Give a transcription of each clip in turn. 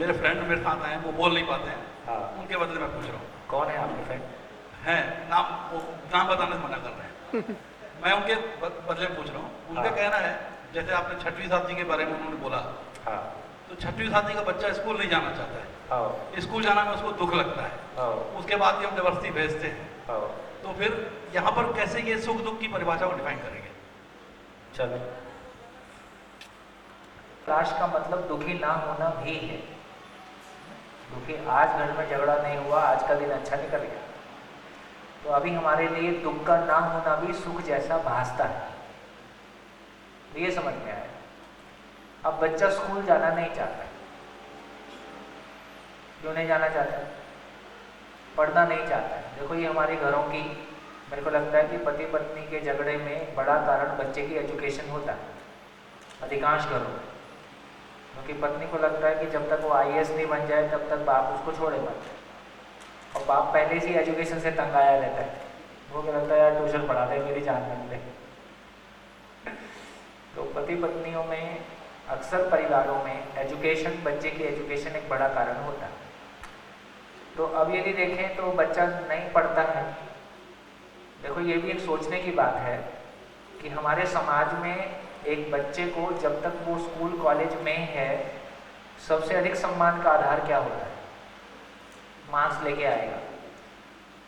मेरे फ्रेंड मेरे साथ आए हैं, वो बोल नहीं पाते हैं, हाँ। उनके बदले मैं पूछ रहा हूँ। कौन है आपके फ्रेंड? हैं नाम, वो नाम बताने से मना कर रहे हैं। मैं उनके बदले में पूछ रहा हूँ। उनका हाँ। कहना है, जैसे आपने छठवीं साथी के बारे में उन्होंने बोला, हाँ। तो छठवीं साथी का बच्चा स्कूल नहीं जाना चाहता है, हाँ। स्कूल जाना में उसको दुख लगता है, हाँ। उसके बाद भी हम जबरदस्ती भेजते हैं। हाँ। तो फिर यहाँ पर कैसे ये सुख दुख की परिभाषा को डिफाइन करेंगे? चलो, क्लास का मतलब दुखी ना होना भी है। दुखी, आज घर में झगड़ा नहीं हुआ, आज का दिन अच्छा निकल गया, तो अभी हमारे लिए दुख का ना होना भी सुख जैसा भासता है। तो ये समझ में आया। अब बच्चा स्कूल जाना नहीं चाहता, क्यों नहीं जाना चाहता? पढ़ना नहीं चाहता है। देखो, ये हमारे घरों की, मेरे को लगता है कि पति पत्नी के झगड़े में बड़ा कारण बच्चे की एजुकेशन होता है, अधिकांश घरों में। क्योंकि पत्नी को लगता है कि जब तक वो आईएएस नहीं बन जाए तब तक बाप उसको छोड़े मत, और बाप पहले से एजुकेशन से तंग आया रहता है। वो क्या लगता है, यार ट्यूशन पढ़ा दे, मेरी जान बन ले। तो पति पत्नियों में, अक्सर परिवारों में एजुकेशन, बच्चे की एजुकेशन एक बड़ा कारण होता है। तो अब यदि देखें तो बच्चा नहीं पढ़ता है। देखो, ये भी एक सोचने की बात है कि हमारे समाज में एक बच्चे को जब तक वो स्कूल कॉलेज में है, सबसे अधिक सम्मान का आधार क्या होता है? मार्क्स लेके आएगा।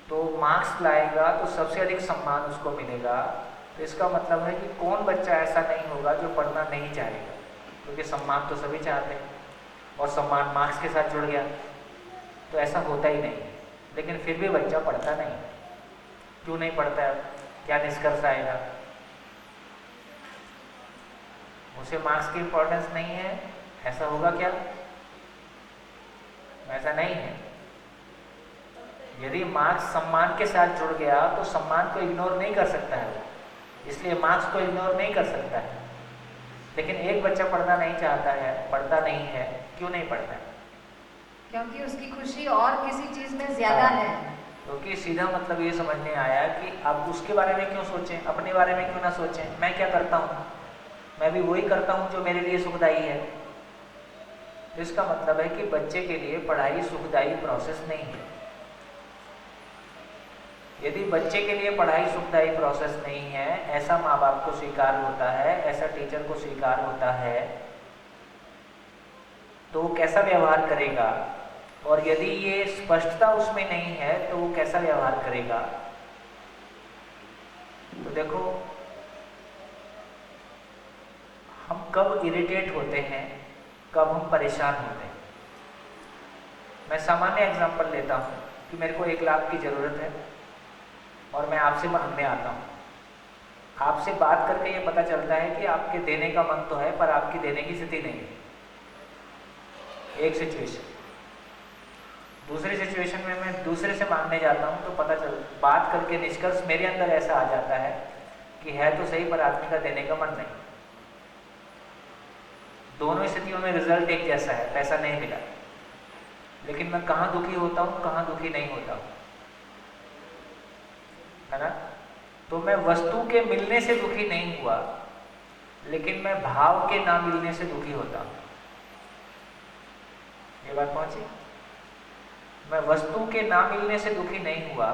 तो मार्क्स लाएगा तो सबसे अधिक सम्मान उसको मिलेगा। तो इसका मतलब है कि कौन बच्चा ऐसा नहीं होगा जो पढ़ना नहीं चाहेगा, क्योंकि सम्मान तो सभी चाहते हैं, और सम्मान मार्क्स के साथ जुड़ गया तो ऐसा होता ही नहीं। लेकिन फिर भी बच्चा पढ़ता नहीं। क्यों नहीं पढ़ता है? क्या निष्कर्ष आएगा? उसे मार्क्स की इंपॉर्टेंस नहीं है, ऐसा होगा क्या? ऐसा नहीं है। यदि मार्क्स सम्मान के साथ जुड़ गया तो सम्मान को इग्नोर नहीं कर सकता है वो, इसलिए मार्क्स को इग्नोर नहीं कर सकता है। लेकिन एक बच्चा पढ़ना नहीं चाहता है, पढ़ता नहीं है, क्यों नहीं पढ़ता है? क्योंकि उसकी खुशी और किसी चीज में ज्यादा है। क्योंकि सीधा मतलब ये समझ में आया कि अब उसके बारे में क्यों सोचें, अपने बारे में क्यों ना सोचें। मैं क्या करता हूँ? मैं भी वही करता हूँ जो मेरे लिए सुखदायी है। इसका मतलब है कि बच्चे के लिए पढ़ाई सुखदायी प्रोसेस नहीं है। यदि बच्चे के लिए पढ़ाई सुखदायी प्रोसेस नहीं है, ऐसा माँ बाप को स्वीकार होता है, ऐसा टीचर को स्वीकार होता है, तो वो कैसा व्यवहार करेगा? और यदि ये स्पष्टता उसमें नहीं है तो वो कैसा व्यवहार करेगा? तो देखो, हम कब इरिटेट होते हैं, कब हम परेशान होते हैं। मैं सामान्य एग्जांपल लेता हूँ कि मेरे को 1 लाख की ज़रूरत है और मैं आपसे मांगने आता हूँ। आपसे बात करके ये पता चलता है कि आपके देने का मन तो है, पर आपकी देने की स्थिति नहीं है। एक सिचुएशन। दूसरी सिचुएशन में मैं दूसरे से मांगने जाता हूँ तो पता चल, बात करके निष्कर्ष मेरे अंदर ऐसा आ जाता है कि है तो सही, पर आदमी का देने का मन नहीं। दोनों स्थितियों में रिजल्ट एक जैसा है, पैसा नहीं मिला। लेकिन मैं कहाँ दुखी होता हूँ, कहाँ दुखी नहीं होता हूँ, है ना? तो मैं वस्तु के मिलने से दुखी नहीं हुआ, लेकिन मैं भाव के ना मिलने से दुखी होता हूँ। ये बात पहुंची? मैं वस्तु के ना मिलने से दुखी नहीं हुआ,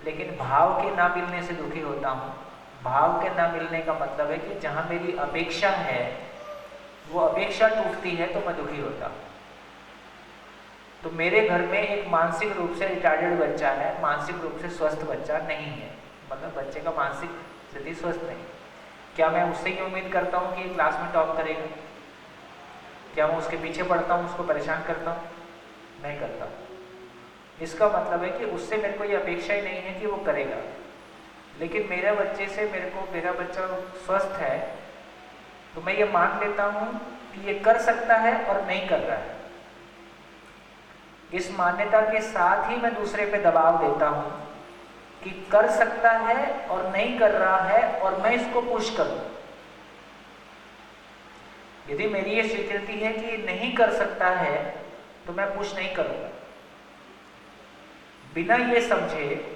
लेकिन भाव के ना मिलने से दुखी होता हूँ। भाव के ना मिलने का मतलब है कि जहाँ मेरी अपेक्षा है वो अपेक्षा टूटती है तो मैं दुखी होता हूँ। तो मेरे घर में एक मानसिक रूप से रिटार्डेड बच्चा है, मानसिक रूप से स्वस्थ बच्चा नहीं है, मतलब बच्चे का मानसिक स्थिति स्वस्थ नहीं। क्या मैं उससे ये उम्मीद करता हूँ कि क्लास में टॉप करेगा? क्या मैं उसके पीछे पढ़ता हूँ, उसको परेशान करता हूँ? नहीं करता। इसका मतलब है कि उससे मेरे को ये अपेक्षा ही नहीं है कि वो करेगा। लेकिन मेरे बच्चे से मेरा बच्चा स्वस्थ है तो मैं ये मान लेता हूँ कि ये कर सकता है और नहीं कर रहा है। इस मान्यता के साथ ही मैं दूसरे पे दबाव देता हूँ कि कर सकता है और नहीं कर रहा है, और मैं इसको पुश करूँ। यदि मेरी ये स्वीकृति है कि नहीं कर सकता है तो मैं पुश नहीं करूँगा। बिना ये समझे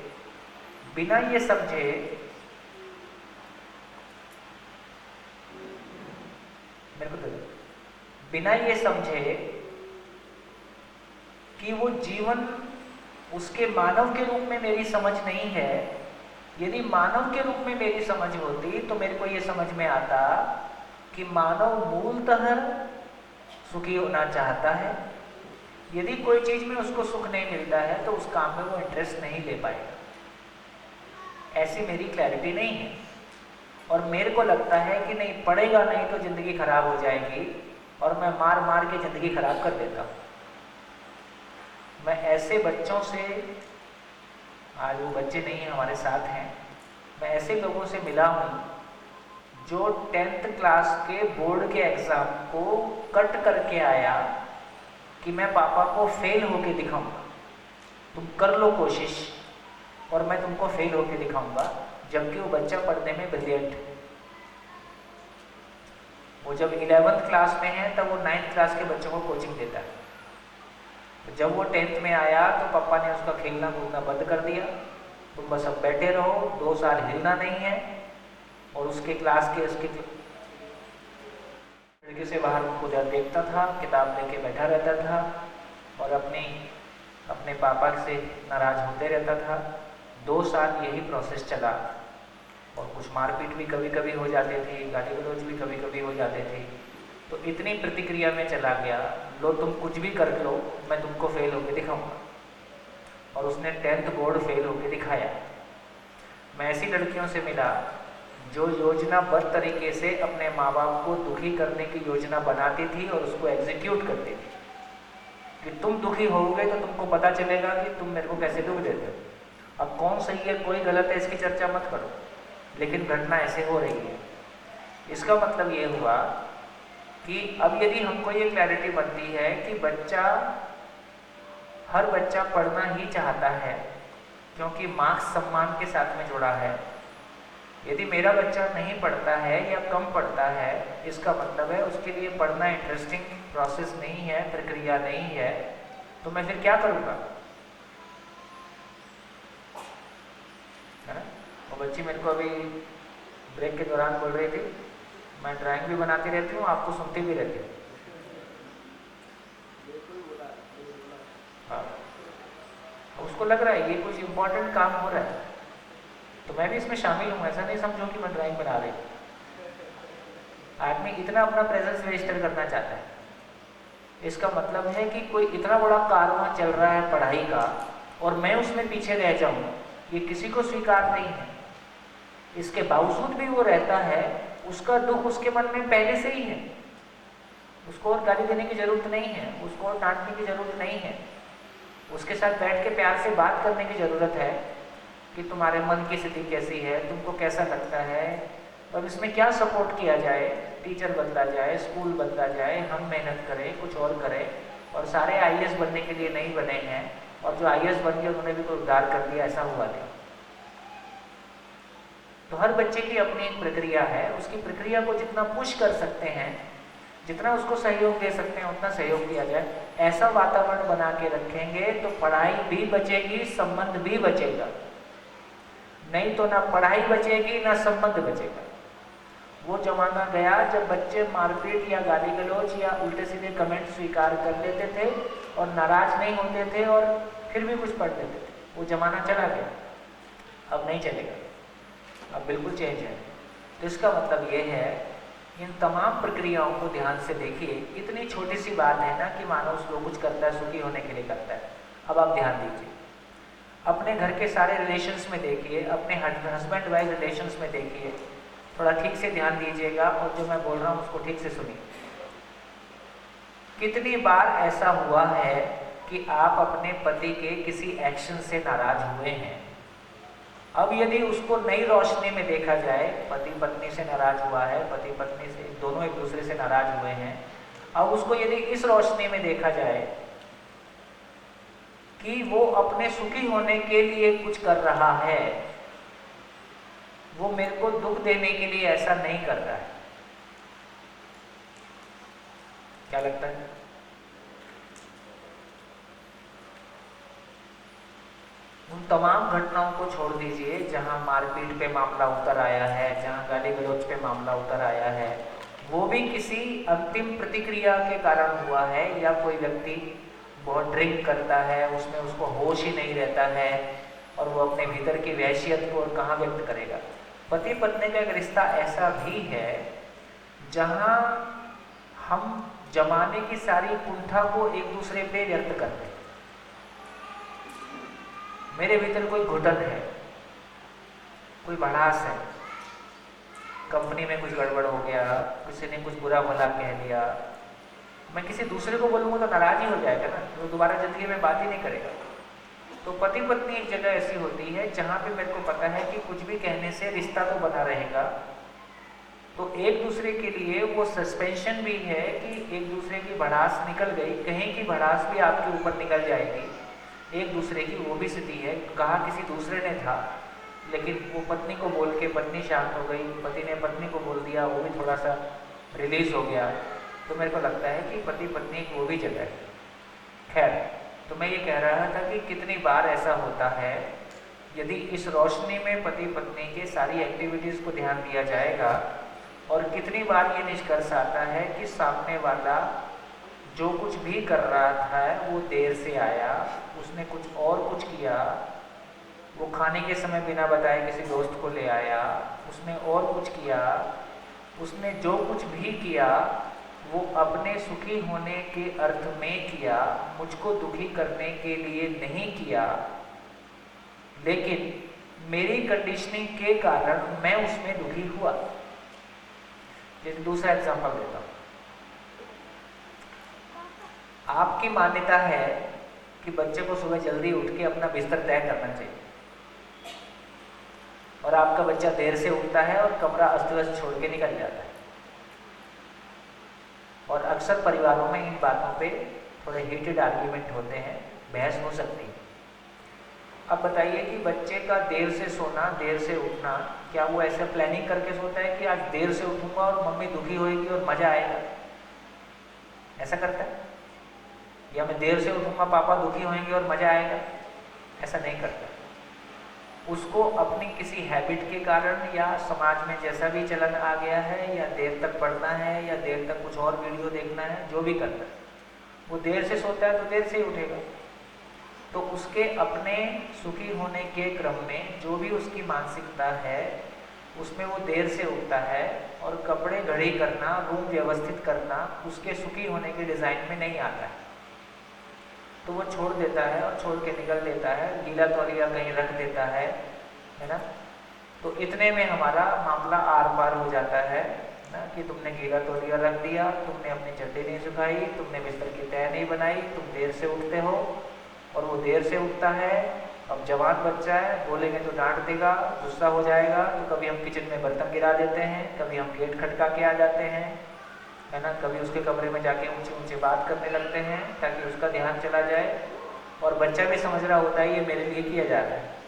मेरे को बिना ये समझे कि वो जीवन उसके मानव के रूप में मेरी समझ नहीं है। यदि मानव के रूप में मेरी समझ होती तो मेरे को ये समझ में आता कि मानव मूलतः सुखी होना चाहता है। यदि कोई चीज में उसको सुख नहीं मिलता है तो उस काम में वो इंटरेस्ट नहीं ले पाएगा। ऐसी मेरी क्लैरिटी नहीं है। और मेरे को लगता है कि नहीं, पढ़ेगा नहीं तो जिंदगी खराब हो जाएगी, और मैं मार मार के जिंदगी खराब कर देता हूँ। मैं ऐसे बच्चों से, आज वो बच्चे नहीं हैं, हमारे साथ हैं, मैं ऐसे लोगों से मिला हूँ जो 10th क्लास के बोर्ड के एग्ज़ाम को कट करके आया कि मैं पापा को फेल होके दिखाऊंगा, तुम कर लो कोशिश और मैं तुमको फेल होके दिखाऊंगा। जबकि वो बच्चा पढ़ने में ब्रिलियंट है। वो जब 11th क्लास में है तब वो 9th क्लास के बच्चों को कोचिंग देता है। तो जब वो 10th में आया तो पापा ने उसका खेलना कूदना बंद कर दिया, तुम बस अब बैठे रहो, 2 साल हिलना नहीं है। और उसके क्लास के खिड़की से बाहर उधर देखता था, किताब लेके बैठा रहता था और अपने पापा से नाराज होते रहता था। 2 साल यही प्रोसेस चला और कुछ मारपीट भी कभी कभी हो जाते थे, गाली गलौज भी कभी कभी हो जाते थे। तो इतनी प्रतिक्रिया में चला गया, लो तुम कुछ भी कर लो, मैं तुमको फेल होके दिखाऊंगा। और उसने 10th बोर्ड फेल होके दिखाया। मैं ऐसी लड़कियों से मिला जो योजनाबद्ध तरीके से अपने माँ बाप को दुखी करने की योजना बनाती थी और उसको एग्जीक्यूट करती थी कि तुम दुखी होगे तो तुमको पता चलेगा कि तुम मेरे को कैसे दुख देते हो। अब कौन सही है कोई गलत है इसकी चर्चा मत करो, लेकिन घटना ऐसे हो रही है। इसका मतलब ये हुआ कि अब यदि हमको ये क्लैरिटी बनती है कि हर बच्चा पढ़ना ही चाहता है क्योंकि मार्क्स सम्मान के साथ में जुड़ा है। यदि मेरा बच्चा नहीं पढ़ता है या कम पढ़ता है, इसका मतलब है उसके लिए पढ़ना इंटरेस्टिंग प्रोसेस नहीं है, प्रक्रिया नहीं है, तो मैं फिर क्या करूँगा? है ना? वो बच्ची मेरे को अभी ब्रेक के दौरान बोल रही थी, मैं ड्राइंग भी बनाती रहती हूँ, आपको सुनती भी रहती हूँ। हाँ, उसको लग रहा है ये कुछ इम्पोर्टेंट काम हो रहा है, तो मैं भी इसमें शामिल हूँ। ऐसा नहीं समझो कि मैं ड्राइंग बना रही हूँ। आदमी इतना अपना प्रेजेंस रजिस्टर करना चाहता है, इसका मतलब है कि कोई इतना बड़ा कारवां चल रहा है पढ़ाई का और मैं उसमें पीछे रह जाऊँ, ये किसी को स्वीकार नहीं है। इसके बावजूद भी वो रहता है, उसका दुख उसके मन में पहले से ही है। उसको और गाली देने की जरूरत नहीं है, उसको और डांटने की जरूरत नहीं है। उसके साथ बैठ के प्यार से बात करने की जरूरत है कि तुम्हारे मन की स्थिति कैसी है, तुमको कैसा लगता है, अब इसमें क्या सपोर्ट किया जाए। टीचर बदला जाए, स्कूल बदला जाए, हम मेहनत करें, कुछ और करें। और सारे आईएएस बनने के लिए नहीं बने हैं, और जो आईएएस बन गए उन्होंने भी कोई उद्धार कर दिया, ऐसा हुआ नहीं। तो हर बच्चे की अपनी एक प्रक्रिया है, उसकी प्रक्रिया को जितना पुश कर सकते हैं, जितना उसको सहयोग दे सकते हैं, उतना सहयोग दिया जाए। ऐसा वातावरण बना के रखेंगे तो पढ़ाई भी बचेगी, संबंध भी बचेगा। नहीं तो ना पढ़ाई बचेगी ना संबंध बचेगा। वो जमाना गया जब बच्चे मारपीट या गाली गलौज या उल्टे सीधे कमेंट स्वीकार कर लेते थे और नाराज नहीं होते थे और फिर भी कुछ पढ़ लेते थे। वो जमाना चला गया, अब नहीं चलेगा, अब बिल्कुल चेंज है। तो इसका मतलब ये है, इन तमाम प्रक्रियाओं को ध्यान से देखिए। इतनी छोटी सी बात है ना कि मानो उसको कुछ करता है, सुखी होने के लिए करता है। अब आप ध्यान दीजिए, अपने घर के सारे रिलेशंस में देखिए, अपने हस्बैंड वाइफ रिलेशंस में देखिए, थोड़ा ठीक से ध्यान दीजिएगा और जो मैं बोल रहा हूँ उसको ठीक से सुनिए। कितनी बार ऐसा हुआ है कि आप अपने पति के किसी एक्शन से नाराज हुए हैं? अब यदि उसको नई रोशनी में देखा जाए, पति पत्नी से नाराज हुआ है, पति पत्नी से दोनों एक दूसरे से नाराज हुए हैं, अब उसको यदि इस रोशनी में देखा जाए कि वो अपने सुखी होने के लिए कुछ कर रहा है, वो मेरे को दुख देने के लिए ऐसा नहीं कर रहा है, क्या लगता है? उन तमाम घटनाओं को छोड़ दीजिए जहां मारपीट पे मामला उतर आया है, जहां गाली गलौज पे मामला उतर आया है, वो भी किसी अंतिम प्रतिक्रिया के कारण हुआ है, या कोई व्यक्ति बहुत ड्रिंक करता है, उसमें उसको होश ही नहीं रहता है और वो अपने भीतर की वहशियत को कहाँ व्यक्त करेगा। पति पत्नी का एक रिश्ता ऐसा भी है जहाँ हम जमाने की सारी कुंठा को एक दूसरे पे व्यक्त करते हैं। मेरे भीतर कोई घुटन है, कोई भड़ास है, कंपनी में कुछ गड़बड़ हो गया, किसी ने कुछ बुरा भला कह दिया, मैं किसी दूसरे को बोलूँगा तो नाराज ही हो जाएगा ना, तो दोबारा जिंदगी में बात ही नहीं करेगा। तो पति पत्नी एक जगह ऐसी होती है जहाँ पे मेरे को पता है कि कुछ भी कहने से रिश्ता तो बना रहेगा, तो एक दूसरे के लिए वो सस्पेंशन भी है कि एक दूसरे की भड़ास निकल गई, कहीं की भड़ास भी आपके ऊपर निकल जाएगी। एक दूसरे की वो भी स्थिति है, कहा किसी दूसरे ने था लेकिन वो पत्नी को बोल के पत्नी शांत हो गई, पति ने पत्नी को बोल दिया, वो भी थोड़ा सा रिलीज हो गया। तो मेरे को लगता है कि पति पत्नी की वो भी जगह है। खैर, तो मैं ये कह रहा था कि कितनी बार ऐसा होता है, यदि इस रोशनी में पति पत्नी के सारी एक्टिविटीज़ को ध्यान दिया जाएगा, और कितनी बार ये निष्कर्ष आता है कि सामने वाला जो कुछ भी कर रहा था वो देर से आया, उसने कुछ और कुछ किया, वो खाने के समय बिना बताए किसी दोस्त को ले आया, उसने और कुछ किया, उसने जो कुछ भी किया वो अपने सुखी होने के अर्थ में किया, मुझको दुखी करने के लिए नहीं किया, लेकिन मेरी कंडीशनिंग के कारण मैं उसमें दुखी हुआ। जैसे दूसरा एग्जांपल देता हूँ, आपकी मान्यता है कि बच्चे को सुबह जल्दी उठ के अपना बिस्तर तय करना चाहिए, और आपका बच्चा देर से उठता है और कमरा अस्त व्यस्त छोड़ के निकल जाता है। और अक्सर परिवारों में इन बातों पे थोड़े हीटेड आर्ग्यूमेंट होते हैं, बहस हो सकती है। अब बताइए कि बच्चे का देर से सोना, देर से उठना, क्या वो ऐसे प्लानिंग करके सोता है कि आज देर से उठूंगा और मम्मी दुखी होएगी और मजा आएगा? ऐसा करता है? या मैं देर से उठूंगा, पापा दुखी होंगे और मजा आएगा? ऐसा नहीं करता। उसको अपनी किसी हैबिट के कारण, या समाज में जैसा भी चलन आ गया है, या देर तक पढ़ना है, या देर तक कुछ और वीडियो देखना है, जो भी करना है, वो देर से सोता है तो देर से ही उठेगा। तो उसके अपने सुखी होने के क्रम में जो भी उसकी मानसिकता है उसमें वो देर से उठता है, और कपड़े घड़ी करना, रूम व्यवस्थित करना उसके सुखी होने के डिज़ाइन में नहीं आता है। तो वो छोड़ देता है और छोड़ के निकल देता है, गीला तौलिया कहीं रख देता है ना। तो इतने में हमारा मामला आर पार हो जाता है ना, कि तुमने गीला तौलिया रख दिया, तुमने अपनी चड्डी नहीं सुखाई, तुमने बिस्तर की तय नहीं बनाई, तुम देर से उठते हो। और वो देर से उठता है। अब जवान बच्चा है, बोलेंगे तो डांट देगा, गुस्सा हो जाएगा, तो कभी हम किचन में बर्तन गिरा देते हैं, कभी हम गेट खटका के आ जाते हैं, है ना, कभी उसके कमरे में जाके ऊंचे ऊंचे बात करने लगते हैं ताकि उसका ध्यान चला जाए। और बच्चा भी समझ रहा होता है ये मेरे लिए किया जा रहा है।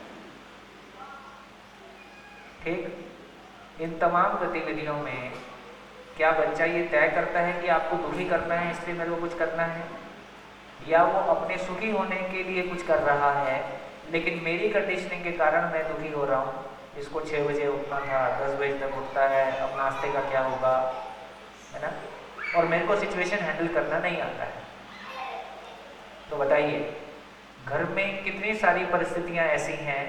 ठीक, इन तमाम गतिविधियों में क्या बच्चा ये तय करता है कि आपको दुखी करना है इसलिए मेरे को कुछ करना है, या वो अपने सुखी होने के लिए कुछ कर रहा है लेकिन मेरी कंडीशनिंग के कारण मैं दुखी हो रहा हूँ? इसको 6 बजे उठना था, 10 बजे तक उठता है, अब नाश्ते का क्या होगा, है ना, और मेरे को सिचुएशन हैंडल करना नहीं आता है। तो बताइए, घर में कितनी सारी परिस्थितियाँ ऐसी हैं,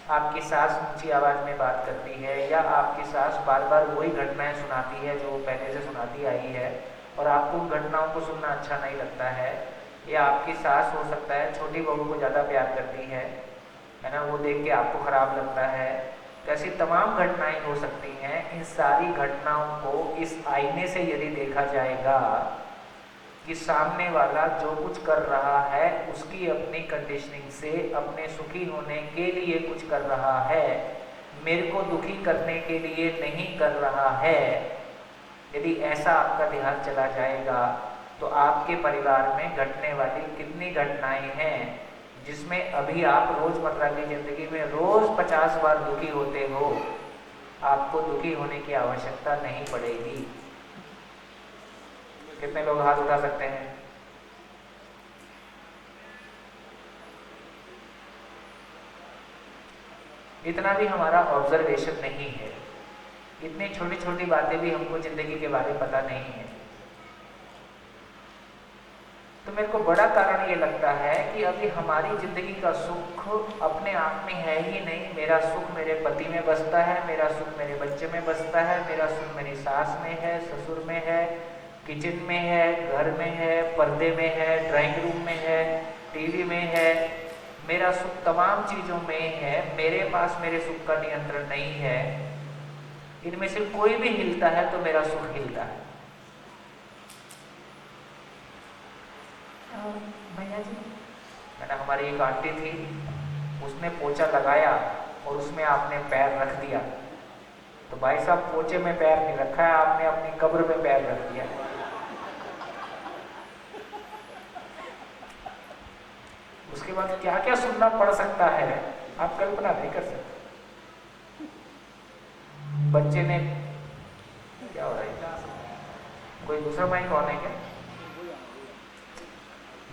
आपकी सास ऊंची आवाज़ में बात करती है, या आपकी सास बार बार वही घटनाएं सुनाती है जो पहले से सुनाती आई है, और आपको उन घटनाओं को सुनना अच्छा नहीं लगता है, या आपकी सास हो सकता है छोटी बहू को ज़्यादा प्यार करती है ना, वो देख के आपको ख़राब लगता है। तो ऐसी तमाम घटनाएं हो सकती हैं। इन सारी घटनाओं को इस आईने से यदि देखा जाएगा कि सामने वाला जो कुछ कर रहा है उसकी अपनी कंडीशनिंग से अपने सुखी होने के लिए कुछ कर रहा है, मेरे को दुखी करने के लिए नहीं कर रहा है, यदि ऐसा आपका ध्यान चला जाएगा तो आपके परिवार में घटने वाली कितनी घटनाएं हैं जिसमें अभी आप रोज़मर्रा की ज़िंदगी में रोज़ 50 बार दुखी होते हो, आपको दुखी होने की आवश्यकता नहीं पड़ेगी। कितने लोग हाथ उठा सकते हैं? इतना भी हमारा ऑब्जर्वेशन नहीं है, इतनी छोटी छोटी बातें भी हमको ज़िंदगी के बारे में पता नहीं है। तो मेरे को बड़ा कारण ये लगता है कि अभी हमारी जिंदगी का सुख अपने आप में है ही नहीं। मेरा सुख मेरे पति में बसता है, मेरा सुख मेरे बच्चे में बसता है, मेरा सुख मेरी सास में है, ससुर में है, किचन में है, घर में है, पर्दे में है, ड्राइंग रूम में है, टीवी में है। मेरा सुख तमाम चीज़ों में है। मेरे पास मेरे सुख का नियंत्रण नहीं है। इनमें से कोई भी हिलता है तो मेरा सुख हिलता है। भैया जी, मैंने हमारी एक आंटी थी, उसने पोछा लगाया और उसमें आपने पैर रख दिया, तो भाई साहब पोछे में पैर नहीं रखा है, आपने अपनी कब्र में पैर रख दिया। उसके बाद क्या क्या सुनना पड़ सकता है आप कल्पना नहीं कर सकते। बच्चे ने क्या हो रहा है, कोई दूसरा माइक ऑन है क्या?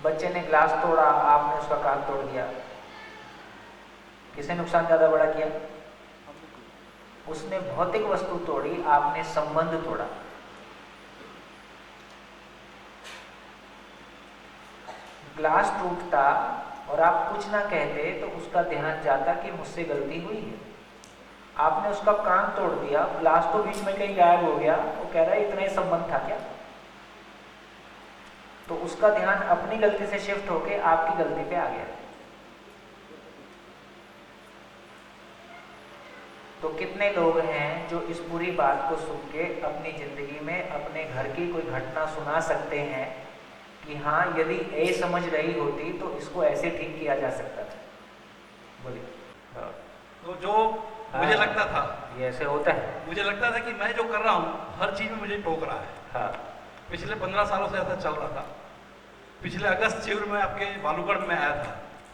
बच्चे ने ग्लास तोड़ा, आपने उसका कान तोड़ दिया। किसने नुकसान ज्यादा बड़ा किया? उसने भौतिक वस्तु तोड़ी, आपने संबंध तोड़ा। ग्लास टूटता और आप कुछ ना कहते तो उसका ध्यान जाता कि मुझसे गलती हुई है। आपने उसका कान तोड़ दिया, ग्लास तो बीच में कहीं गायब हो गया, वो कह रहा है इतना ही संबंध था क्या? तो उसका ध्यान अपनी गलती से शिफ्ट होके आपकी गलती पे आ गया। तो कितने लोग हैं जो इस पूरी बात को सुन के अपनी जिंदगी में अपने घर की कोई घटना सुना सकते हैं कि हाँ, यदि ए समझ रही होती तो इसको ऐसे ठीक किया जा सकता था। बोलिए। तो जो मुझे लगता था, ये ऐसे होता है। मुझे लगता था कि मैं जो कर रहा हूँ हर चीज में मुझे टोक रहा है। हाँ, पिछले 15 सालों से ऐसा चल रहा था। पिछले अगस्त शिविर में आपके बालूगढ़ में आया था।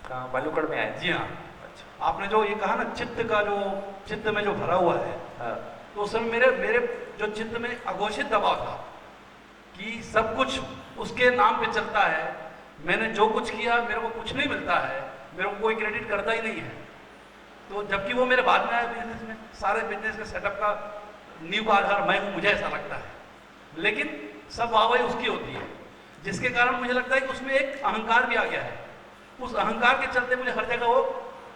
कहाँ? बालूगढ़ में आया? जी हाँ। अच्छा। आपने जो ये कहा ना, चित्त का जो चित्त में जो भरा हुआ है, हाँ, तो उस समय मेरे मेरे जो चित्त में अघोषित दबाव था कि सब कुछ उसके नाम पे चलता है। मैंने जो कुछ किया मेरे को कुछ नहीं मिलता है, मेरे को कोई क्रेडिट करता ही नहीं है। तो जबकि वो मेरे बाद में आया बिजनेस में, सारे बिजनेस के सेटअप का नींव का आधार मैं हूँ, मुझे ऐसा लगता है। लेकिन सब वाहवाही उसकी होती है, जिसके कारण मुझे लगता है कि उसमें एक अहंकार भी आ गया है। उस अहंकार के चलते मुझे हर जगह वो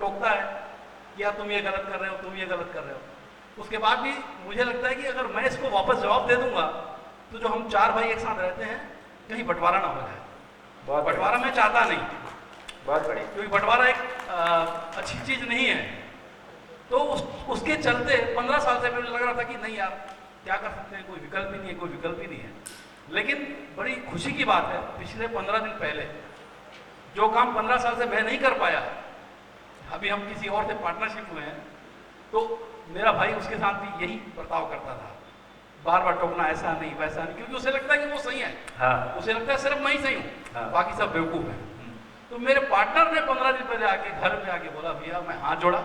टोकता है कि यार तुम ये गलत कर रहे हो, तुम ये गलत कर रहे हो। उसके बाद भी मुझे लगता है कि अगर मैं इसको वापस जवाब दे दूंगा तो जो हम 4 भाई एक साथ रहते हैं कहीं बंटवारा ना हो जाए। बहुत बंटवारा मैं चाहता नहीं, बहुत बढ़िया। क्योंकि बंटवारा एक अच्छी चीज नहीं है। तो उसके चलते 15 साल से मुझे लग रहा था कि नहीं यार, क्या कर सकते हैं, कोई विकल्प ही नहीं है, कोई विकल्प ही नहीं है। लेकिन बड़ी खुशी की बात है, पिछले 15 दिन पहले जो काम 15 साल से मैं नहीं कर पाया, अभी हम किसी और से पार्टनरशिप हुए हैं, तो मेरा भाई उसके साथ भी यही बर्ताव करता था, बार बार टोकना, ऐसा नहीं वैसा नहीं, क्योंकि उसे लगता है कि वो सही है। हाँ, उसे लगता है सिर्फ मैं ही सही हूँ, हाँ। बाकी सब बेवकूफ है। तो मेरे पार्टनर ने 15 दिन पहले आके घर में आके बोला, भैया मैं हाथ जोड़ा,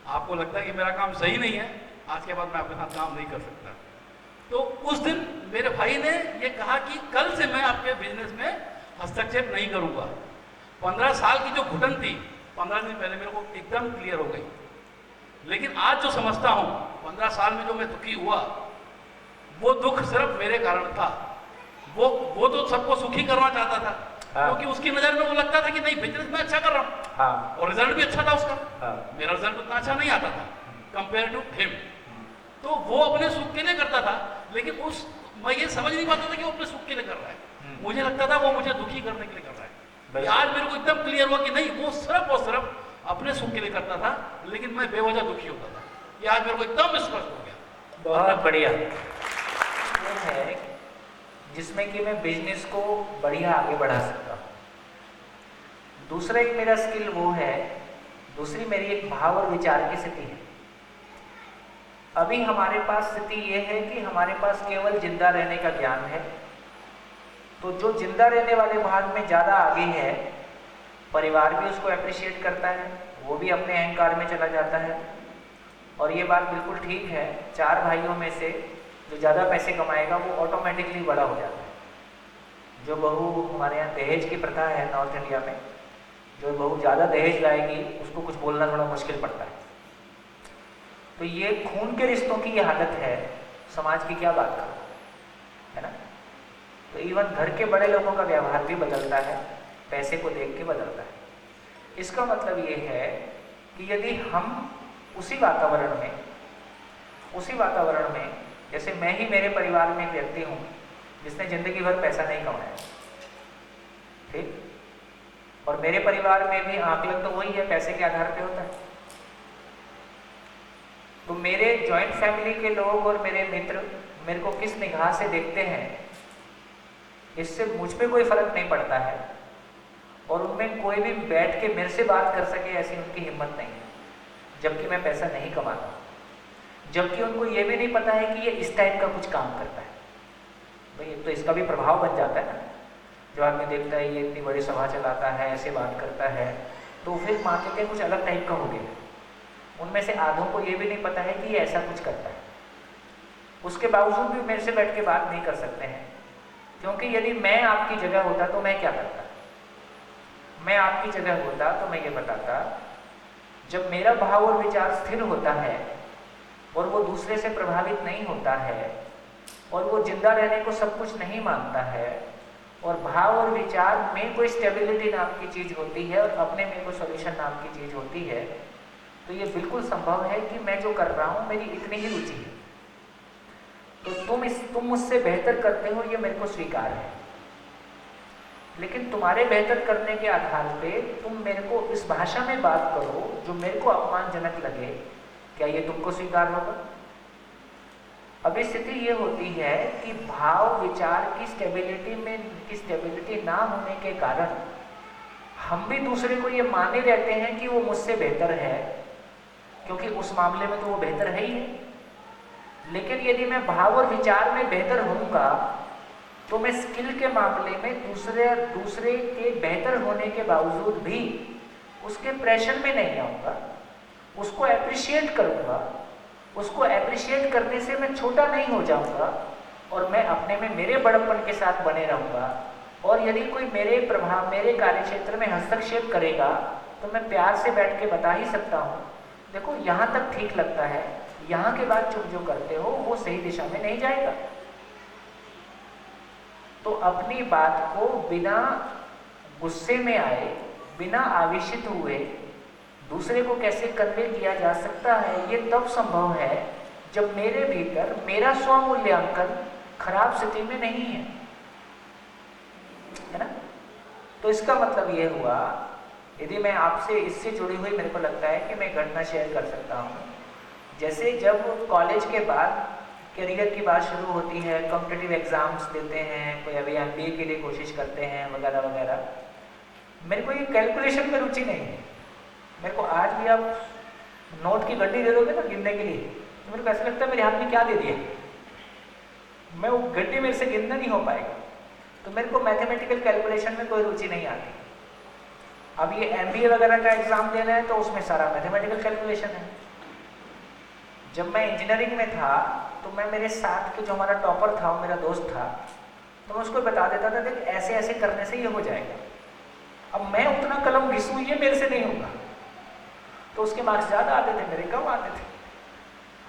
आपको लगता है कि मेरा काम सही नहीं है, आज के बाद मैं आपके साथ काम नहीं कर सकता। तो उस दिन मेरे भाई ने ये कहा कि कल से मैं आपके बिजनेस में हस्तक्षेप नहीं करूंगा। 15 साल की जो घुटन थी 15 दिन पहले मेरे को एकदम क्लियर हो गई। लेकिन आज जो समझता हूं, 15 साल में जो मैं दुखी हुआ, वो दुख सिर्फ मेरे कारण था। वो तो सबको सुखी करना चाहता था। हाँ। क्योंकि उसकी नजर में वो लगता था कि नहीं, बिजनेस में अच्छा कर रहा हूँ। हाँ, और रिजल्ट भी अच्छा था उसका। हाँ। मेरा रिजल्ट उतना अच्छा नहीं आता था कंपेयर टू हिम। तो वो अपने सुख के लिए करता था, लेकिन मैं ये समझ नहीं पाता था कि वो अपने सुख के लिए कर रहा है। मुझे लगता था वो मुझे दुखी करने के लिए कर रहा है। आज मेरे को एकदम क्लियर हुआ कि नहीं, वो सिर्फ और सिर्फ अपने सुख के लिए करता था, लेकिन मैं बेवजह दुखी होता था। ये आज मेरे को एकदम स्पष्ट हो गया। बहुत बढ़िया। ये है जिसमें कि मैं बिजनेस को बढ़िया आगे बढ़ा सकता हूँ। दूसरा एक मेरा स्किल वो है, दूसरी मेरी एक भाव और विचार की स्थिति है। अभी हमारे पास स्थिति ये है कि हमारे पास केवल जिंदा रहने का ज्ञान है। तो जो जिंदा रहने वाले भाग में ज़्यादा आगे है, परिवार भी उसको अप्रिशिएट करता है, वो भी अपने अहंकार में चला जाता है। और ये बात बिल्कुल ठीक है, 4 भाइयों में से जो ज़्यादा पैसे कमाएगा वो ऑटोमेटिकली बड़ा हो जाता है। जो बहू, हमारे यहाँ दहेज की प्रथा है नॉर्थ इंडिया में, जो बहू ज़्यादा दहेज लाएगी उसको कुछ बोलना थोड़ा मुश्किल पड़ता है। तो ये खून के रिश्तों की ये हालत है, समाज की क्या बात करो, है ना। तो इवन घर के बड़े लोगों का व्यवहार भी बदलता है, पैसे को देख के बदलता है। इसका मतलब ये है कि यदि हम उसी वातावरण में जैसे मैं ही मेरे परिवार में एक व्यक्ति हूँ जिसने जिंदगी भर पैसा नहीं कमाया, ठीक, और मेरे परिवार में भी आकलन तो वही है, पैसे के आधार पे होता है। तो मेरे जॉइंट फैमिली के लोग और मेरे मित्र मेरे को किस निगाह से देखते हैं, इससे मुझ पे कोई फर्क नहीं पड़ता है, और उनमें कोई भी बैठ के मेरे से बात कर सके ऐसी उनकी हिम्मत नहीं है, जबकि मैं पैसा नहीं कमाता, जबकि उनको ये भी नहीं पता है कि ये इस टाइप का कुछ काम करता है। भाई तो इसका भी प्रभाव बन जाता है ना, जो आदमी देखता है ये इतनी बड़ी सभा चलाता है, ऐसे बात करता है, तो फिर मान लेते हैं कुछ अलग टाइप का हो गया। उनमें से आधों को ये भी नहीं पता है कि ये ऐसा कुछ करता है, उसके बावजूद भी मेरे से बैठ के बात नहीं कर सकते हैं, क्योंकि यदि मैं आपकी जगह होता तो मैं क्या करता, मैं आपकी जगह होता तो मैं ये बताता, जब मेरा भाव और विचार स्थिर होता है और वो दूसरे से प्रभावित नहीं होता है और वो जिंदा रहने को सब कुछ नहीं मानता है और भाव और विचार में कोई स्टेबिलिटी नाम की चीज़ होती है और अपने में कोई सॉल्यूशन नाम की चीज़ होती है, तो ये बिल्कुल संभव है कि मैं जो कर रहा हूँ मेरी इतनी ही रुचि है, तो तुम मुझसे बेहतर करते हो ये मेरे को स्वीकार है, लेकिन तुम्हारे बेहतर करने के आधार पे तुम मेरे को इस भाषा में बात करो जो मेरे को अपमानजनक लगे, क्या ये तुमको स्वीकार होगा? अभी स्थिति ये होती है कि भाव विचार की स्टेबिलिटी ना होने के कारण हम भी दूसरे को ये माने रहते हैं कि वो मुझसे बेहतर है, क्योंकि उस मामले में तो वो बेहतर है ही है। लेकिन यदि मैं भाव और विचार में बेहतर होऊंगा तो मैं स्किल के मामले में दूसरे के बेहतर होने के बावजूद भी उसके प्रेशर में नहीं आऊँगा, उसको एप्रिशिएट करूँगा, उसको एप्रिशिएट करने से मैं छोटा नहीं हो जाऊँगा और मैं अपने में मेरे बड़प्पन के साथ बने रहूँगा। और यदि कोई मेरे कार्य क्षेत्र में हस्तक्षेप करेगा तो मैं प्यार से बैठ के बता ही सकता हूँ, देखो यहाँ तक ठीक लगता है, यहाँ के बाद तुम जो करते हो वो सही दिशा में नहीं जाएगा। तो अपनी बात को बिना गुस्से में आए, बिना आवेशित हुए दूसरे को कैसे कन्वे किया जा सकता है, ये तब संभव है जब मेरे भीतर मेरा स्वमूल्यांकन खराब स्थिति में नहीं है ना। तो इसका मतलब ये हुआ, यदि मैं आपसे इससे जुड़ी हुई मेरे को लगता है कि मैं घटना शेयर कर सकता हूँ। जैसे जब कॉलेज के बाद करियर की बात शुरू होती है, कॉम्पिटिटिव एग्जाम्स देते हैं, कोई अभी MBA के लिए कोशिश करते हैं वगैरह वगैरह, मेरे को ये कैलकुलेशन में रुचि नहीं है। मेरे को आज भी आप नोट की गड्डी दे दोगे ना गिनने के लिए, तो मेरे को ऐसा लगता है मेरे हाथ में क्या दे दिया, मैं वो गड्डी मेरे से गिनना नहीं हो पाएगा। तो मेरे को मैथमेटिकल कैलकुलेशन में कोई रुचि नहीं आती। अब ये MBA वगैरह का एग्जाम देना है तो उसमें सारा मैथमेटिकल कैलकुलेशन है। जब मैं इंजीनियरिंग में था तो मैं मेरे साथ के जो हमारा टॉपर था, वो मेरा दोस्त था, तो मैं उसको बता देता था, देख ऐसे ऐसे करने से ये हो जाएगा। अब मैं उतना कलम घिसूँ ये मेरे से नहीं होगा, तो उसके मार्क्स ज़्यादा आते थे, मेरे कम आते थे।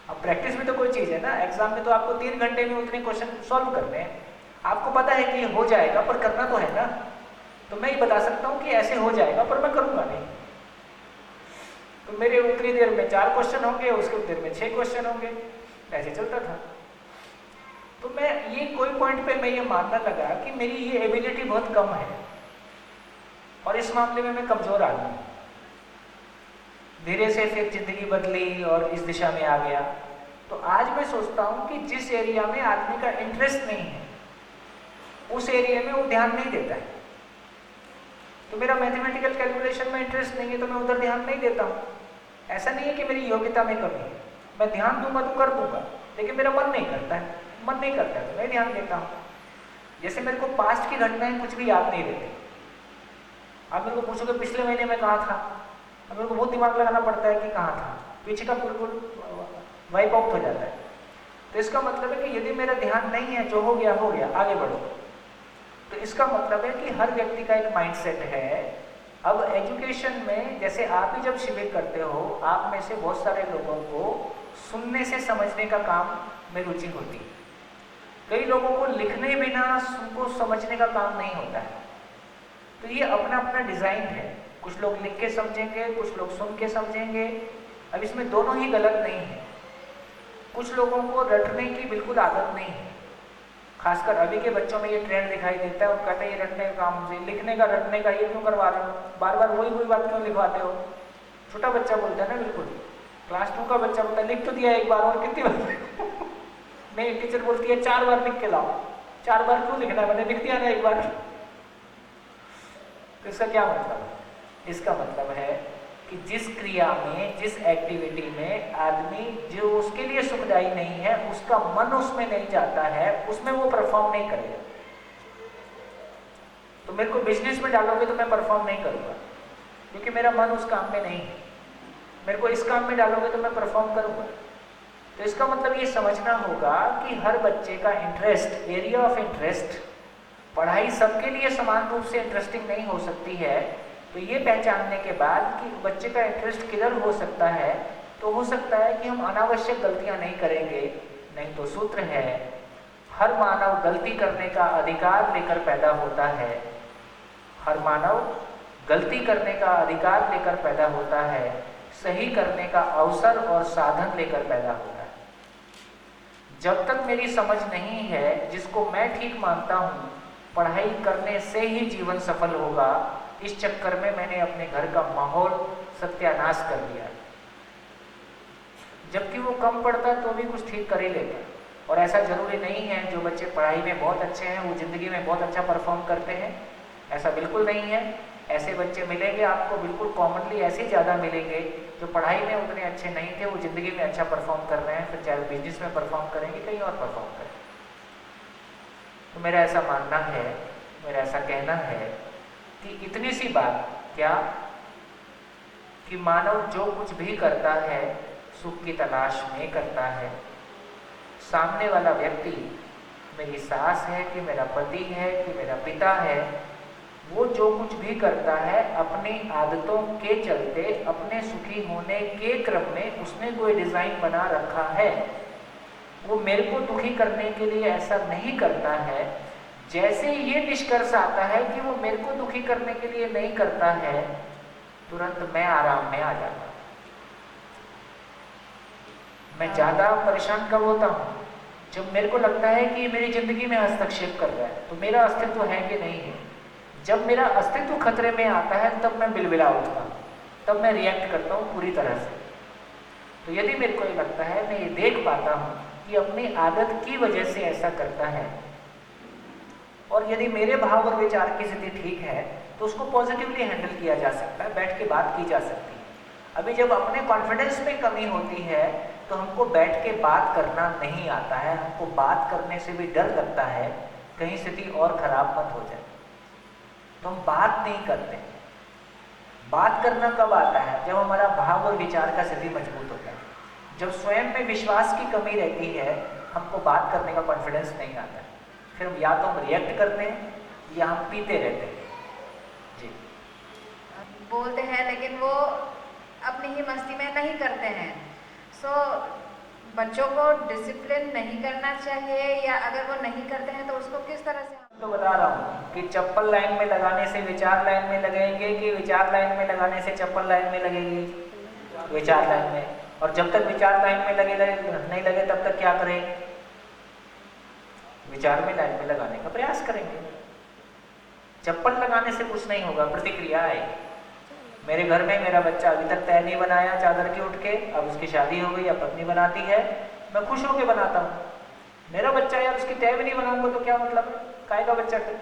अब प्रैक्टिस में तो कोई चीज़ है ना, एग्जाम में तो आपको 3 घंटे में उतने क्वेश्चन सॉल्व करने हैं, आपको पता है कि ये हो जाएगा पर करना तो है ना। तो मैं ये बता सकता हूँ कि ऐसे हो जाएगा पर मैं करूँगा नहीं। तो मेरे उतनी देर में 4 क्वेश्चन होंगे, उसके देर में 6 क्वेश्चन होंगे, ऐसे चलता था। तो मैं ये कोई पॉइंट पे मैं ये मानने लगा कि मेरी ये एबिलिटी बहुत कम है और इस मामले में मैं कमज़ोर आदमी हूँ। धीरे से फिर जिंदगी बदली और इस दिशा में आ गया। तो आज मैं सोचता हूँ कि जिस एरिया में आदमी का इंटरेस्ट नहीं है उस एरिया में वो ध्यान नहीं देता है। तो मेरा मैथमेटिकल कैलकुलेशन में इंटरेस्ट नहीं है तो मैं उधर ध्यान नहीं देता हूँ। ऐसा नहीं है कि मेरी योग्यता में कमी है, मैं ध्यान दूंगा तो कर दूंगा, लेकिन मेरा मन नहीं करता है, मन नहीं करता है तो मैं ध्यान देता हूँ। जैसे मेरे को पास्ट की घटनाएं कुछ भी याद नहीं रहती। आप मेरे को पूछोगे पिछले महीने में कहाँ था, अब मेरे को बहुत दिमाग लगाना पड़ता है कि कहाँ था, पीछे का बिल्कुल वाइप आउट हो जाता है। तो इसका मतलब है कि यदि मेरा ध्यान नहीं है, जो हो गया आगे बढ़ो। तो इसका मतलब है कि हर व्यक्ति का एक माइंडसेट है। अब एजुकेशन में जैसे आप ही जब शिविर करते हो, आप में से बहुत सारे लोगों को सुनने से समझने का काम में रुचि होती है। कई लोगों को लिखने बिना उनको समझने का काम नहीं होता है। तो ये अपना अपना डिजाइन है, कुछ लोग लिख के समझेंगे, कुछ लोग सुन के समझेंगे। अब इसमें दोनों ही गलत नहीं है। कुछ लोगों को रटने की बिल्कुल आदत नहीं है, खासकर अभी के बच्चों में ये ट्रेंड दिखाई देता है और कहते हैं ये रटने का काम मुझे, लिखने का रटने का ये क्यों करवा रहे हो, बार बार वही वही बात क्यों लिखवाते हो। छोटा बच्चा बोलता है ना, बिल्कुल क्लास 2 का बच्चा बोलता है लिख तो दिया एक बार और कितनी बार मेरी टीचर बोलती है 4 बार लिख के लाओ। 4 बार क्यों लिखना है, मैंने लिख दिया ना एक बार। तो इसका क्या मतलब है? इसका मतलब है कि जिस क्रिया में, जिस एक्टिविटी में आदमी जो उसके लिए सुखदायी नहीं है, उसका मन उसमें नहीं जाता है, उसमें वो परफॉर्म नहीं करेगा। तो मेरे को बिजनेस में डालोगे तो मैं परफॉर्म नहीं करूंगा, क्योंकि मेरा मन उस काम में नहीं है। मेरे को इस काम में डालोगे तो मैं परफॉर्म करूंगा। तो इसका मतलब ये समझना होगा कि हर बच्चे का इंटरेस्ट, एरिया ऑफ इंटरेस्ट, पढ़ाई सबके लिए समान रूप से इंटरेस्टिंग नहीं हो सकती है। तो ये पहचानने के बाद कि बच्चे का इंटरेस्ट किधर हो सकता है, तो हो सकता है कि हम अनावश्यक गलतियां नहीं करेंगे। नहीं तो सूत्र है, हर मानव गलती करने का अधिकार लेकर पैदा होता है। हर मानव गलती करने का अधिकार लेकर पैदा होता है, सही करने का अवसर और साधन लेकर पैदा होता है। जब तक मेरी समझ नहीं है, जिसको मैं ठीक मानता हूँ, पढ़ाई करने से ही जीवन सफल होगा, इस चक्कर में मैंने अपने घर का माहौल सत्यानाश कर दिया। जबकि वो कम पढ़ता तो भी कुछ ठीक कर ही लेता। और ऐसा जरूरी नहीं है जो बच्चे पढ़ाई में बहुत अच्छे हैं वो जिंदगी में बहुत अच्छा परफॉर्म करते हैं, ऐसा बिल्कुल नहीं है। ऐसे बच्चे मिलेंगे आपको, बिल्कुल कॉमनली ऐसे ज़्यादा मिलेंगे जो पढ़ाई में उतने अच्छे नहीं थे, वो ज़िंदगी में अच्छा परफॉर्म कर रहे हैं, फिर चाहे बिजनेस में परफॉर्म करेंगे, कहीं और परफॉर्म करेंगे। तो मेरा ऐसा मानना है, मेरा ऐसा कहना है कि इतनी सी बात क्या कि मानव जो कुछ भी करता है सुख की तलाश में करता है। सामने वाला व्यक्ति मेरी सास है कि मेरा पति है कि मेरा पिता है, वो जो कुछ भी करता है अपनी आदतों के चलते, अपने सुखी होने के क्रम में उसने कोई डिज़ाइन बना रखा है। वो मेरे को दुखी करने के लिए ऐसा नहीं करता है। जैसे ये निष्कर्ष आता है कि वो मेरे को दुखी करने के लिए नहीं करता है, तुरंत मैं आराम में आ जाता हूँ। मैं ज़्यादा परेशान कब होता हूँ? जब मेरे को लगता है कि मेरी ज़िंदगी में हस्तक्षेप कर रहा है, तो मेरा अस्तित्व है कि नहीं है। जब मेरा अस्तित्व खतरे में आता है तब मैं बिलबिला उठता हूँ, तब मैं रिएक्ट करता हूँ पूरी तरह से। तो यदि मेरे को ये लगता है, मैं ये देख पाता हूँ कि अपनी आदत की वजह से ऐसा करता है, और यदि मेरे भाव और विचार की स्थिति ठीक है तो उसको पॉजिटिवली हैंडल किया जा सकता है, बैठ के बात की जा सकती है। अभी जब अपने कॉन्फिडेंस में कमी होती है तो हमको बैठ के बात करना नहीं आता है, हमको बात करने से भी डर लगता है कहीं स्थिति और खराब मत हो जाए, तो हम बात नहीं करते। बात करना कब आता है? जब हमारा भाव और विचार का स्थिति मजबूत होता है। जब स्वयं में विश्वास की कमी रहती है, हमको बात करने का कॉन्फिडेंस नहीं आता है, फिर हम या तो हम रिएक्ट करते हैं या हम पीते रहते हैं। जी, बोलते हैं लेकिन वो अपनी ही मस्ती में नहीं करते हैं। सो बच्चों को डिसिप्लिन नहीं करना चाहिए, या अगर वो नहीं करते हैं तो उसको किस तरह से? तो बता रहा हूँ कि चप्पल लाइन में लगाने से विचार लाइन में लगेंगे कि विचार लाइन में लगाने से चप्पल लाइन में लगेगी? विचार लाइन में। और जब तक विचार लाइन में नहीं लगे तब तक क्या करेंगे? विचार में लाइन में लगाने का प्रयास करेंगे। चप्पल लगाने से कुछ नहीं होगा, प्रतिक्रिया आएगी। मेरे घर में मेरा बच्चा अभी तक तय नहीं बनाया चादर की उठ के, अब उसकी शादी हो गई, अब पत्नी बनाती है, मैं खुश होकर बनाता हूँ। मेरा बच्चा यार उसकी तय भी नहीं बनाऊंगा तो क्या मतलब है? काय का बच्चा फिर?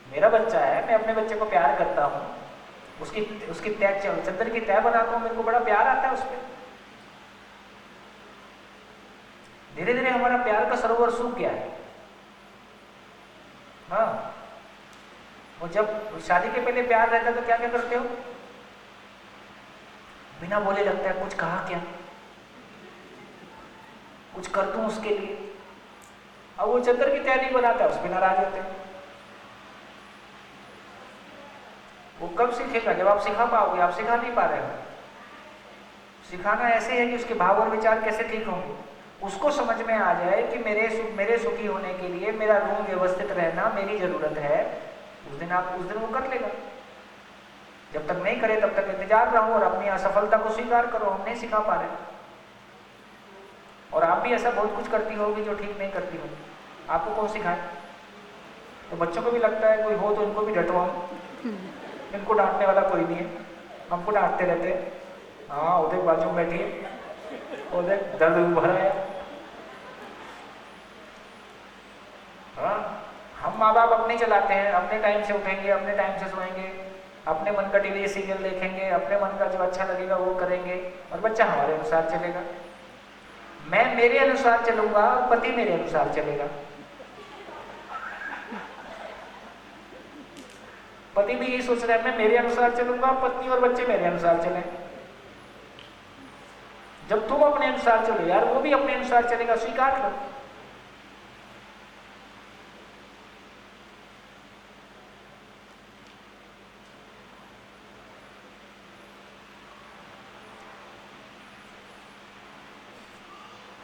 मेरा बच्चा है, मैं अपने बच्चे को प्यार करता हूँ, उसकी तय चादर की तय बनाता हूँ, मेरे को बड़ा प्यार आता है उस पर। धीरे धीरे हमारा प्यार का सरोवर सूख गया है। हाँ, और जब शादी के पहले प्यार रहता है तो क्या क्या करते हो? बिना बोले लगता है कुछ कहा क्या, कुछ कर दूं उसके लिए। अब वो चादर की तैयारी बनाता है, उस पर नाराज होते हैं। वो कब सीखेगा? जब आप सिखा पाओगे। आप सिखा नहीं पा रहे हो। सिखाना ऐसे है कि उसके भाव और विचार कैसे ठीक होंगे। उसको समझ में आ जाए कि मेरे सुखी होने के लिए मेरा रूम व्यवस्थित रहना मेरी जरूरत है, उस दिन वो कर लेगा। जब तक नहीं करे तब तक इंतजार रहो और अपनी असफलता को स्वीकार करो। हम नहीं सिखा पा रहे, और आप भी ऐसा बहुत कुछ करती होगी जो ठीक नहीं करती हो, आपको कौन सिखाए? तो बच्चों को भी लगता है कोई हो तो इनको भी डटवाऊं, इनको डांटने वाला कोई नहीं है, हमको डांटते रहते हैं। हाँ उधर बाजू में बैठिए, उधर दर्द उभर आया। हाँ, हम माँ बाप अपने चलाते हैं, अपने टाइम से उठेंगे, अपने टाइम से सोएंगे, अपने मन का टीवी सीरियल देखेंगे, अपने मन का जो अच्छा लगेगा वो करेंगे, और बच्चा हमारे अनुसार चलेगा। मैं मेरे अनुसार चलूंगा और पति मेरे अनुसार चलेगा। पति भी यही सोच रहा है मैं मेरे अनुसार चलूंगा, पत्नी और बच्चे मेरे अनुसार चलें। जब तुम अपने अनुसार चलो यार, वो भी अपने अनुसार चलेगा, स्वीकार करो।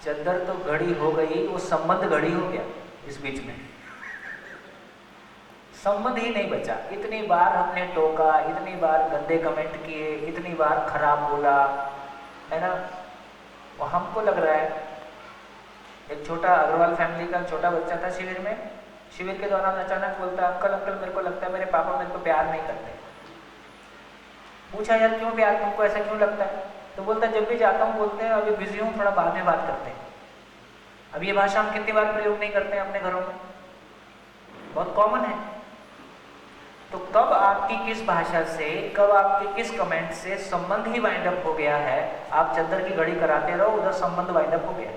चद्दर तो घड़ी हो गई, वो संबंध घड़ी हो गया। इस बीच में संबंध ही नहीं बचा। इतनी बार हमने टोका, इतनी बार गंदे कमेंट किए, इतनी बार खराब बोला, है ना। और हमको लग रहा है, एक छोटा अग्रवाल फैमिली का छोटा बच्चा था शिविर में, शिविर के दौरान अचानक बोलता, अंकल अंकल मेरे को लगता है मेरे पापा मेरे को प्यार नहीं करते। पूछा यार क्यों प्यार, तुमको ऐसा क्यों लगता है? तो बोलता जब भी जाता हूँ बोलते हैं अभी बिजी हूँ, थोड़ा बाद में बात करते हैं। अब ये भाषा हम कितनी बार प्रयोग नहीं करते हैं अपने घरों में, बहुत कॉमन है। तो कब आपकी किस भाषा से, कब आपके किस कमेंट से संबंध ही वाइंड अप हो गया है। आप चद्दर की घड़ी कराते रहो, उधर संबंध वाइंड अप हो गया।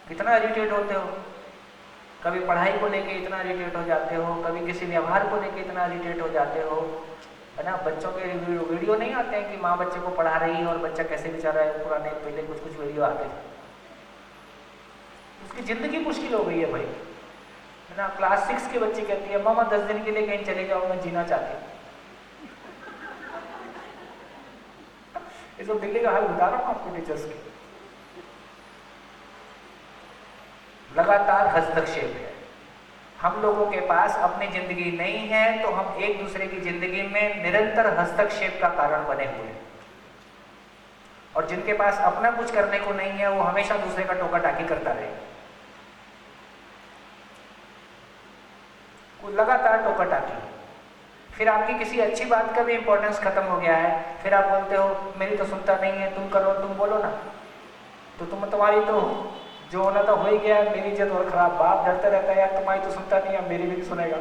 कितना इरिटेट होते हो, कभी पढ़ाई को लेके इतना इरिटेट हो जाते हो, कभी किसी व्यवहार को लेके इतना इरिटेट हो जाते हो, है ना। बच्चों के वीडियो नहीं आते हैं कि माँ बच्चे को पढ़ा रही है और बच्चा कैसे बेचारा है, पुराने पहले कुछ कुछ वीडियो आते थे। उसकी जिंदगी मुश्किल हो गई है भाई, है ना। क्लास 6 की बच्ची कहती है मामा 10 दिन के लिए कहीं चले जाओ, मैं जीना चाहती हूँ। ये सब दिल्ली का हाल बता रहा हूँ आपको टीचर्स के। लगातार हस्तक्षेप है। हम लोगों के पास अपनी जिंदगी नहीं है तो हम एक दूसरे की जिंदगी में निरंतर हस्तक्षेप का कारण बने हुए हैं, और जिनके पास अपना कुछ करने को नहीं है वो हमेशा दूसरे का टोका टाकी करता रहेगा। लगातार टोका टाकी, फिर आपकी किसी अच्छी बात का भी इंपॉर्टेंस खत्म हो गया है। फिर आप बोलते हो मेरी तो सुनता नहीं है, तुम करो, तुम बोलो ना, तो तुम्हारी तो जो होना था हो ही गया, मेरी इज्जत और खराब। बाप डरता रहता है यार तुम्हारी तो सुनता नहीं है, मेरी भी नहीं सुनेगा।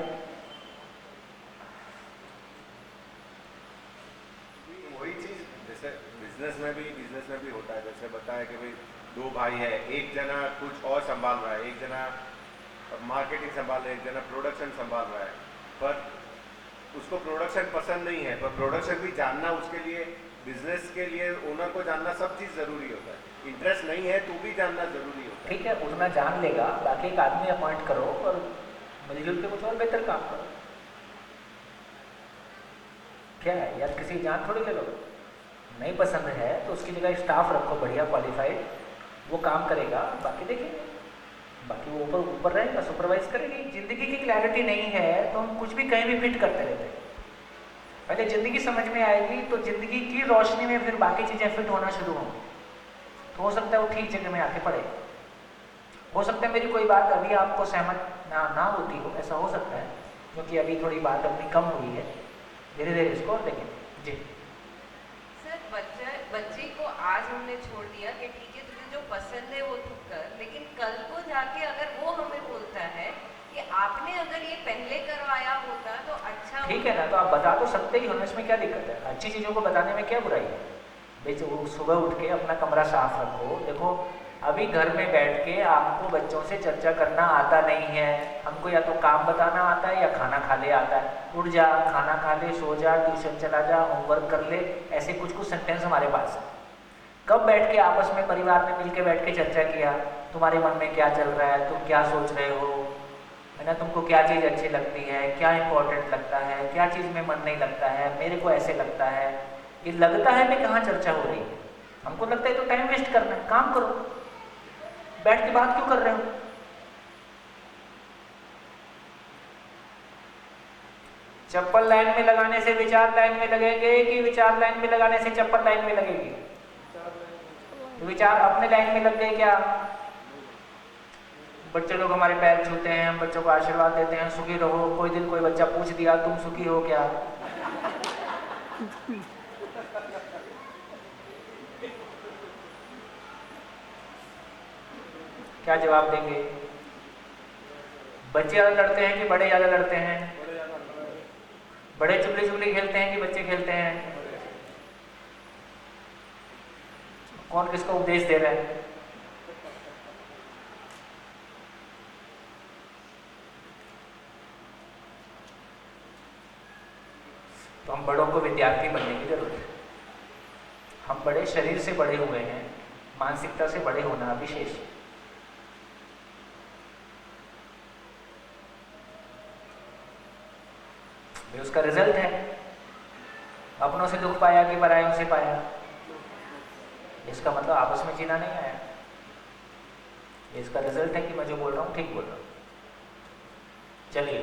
वही चीज जैसे बिजनेस में भी होता है। जैसे बताया कि भाई 2 भाई है, एक जना कुछ और संभाल रहा है, एक जना मार्केटिंग संभाल रहा है, एक जना प्रोडक्शन संभाल रहा है, पर उसको प्रोडक्शन पसंद नहीं है, पर प्रोडक्शन भी जानना उसके लिए, बिजनेस के लिए ओनर को जानना सब चीज़ ज़रूरी होता है। इंटरेस्ट नहीं है तो भी जानना ज़रूरी होता है। ठीक है, उतना जान लेगा, बाकी एक आदमी अपॉइंट करो और मिलजुल के कुछ और बेहतर काम करो। क्या है यार, किसी की जान थोड़ी ले लो। नहीं पसंद है तो उसकी जगह स्टाफ रखो बढ़िया क्वालिफाइड, वो काम करेगा, बाकी देखेंगे। बाकी वो ऊपर रहेगा, सुपरवाइज करेगी। जिंदगी की क्लैरिटी नहीं है तो हम कुछ भी कहीं भी फिट करते रहते हैं। पहले जिंदगी समझ में आएगी तो जिंदगी की रोशनी में फिर बाकी चीजें फिट होना शुरू होंगी, तो हो सकता है वो ठीक जगह में आके पड़े। हो सकता है मेरी कोई बात अभी आपको सहमत ना होती हो, ऐसा हो सकता है, क्योंकि अभी थोड़ी बात अपनी कम हुई है। धीरे धीरे इसको देखें। जी सर, बच्चे को आज हमने छोड़ दिया कि ठीक है तुझे जो पसंद है वो तू कर, लेकिन कल को जाके अगर वो हमें बोलता है कि आपने अगर ये पहले करवाया होता तो अच्छा, ठीक है ना, तो आप बता तो सकते ही हो ना, इसमें क्या दिक्कत है? अच्छी चीज़ों को बताने में क्या बुराई है? भाई सुबह उठ के अपना कमरा साफ रखो। देखो अभी घर में बैठ के आपको बच्चों से चर्चा करना आता नहीं है। हमको या तो काम बताना आता है या खाना खा ले आता है। उठ जा, खाना खा ले, सो जा, ट्यूशन चला जा, होमवर्क कर ले, ऐसे कुछ कुछ सेंटेंस हमारे पास है। कब बैठ के आपस में परिवार में मिल के बैठ के चर्चा किया, तुम्हारे मन में क्या चल रहा है, तुम क्या सोच रहे हो, है ना, तुमको क्या चीज़ अच्छी लगती है, क्या इंपॉर्टेंट लगता है, क्या चीज़ में मन नहीं लगता है, मेरे को ऐसे लगता है। ये लगता है में कहाँ चर्चा हो रही है? हमको लगता है तो टाइम वेस्ट करना है, काम करो, बैठ के बात क्यों कर रहे हो? चप्पल लाइन में लगाने से विचार लाइन में लगेंगे कि विचार लाइन में लगाने से चप्पल लाइन में लगेगी? विचार अपने लाइन में लग गए क्या? बच्चे लोग हमारे पैर छूते हैं, हम बच्चों को आशीर्वाद देते हैं, सुखी रहो। कोई दिन कोई बच्चा पूछ दिया तुम सुखी हो क्या? क्या जवाब देंगे? बच्चे ज्यादा लड़ते हैं कि बड़े ज्यादा लड़ते हैं? बड़े चुगली चुगली खेलते हैं कि बच्चे खेलते हैं? कौन किसको उपदेश दे रहा है? तो हम बड़ों को विद्यार्थी बनने की जरूरत है। हम बड़े शरीर से बड़े हुए हैं, मानसिकता से बड़े होना विशेष है। ये उसका रिजल्ट है। अपनों से दुख पाया कि परायों से पाया, इसका मतलब आपस में जीना नहीं आया। इसका रिजल्ट है कि मैं जो बोल रहा हूँ ठीक बोल रहा हूँ। चलिए,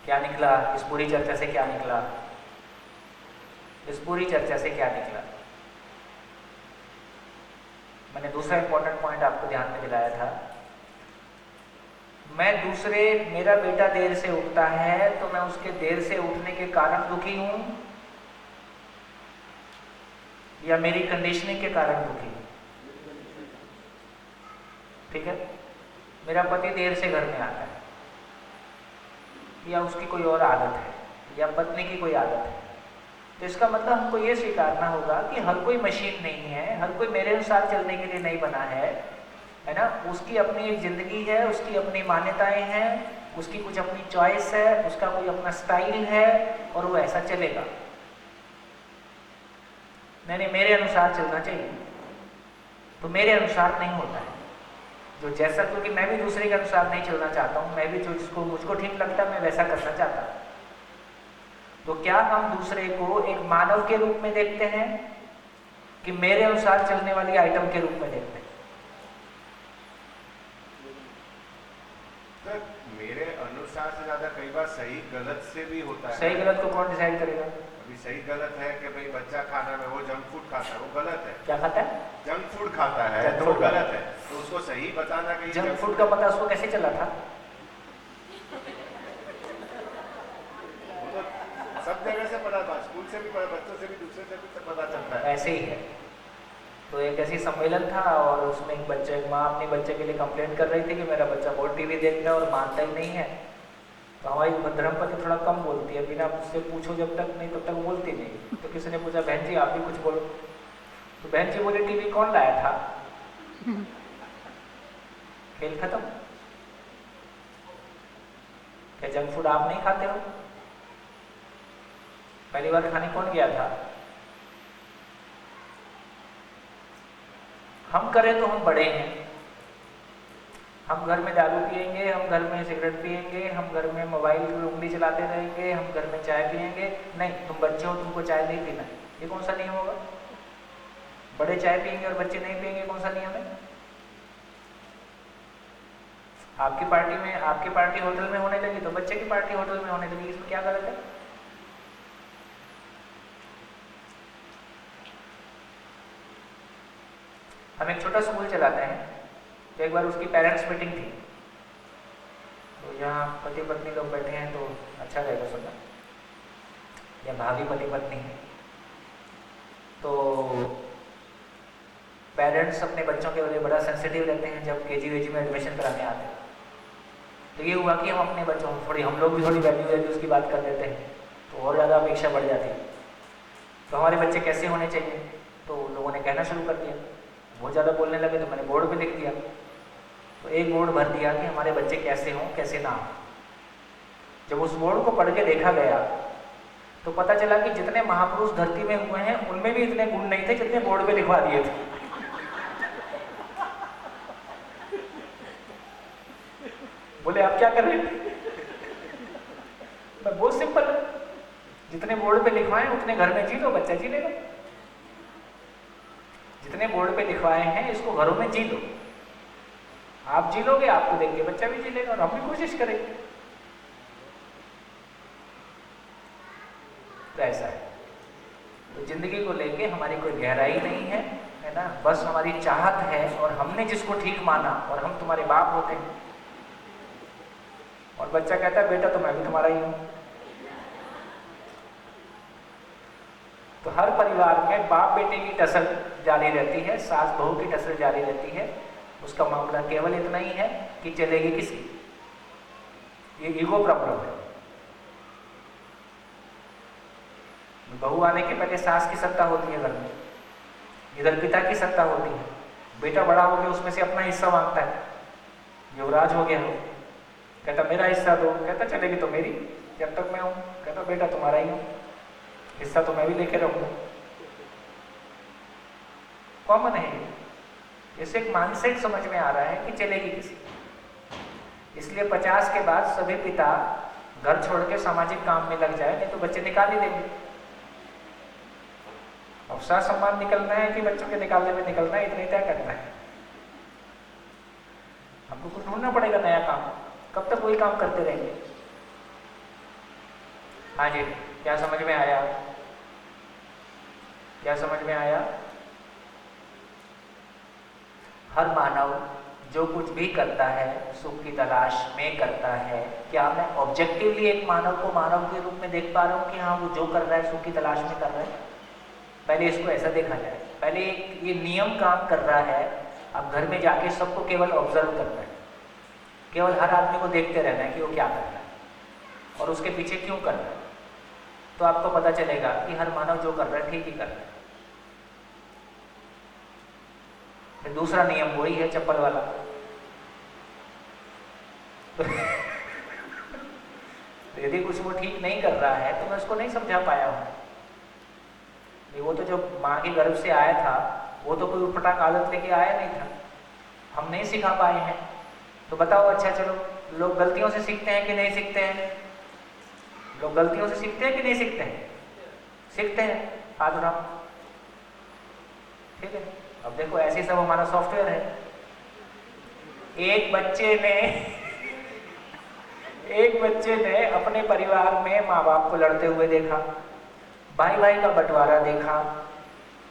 क्या निकला इस पूरी चर्चा से? क्या निकला इस पूरी चर्चा से? क्या निकला? मैंने दूसरा इंपॉर्टेंट पॉइंट आपको ध्यान में दिलाया था। मेरा बेटा देर से उठता है तो मैं उसके देर से उठने के कारण दुखी हूं या मेरी कंडीशनिंग के कारण दुखी हूं? ठीक है, मेरा पति देर से घर में आता है या उसकी कोई और आदत है या पत्नी की कोई आदत है, तो इसका मतलब हमको ये स्वीकारना होगा कि हर कोई मशीन नहीं है, हर कोई मेरे अनुसार चलने के लिए नहीं बना है ना। उसकी अपनी एक जिंदगी है, उसकी अपनी मान्यताएं हैं, उसकी कुछ अपनी चॉइस है, उसका कोई अपना स्टाइल है और वो ऐसा चलेगा। नहीं, मेरे अनुसार चलना चाहिए, तो मेरे अनुसार नहीं होता है जो जैसा, क्योंकि मैं भी दूसरे के अनुसार नहीं चलना चाहता हूँ। मैं भी जो जिसको मुझको ठीक लगता है मैं वैसा करना चाहता हूँ। तो क्या हम दूसरे को एक मानव के रूप में देखते हैं कि मेरे अनुसार चलने वाली आइटम के रूप में देखते हैं? तो मेरे अनुसार से ज्यादा कई बार सही गलत से भी होता है। सही गलत को कौन डिसाइड करेगा? अभी सही गलत है कि भाई बच्चा खाना में वो जंक फूड खाता है, वो गलत है। क्या खाता है? जंक फूड खाता है जंक तो वो फूड गलत है। तो उसको सही बताना कि जंक फूड का पता उसको कैसे चला था? वो तो सब जगह से पता था, स्कूल से भी पता, बच्चों से भी, दूसरे से भी सब पता चलता है। ऐसे ही है। तो एक ऐसी सम्मेलन था और उसमें एक माँ अपने बच्चे के लिए कंप्लेंट कर रही थी कि मेरा बच्चा बहुत टीवी देखता है और मानता ही नहीं है। तो हमारी धर्मपत्नी थोड़ा कम बोलती है, बिना मुझसे पूछो जब तक नहीं तब तक बोलती नहीं। तो किसी ने पूछा बहन जी आप भी कुछ बोलो, तो बहन जी बोले टीवी कौन लाया था? खेल खत्म। क्या जंक फूड आप नहीं खाते हो? पहली बार खाने कौन गया था? हम करें तो हम बड़े हैं। हम घर में दारू पिएंगे, हम घर में सिगरेट पिएंगे, हम घर में मोबाइल की उंगली चलाते रहेंगे, हम घर में चाय पिएंगे। नहीं, तुम बच्चे हो, तुमको चाय नहीं पीना। ये कौन सा नियम होगा? बड़े चाय पिएंगे और बच्चे नहीं पिएंगे, कौन सा नियम है? आपकी पार्टी होटल में होने लगी तो बच्चे की पार्टी होटल में होने लगी, इसमें क्या गलत है? हम एक छोटा स्कूल चलाते हैं, तो एक बार उसकी पेरेंट्स मीटिंग थी। तो यहाँ पति पत्नी लोग बैठे हैं तो अच्छा रहेगा सुनना, या भाभी पति पत्नी है। तो पेरेंट्स अपने बच्चों के लिए बड़ा सेंसिटिव रहते हैं जब केजी वेजी में एडमिशन कराने आते हैं। तो ये हुआ कि हम अपने बच्चों को थोड़ी, हम लोग भी थोड़ी वैल्यूज़ की बात कर देते हैं तो और ज़्यादा अपेक्षा बढ़ जाती है। तो हमारे बच्चे कैसे होने चाहिए, तो लोगों ने कहना शुरू कर दिया। बहुत ज़्यादा बोलने लगे तो मैंने बोर्ड पे लिख दिया। तो एक बोर्ड भर दिया कि हमारे बच्चे कैसे हों कैसे ना हों। जब उस बोर्ड को पढ़ के देखा गया तो पता चला कि जितने महापुरुष धरती में हुए हैं उनमें भी इतने गुण नहीं थे जितने बोर्ड पे लिखवा दिए थे। बोले आप क्या कर रहे थे? बहुत सिंपल, जितने बोर्ड पे लिखवाए उतने घर में जी लो, बच्चा जी लेगा। जितने बोर्ड पे लिखवाए हैं इसको घरों में जी लो। आप जी लोगे, आपको देख के बच्चा भी जी लेगा और हम भी कोशिश करेंगे। तो ऐसा है। तो जिंदगी को लेके हमारी कोई गहराई नहीं है, है ना, बस हमारी चाहत है और हमने जिसको ठीक माना और हम तुम्हारे बाप होते हैं। और बच्चा कहता है बेटा तो मैं भी तुम्हारा ही हूं। तो हर परिवार में बाप बेटे की टसल जारी रहती है, सास बहू की टसल जारी रहती है। उसका मामला केवल इतना ही है कि चलेगी किसकी। ये ईगो प्रॉब्लम है। बहू आने के पहले सास की सत्ता होती है घर में, इधर पिता की सत्ता होती है। बेटा बड़ा हो गया, उसमें से अपना हिस्सा मांगता है। युवराज हो गया हो, कहता मेरा हिस्सा दो, कहता चलेगी तो मेरी, जब तक मैं हूं। कहता बेटा तुम्हारा ही हूं, हिस्सा तो मैं भी लेके रहूंगा। कॉमन है ये। इसे एक माइंडसेट समझ में आ रहा है कि चलेगी किसी। इसलिए 50 के बाद सभी पिता घर छोड़ के सामाजिक काम में लग जाए, नहीं तो बच्चे निकाल ही देंगे। अब सा सम्मान निकलना है कि बच्चों के निकालने में निकलना है, इतना ही तय करना है। हमको कुछ ढूंढना पड़ेगा नया काम। कब तक वही काम करते रहेंगे? हाँ जी, क्या समझ में आया? क्या समझ में आया? हर मानव जो कुछ भी करता है सुख की तलाश में करता है। क्या मैं ऑब्जेक्टिवली एक मानव को मानव के रूप में देख पा रहा हूँ कि हाँ वो जो कर रहा है सुख की तलाश में कर रहा है? पहले इसको ऐसा देखा जाए। पहले ये नियम काम कर रहा है, अब घर में जाके सबको केवल ऑब्जर्व करना है, केवल हर आदमी को देखते रहना है कि वो क्या कर रहा है और उसके पीछे क्यों कर रहा है। तो आपको पता चलेगा कि हर मानव जो कर रहा है ठीक ही कर रहा है। फिर दूसरा नियम वही है चप्पल वाला। तो यदि कुछ वो ठीक नहीं कर रहा है तो मैं उसको नहीं समझा पाया हूं। वो तो जो माँ के गर्भ से आया था वो तो कोई उठपटांग आदत लेके आया नहीं था, हम नहीं सिखा पाए हैं। तो बताओ, अच्छा चलो, लोग गलतियों से सीखते हैं कि नहीं सीखते हैं? लोग गलतियों से सीखते हैं कि नहीं सीखते हैं? सीखते हैं। हाथ उठाओ। ठीक है, अब देखो ऐसे सब हमारा सॉफ्टवेयर है। एक बच्चे ने अपने परिवार में माँ बाप को लड़ते हुए देखा, भाई भाई का बंटवारा देखा,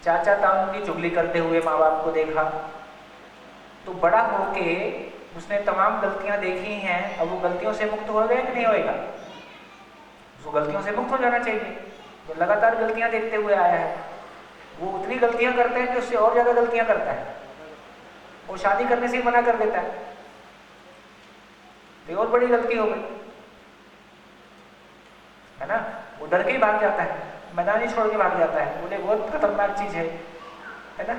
चाचा ताऊ की चुगली करते हुए माँ बाप को देखा। तो बड़ा होके उसने तमाम गलतियां देखी हैं। अब वो गलतियों से मुक्त हो गया कि नहीं होएगा? उसको गलतियों से मुक्त हो जाना चाहिए। जो लगातार गलतियां देखते हुए आया है वो उतनी गलतियां करता है कि उससे और ज्यादा गलतियां करता है। वो शादी करने से ही मना कर देता है, तो और बड़ी गलती हो गई, है ना। वो डर के ही भाग जाता है, मैदान ही छोड़ के भाग जाता है, बोले बहुत खतरनाक चीज है ना।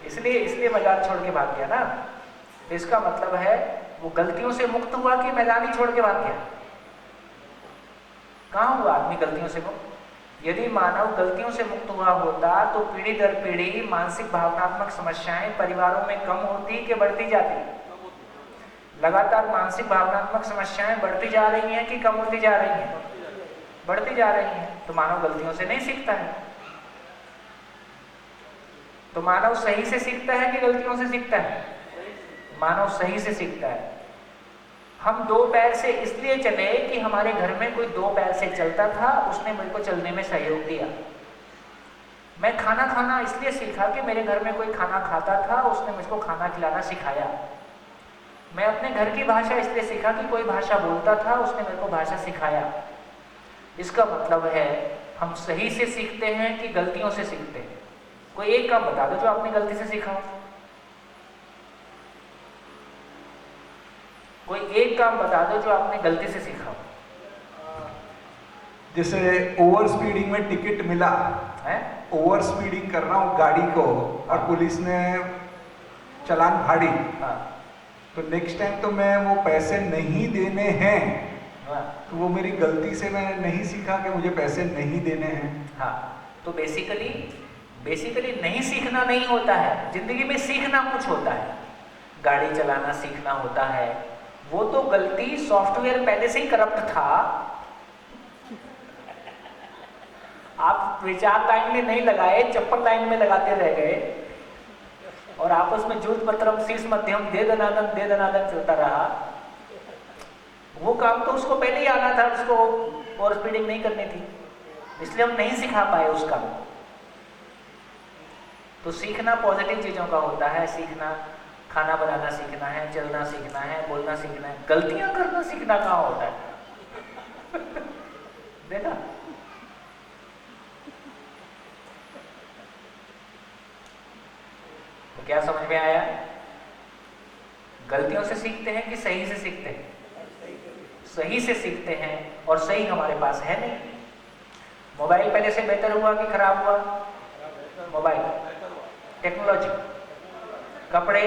इसलिए मैदान छोड़ के भाग गया ना। इसका मतलब है वो गलतियों से मुक्त हुआ कि मैदान ही छोड़ के भाग गया? कहाँ हुआ आदमी गलतियों से मुक्त? यदि मानव गलतियों से मुक्त हुआ होता तो पीढ़ी दर पीढ़ी मानसिक भावनात्मक समस्याएं परिवारों में कम होती कि बढ़ती जाती? लगातार मानसिक भावनात्मक समस्याएं बढ़ती जा रही हैं कि कम होती जा रही हैं? बढ़ती जा रही हैं। तो मानव गलतियों से नहीं सीखता है। तो मानव सही से सीखता है कि गलतियों से सीखता है? मानव सही से सीखता है। हम दो पैर से इसलिए चले कि हमारे घर में कोई दो पैर से चलता था, उसने मेरे को चलने में सहयोग दिया। मैं खाना खाना इसलिए सीखा कि मेरे घर में कोई खाना खाता था, उसने मुझको खाना खिलाना सिखाया। मैं अपने घर की भाषा इसलिए सीखा कि कोई भाषा बोलता था, उसने मेरे को भाषा सिखाया। इसका मतलब है हम सही से सीखते हैं कि गलतियों से सीखते हैं? कोई एक काम बता दो जो आपने गलती से सीखा हो। कोई एक काम बता दो जो आपने गलती से सीखा हो। जैसे ओवर स्पीडिंग में टिकट मिला है, ओवर स्पीडिंग कर रहा हूँ गाड़ी को और पुलिस ने चालान फाड़ी, हाँ, तो नेक्स्ट टाइम तो मैं वो पैसे नहीं देने हैं, हाँ, तो वो मेरी गलती से मैं नहीं सीखा कि मुझे पैसे नहीं देने हैं। हाँ। तो बेसिकली नहीं सीखना नहीं होता है, जिंदगी में सीखना कुछ होता है। गाड़ी चलाना सीखना होता है। वो तो गलती सॉफ्टवेयर पहले से ही करप्ट था, आप विचार लाइन में नहीं लगाए, चप्पल लाइन में लगाते रह गए और आपस में जूत पत्रम शीर्ष मध्यम दे दनादन चलता रहा। वो काम तो उसको पहले ही आना था, उसको और स्पीडिंग नहीं करनी थी, इसलिए हम नहीं सिखा पाए उस काम को। तो सीखना पॉजिटिव चीजों का होता है, सीखना खाना बनाना सीखना है, चलना सीखना है, बोलना सीखना है। गलतियां करना सीखना कहाँ होता है? देखा? तो क्या समझ में आया? गलतियों से सीखते हैं कि सही से सीखते हैं? सही से सीखते हैं, और सही हमारे पास है नहीं। मोबाइल पहले से बेहतर हुआ कि खराब हुआ? मोबाइल, टेक्नोलॉजी, कपड़े,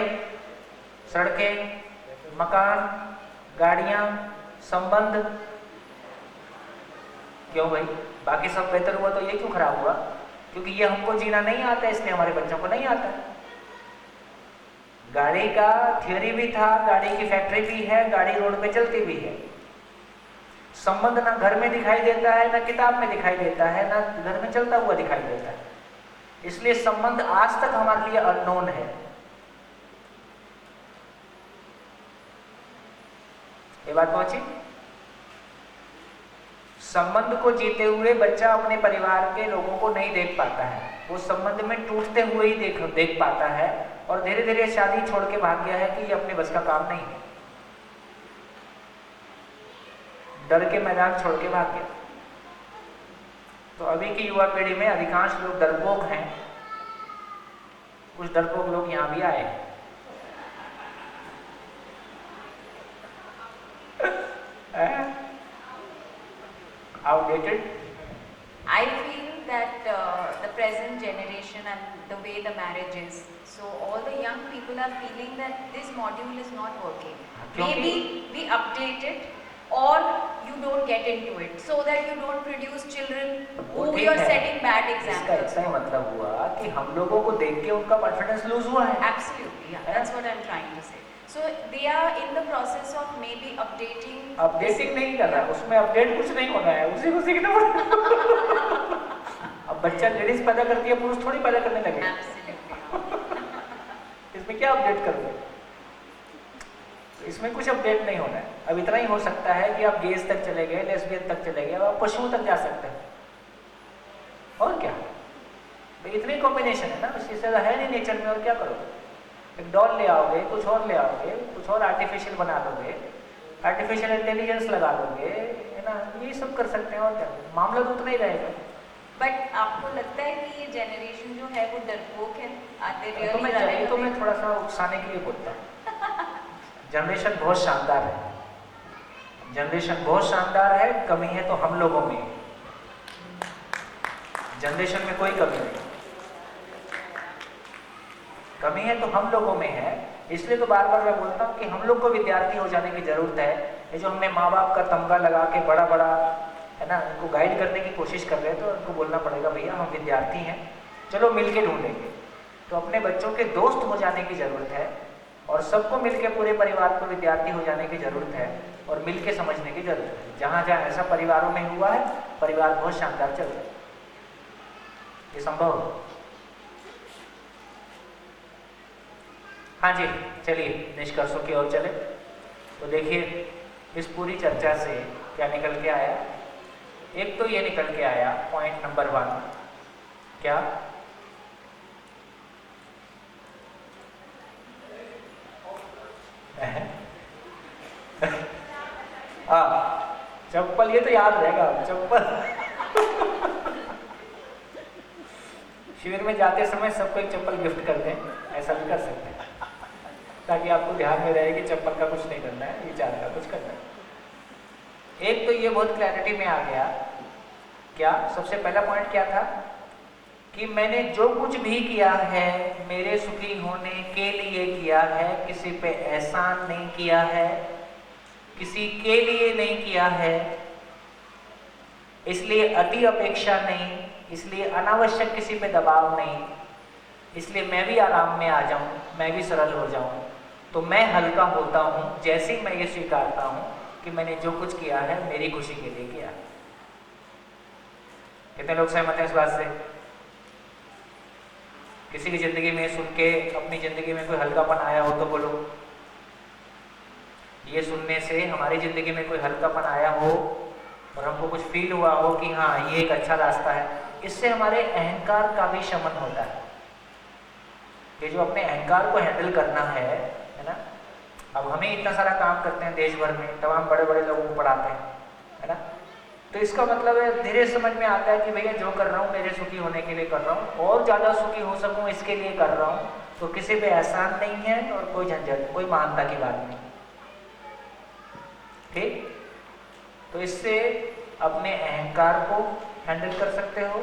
सड़कें, मकान, गाड़ियां, संबंध, क्यों भाई? बाकी सब बेहतर हुआ तो ये क्यों खराब हुआ? क्योंकि ये हमको जीना नहीं आता, इसलिए हमारे बच्चों को नहीं आता। गाड़ी का थ्योरी भी था, गाड़ी की फैक्ट्री भी है, गाड़ी रोड पे चलती भी है। संबंध ना घर में दिखाई देता है, ना किताब में दिखाई देता है, ना घर में चलता हुआ दिखाई देता है, इसलिए संबंध आज तक हमारे लिए अननोन है। ये बात पहुंची? संबंध को जीते हुए बच्चा अपने परिवार के लोगों को नहीं देख पाता है, वो संबंध में टूटते हुए ही देख पाता है, और धीरे धीरे शादी छोड़ के भाग गया है कि ये अपने बस का काम नहीं है, डर के मैदान छोड़ के भाग गया। तो अभी की युवा पीढ़ी में अधिकांश लोग डरपोक हैं, कुछ डरपोक लोग यहां भी आए हैं। Outdated? I feel that the present generation and the way the marriage is, so all the young people are feeling that this module is not working. Maybe we update it, or you don't get into it, so that you don't produce children who you are setting bad इसका examples. इसका ही मतलब हुआ कि हम लोगों को देख के उनका कॉन्फिडेंस लूज हुआ है। Absolutely, yeah, that's what I'm trying to say. So they are in the process of maybe updating. Updating नहीं कर रहा, उसमें अपडेट कुछ नहीं होना है, उसी को सीखना पड़ेगा। अब बच्चा लेडीज पैदा करती है, पुरुष थोड़ी पैदा करने लगे। Absolutely. इसमें क्या अपडेट कर दो? इसमें कुछ अपडेट नहीं होना है। अब इतना ही हो सकता है कि आप गेज तक चले गए, लेस्बियन तक चले गए, आप पशुओं तक जा सकते हैं, और क्या? भाई इतनी कॉम्बिनेशन है ना, उससे ज्यादा है नहीं नेचर में, और क्या करोगे? एक डॉल ले आओगे, कुछ और ले आओगे, कुछ और आर्टिफिशियल बना दोगे, आर्टिफिशियल इंटेलिजेंस लगा दोगे, है ना, ये सब कर सकते हैं, और क्या? मामला तो उतना ही रहेगा। बट आपको लगता है कि ये जनरेशन जो है वो डरपोक है? तो मैं थोड़ा सा उकसाने के लिए बोलता हूँ। जनरेशन बहुत शानदार है, जनरेशन बहुत शानदार है, कमी है तो हम लोगों में। जनरेशन में कोई कमी नहीं, कमी है तो हम लोगों में है। इसलिए तो बार बार मैं बोलता हूँ कि हम लोग को विद्यार्थी हो जाने की जरूरत है। ये जो हमने माँ बाप का तमगा लगा के बड़ा बड़ा, है ना, उनको गाइड करने की कोशिश कर रहे हैं, तो उनको बोलना पड़ेगा भैया हम विद्यार्थी हैं, चलो मिल के ढूंढेंगे। तो अपने बच्चों के दोस्त हो जाने की जरूरत है, और सबको मिलके पूरे परिवार को विद्यार्थी हो जाने की जरूरत है, और मिलके समझने की जरूरत है। जहाँ जहाँ ऐसा परिवारों में हुआ है, परिवार बहुत शानदार चल रहा है। ये संभव है। हाँ जी, चलिए निष्कर्षों की ओर चले। तो देखिए इस पूरी चर्चा से क्या निकल के आया? एक तो ये निकल के आया, पॉइंट नंबर 1, क्या? चप्पल, ये तो याद रहेगा, चप्पल। शिविर में जाते समय सबको एक चप्पल गिफ्ट कर दें, ऐसा भी कर सकते हैं, ताकि आपको ध्यान में रहे कि चप्पल का कुछ नहीं करना है, विचार का कुछ करना है। एक तो ये बहुत क्लैरिटी में आ गया। क्या सबसे पहला पॉइंट क्या था? कि मैंने जो कुछ भी किया है मेरे सुखी होने के लिए किया है, किसी पे एहसान नहीं किया है, किसी के लिए नहीं किया है, इसलिए अति अपेक्षा नहीं, इसलिए अनावश्यक किसी पे दबाव नहीं, इसलिए मैं भी आराम में आ जाऊं, मैं भी सरल हो जाऊं, तो मैं हल्का होता हूं जैसे ही मैं ये स्वीकारता हूं कि मैंने जो कुछ किया है मेरी खुशी के लिए किया। कितने लोग सहमत हैं इस बात से? किसी की जिंदगी में सुन के अपनी जिंदगी में कोई हल्कापन आया हो तो बोलो। ये सुनने से हमारी जिंदगी में कोई हल्कापन आया हो और हमको कुछ फील हुआ हो कि हाँ ये एक अच्छा रास्ता है, इससे हमारे अहंकार का भी शमन होता है। ये जो अपने अहंकार को हैंडल करना है ना, अब हमें इतना सारा काम करते हैं देश भर में, तमाम बड़े बड़े लोगों को पढ़ाते हैं, है ना, तो इसका मतलब है धीरे समझ में आता है कि भैया जो कर रहा हूँ मेरे सुखी होने के लिए कर रहा हूँ और ज़्यादा सुखी हो सकूँ इसके लिए कर रहा हूँ। तो किसी पे एहसान नहीं है और कोई झंझट, कोई महानता की बात नहीं। ठीक, तो इससे अपने अहंकार को हैंडल कर सकते हो।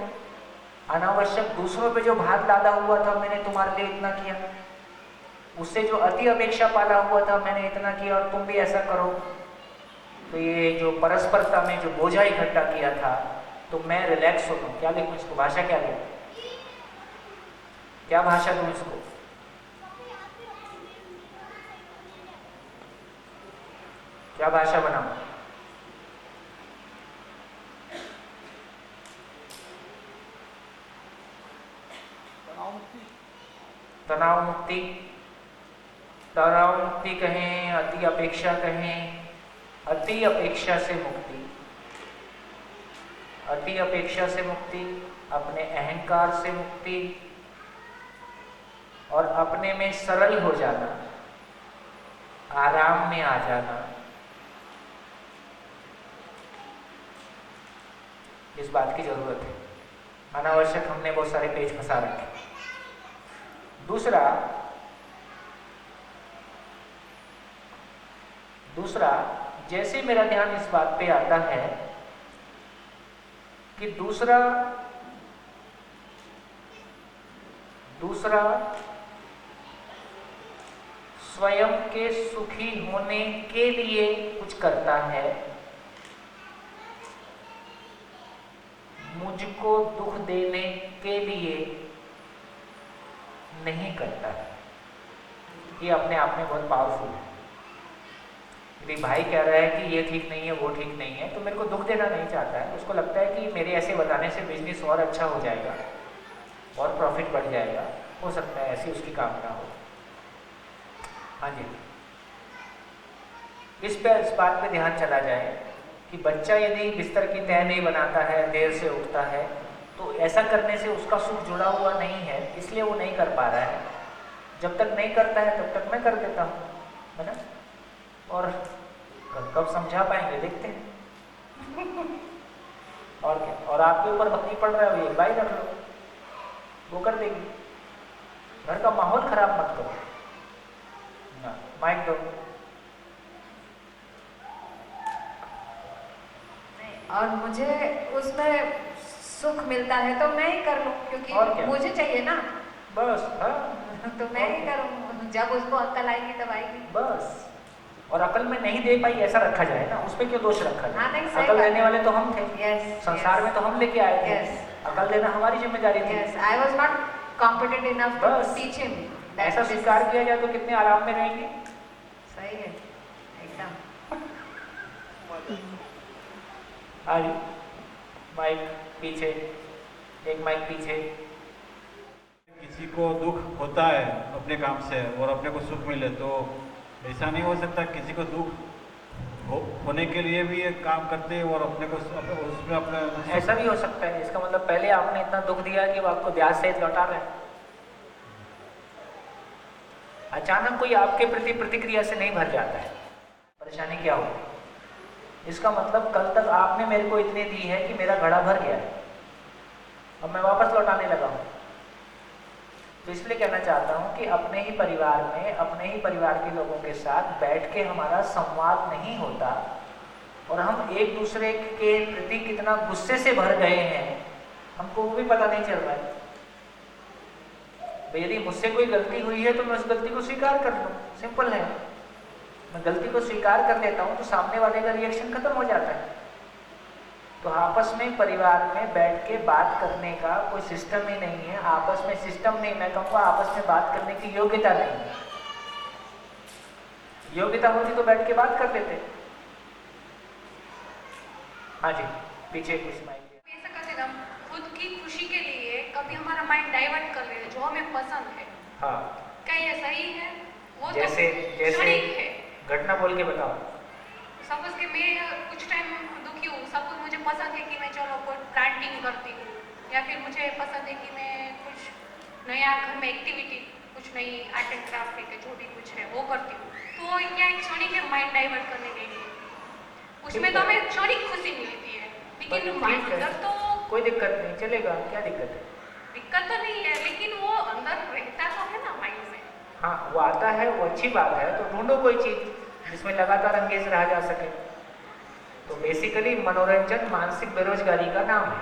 अनावश्यक दूसरों पे जो भार लादा हुआ था मैंने तुम्हारे लिए इतना किया, उससे जो अति अपेक्षा पाला हुआ था मैंने इतना किया और तुम भी ऐसा करो, तो ये जो परस्परता में जो बोझा इकट्ठा किया था, तो मैं रिलैक्स होता हूँ। क्या लिखूँ इसको, भाषा क्या लिखूँ, क्या भाषा दूँ इसको? क्या भाषा बनाऊँ? तनाव मुक्ति, तनाव मुक्ति कहें, अति अपेक्षा कहें, अति अपेक्षा से मुक्ति, अति अपेक्षा से मुक्ति, अपने अहंकार से मुक्ति और अपने में सरल हो जाना, आराम में आ जाना, इस बात की जरूरत है। अनावश्यक हमने बहुत सारे पेज फंसा रखे। दूसरा, जैसे मेरा ध्यान इस बात पे आता है कि दूसरा स्वयं के सुखी होने के लिए कुछ करता है, मुझको दुख देने के लिए नहीं करता है, ये अपने आप में बहुत पावरफुल है। यदि भाई कह रहा है कि ये ठीक नहीं है वो ठीक नहीं है, तो मेरे को दुख देना नहीं चाहता है, उसको लगता है कि मेरे ऐसे बताने से बिजनेस और अच्छा हो जाएगा और प्रॉफिट बढ़ जाएगा, हो सकता है ऐसी उसकी कामना हो। हाँ जी, इस बात पे ध्यान चला जाए कि बच्चा यदि बिस्तर की तह नहीं बनाता है, देर से उठता है, तो ऐसा करने से उसका सुख जुड़ा हुआ नहीं है, इसलिए वो नहीं कर पा रहा है। जब तक नहीं करता है तब तक मैं कर देता हूँ, है ना, और कब समझा पाएंगे देखते हैं। और क्या, और आपके ऊपर बकरी पड़ रहा है, भाई रख लो, वो कर देगी। घर का माहौल खराब मत करो ना। माइक दो। और मुझे उसमें सुख मिलता है तो मैं ही कर लूँ, क्योंकि मुझे चाहिए ना, बस। हाँ, तो मैं ही करूँ, जब उसको अक्ल आएगी तब आएगी बस। और अकल में नहीं दे पाई ऐसा रखा जाए ना, उस पर क्यों दोष रखा जाए? हाँ, नहीं, सही अकल बात देने है। वाले तो हम थे, Yes, संसार yes. में तो हम लेके आए थे, Yes. अकल देना हमारी जिम्मेदारी थी। Yes, I was not competent enough to बस। teach him. ऐसा स्वीकार किया जाए तो कितने आराम में रहेंगे। सही है, एकदम। आज माइक पीछे, एक माइक पीछे। किसी को दुख होता है अपने काम से और अपने को सुख मिले, तो ऐसा नहीं हो सकता किसी को दुख होने के लिए भी एक काम करते हैं और अपने को उसमें अपने ऐसा भी हो सकता है, इसका मतलब पहले आपने इतना दुख दिया कि वो आपको ब्याज सहित लौटा रहे हैं। अचानक कोई आपके प्रति प्रतिक्रिया से नहीं भर जाता है, परेशानी क्या होगी? इसका मतलब कल तक आपने मेरे को इतनी दी है कि मेरा घड़ा भर गया है, अब मैं वापस लौटाने लगा हूँ। तो इसलिए कहना चाहता हूँ कि अपने ही परिवार में, अपने ही परिवार के लोगों के साथ बैठ के हमारा संवाद नहीं होता और हम एक दूसरे के प्रति कितना गुस्से से भर गए हैं, हमको वो भी पता नहीं चल रहा है। यदि मुझसे कोई गलती हुई है तो मैं उस गलती को स्वीकार कर लूँ, सिंपल है। मैं गलती को स्वीकार कर लेता हूँ तो सामने वाले का रिएक्शन खत्म हो जाता है। तो आपस में परिवार में बैठ के बात करने का कोई सिस्टम ही नहीं है। आपस में सिस्टम नहीं, मैं कहूँगा आपस में बात करने की योग्यता नहीं है। योग्यता होती तो बैठ के बात कर लेते। हाँ जी, पीछे कुछ माइक कभी हमारा माइंड डाइवर्ट कर ले जो हमें पसंद है, हाँ, क्या ये सही है? वो जैसे तो जैसे क्षणिक है। घटना बोल के बताओ। सपोज कि मैं कुछ टाइम दुखी हूँ, सपोज मुझे पसंद है कि मैं चलो कोई पेंटिंग करती हूँ, या फिर मुझे पसंद है कि मैं कुछ नया घर में एक्टिविटी, कुछ नई आर्ट एंड क्राफ्ट के जो भी कुछ है वो करती हूँ, तो क्या एक क्षणिक है माइंड डाइवर्ट करने के लिए, उसमें तो हमें क्षणिक खुशी मिलती है, लेकिन ठीक है, अंदर तो कोई दिक्कत नहीं, चलेगा, क्या दिक्कत है? दिक्कत तो नहीं है, लेकिन वो अंदर रहता तो है ना माइंड में। हाँ, वो आता है, वो अच्छी बात है, तो ढूंढो कोई चीज जिसमें लगातार एंगेज रहा जा सके। तो बेसिकली मनोरंजन मानसिक बेरोजगारी का नाम है।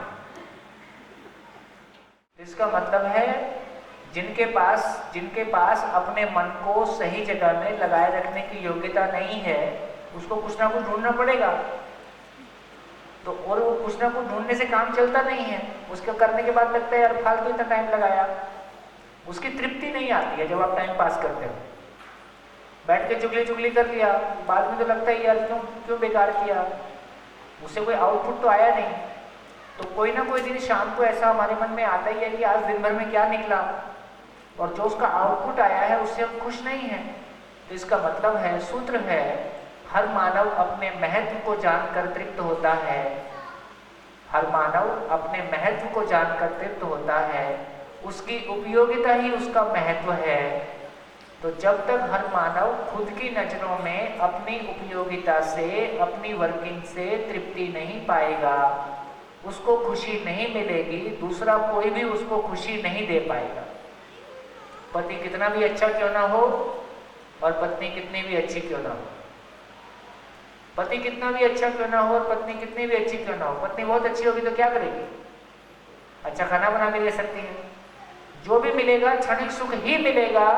इसका मतलब है जिनके पास अपने मन को सही जगह में लगाए रखने की योग्यता नहीं है, उसको कुछ ना कुछ ढूंढना पड़ेगा। तो और वो कुछ ना कुछ ढूंढने से काम चलता नहीं है, उसके करने के बाद लगता है यार फालतू इतना टाइम लगाया, उसकी तृप्ति नहीं आती है। जब आप टाइम पास करते हो, बैठ के चुगली कर लिया, बाद में तो लगता है यार क्यों बेकार किया, उससे कोई आउटपुट तो आया नहीं। तो कोई ना कोई दिन शाम को ऐसा हमारे मन में आता ही है कि आज दिन भर में क्या निकला, और जो उसका आउटपुट आया है उससे हम खुश नहीं हैं। तो इसका मतलब है, सूत्र है, हर मानव अपने महत्व को जानकर तृप्त होता है। हर मानव अपने महत्व को जानकर तृप्त होता है, उसकी उपयोगिता ही उसका महत्व है। तो जब तक हर मानव खुद की नजरों में अपनी उपयोगिता से, अपनी वर्किंग से तृप्ति नहीं पाएगा, उसको खुशी नहीं मिलेगी, दूसरा कोई भी उसको खुशी नहीं दे पाएगा। पति कितना भी अच्छा क्यों ना हो और पत्नी कितनी भी अच्छी क्यों ना हो, पति कितना भी अच्छा क्यों ना हो और पत्नी कितनी भी अच्छी क्यों ना हो, पत्नी बहुत अच्छी होगी तो क्या करेगी? अच्छा खाना बना के दे सकती है। जो भी मिलेगा क्षणिक सुख ही मिलेगा।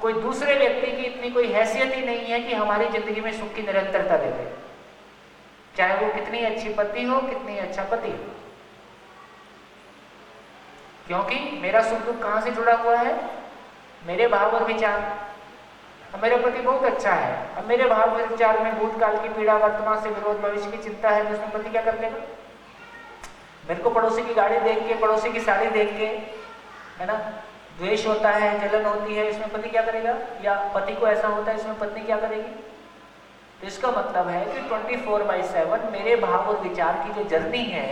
कोई दूसरे व्यक्ति की इतनी कोई हैसियत ही नहीं है कि हमारी जिंदगी में सुख की निरंतरता दे दे, चाहे वो कितनी अच्छी पत्नी हो, कितनी अच्छा पति हो। क्योंकि मेरा सुख दुख कहां से जुड़ा हुआ है? मेरे भाव और विचार। अब मेरा पति बहुत अच्छा है, अब मेरे भाव और विचार में भूतकाल की पीड़ा, वर्तमान से विरोध, भविष्य की चिंता है, तो उसमें पति क्या कर लेगा? मेरे को पड़ोसी की गाड़ी देख के, पड़ोसी की साड़ी देख के, है ना, द्वेष होता है, जलन होती है, इसमें पति क्या करेगा? या पति को ऐसा होता है, इसमें पत्नी क्या करेगी? तो इसका मतलब है कि 24/7 मेरे भाव और विचार की जो जर्नी है,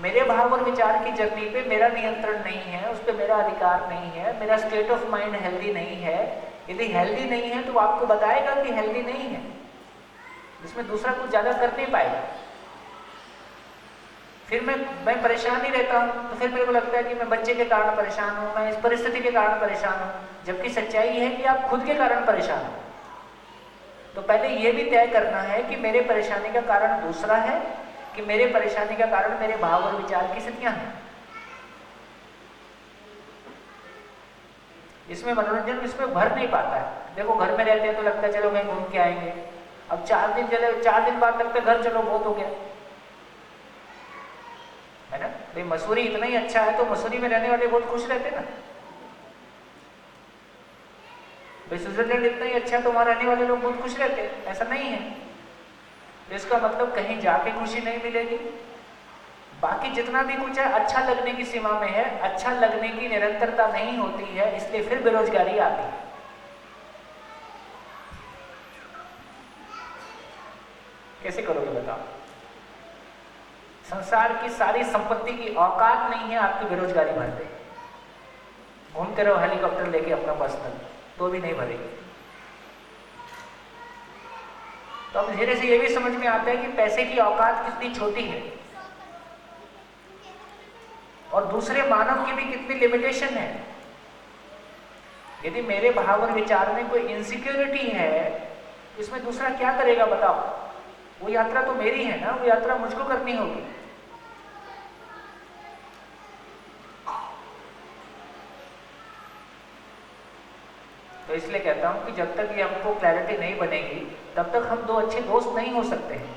मेरे भाव और विचार की जर्नी पे मेरा नियंत्रण नहीं है, उस पर मेरा अधिकार नहीं है, मेरा स्टेट ऑफ माइंड हेल्दी नहीं है। यदि हेल्दी नहीं है तो आपको बताएगा कि हेल्दी नहीं है, इसमें दूसरा कुछ ज्यादा कर नहीं पाएगा। फिर मैं परेशान ही रहता हूँ, तो फिर मेरे को लगता है कि मैं बच्चे के कारण परेशान हूँ, मैं इस परिस्थिति के कारण परेशान हूँ, जबकि सच्चाई है कि आप खुद के कारण परेशान हो। तो पहले ये भी तय करना है कि मेरे परेशानी का कारण दूसरा है कि मेरे परेशानी का कारण मेरे भाव और विचार की स्थितियां हैं। इसमें मनोरंजन इसमें भर नहीं पाता है। देखो घर में रहते हैं तो लगता है चलो कहीं घूम के आएंगे, अब 4 दिन बाद लगता है घर चलो बहुत हो गया, है ना। भाई मसूरी इतना ही अच्छा है तो मसूरी में रहने वाले बहुत खुश रहते ना। भाई स्विट्जरलैंड इतना ही अच्छा है तो वहां रहने वाले लोग बहुत खुश रहते हैं, ऐसा नहीं है। तो इसका मतलब कहीं जाके खुशी नहीं मिलेगी। बाकी जितना भी कुछ है अच्छा लगने की सीमा में है, अच्छा लगने की निरंतरता नहीं होती है, इसलिए फिर बेरोजगारी आती है। कैसे करोगे बताओ? संसार की सारी संपत्ति की औकात नहीं है आपकी बेरोजगारी भरते। घूमते रहो हेलीकॉप्टर लेके अपना पर्सनल, तो भी नहीं भरेगी। तो अब धीरे से ये भी समझ में आता है कि पैसे की औकात कितनी छोटी है और दूसरे मानव की भी कितनी लिमिटेशन है। यदि मेरे भाव और विचार में कोई इनसिक्योरिटी है, इसमें दूसरा क्या करेगा बताओ? वो यात्रा तो मेरी है ना, वो यात्रा मुझको करनी होगी। तो इसलिए कहता हूं कि जब तक ये हमको क्लैरिटी नहीं बनेगी तब तक हम दो अच्छे दोस्त नहीं हो सकते हैं,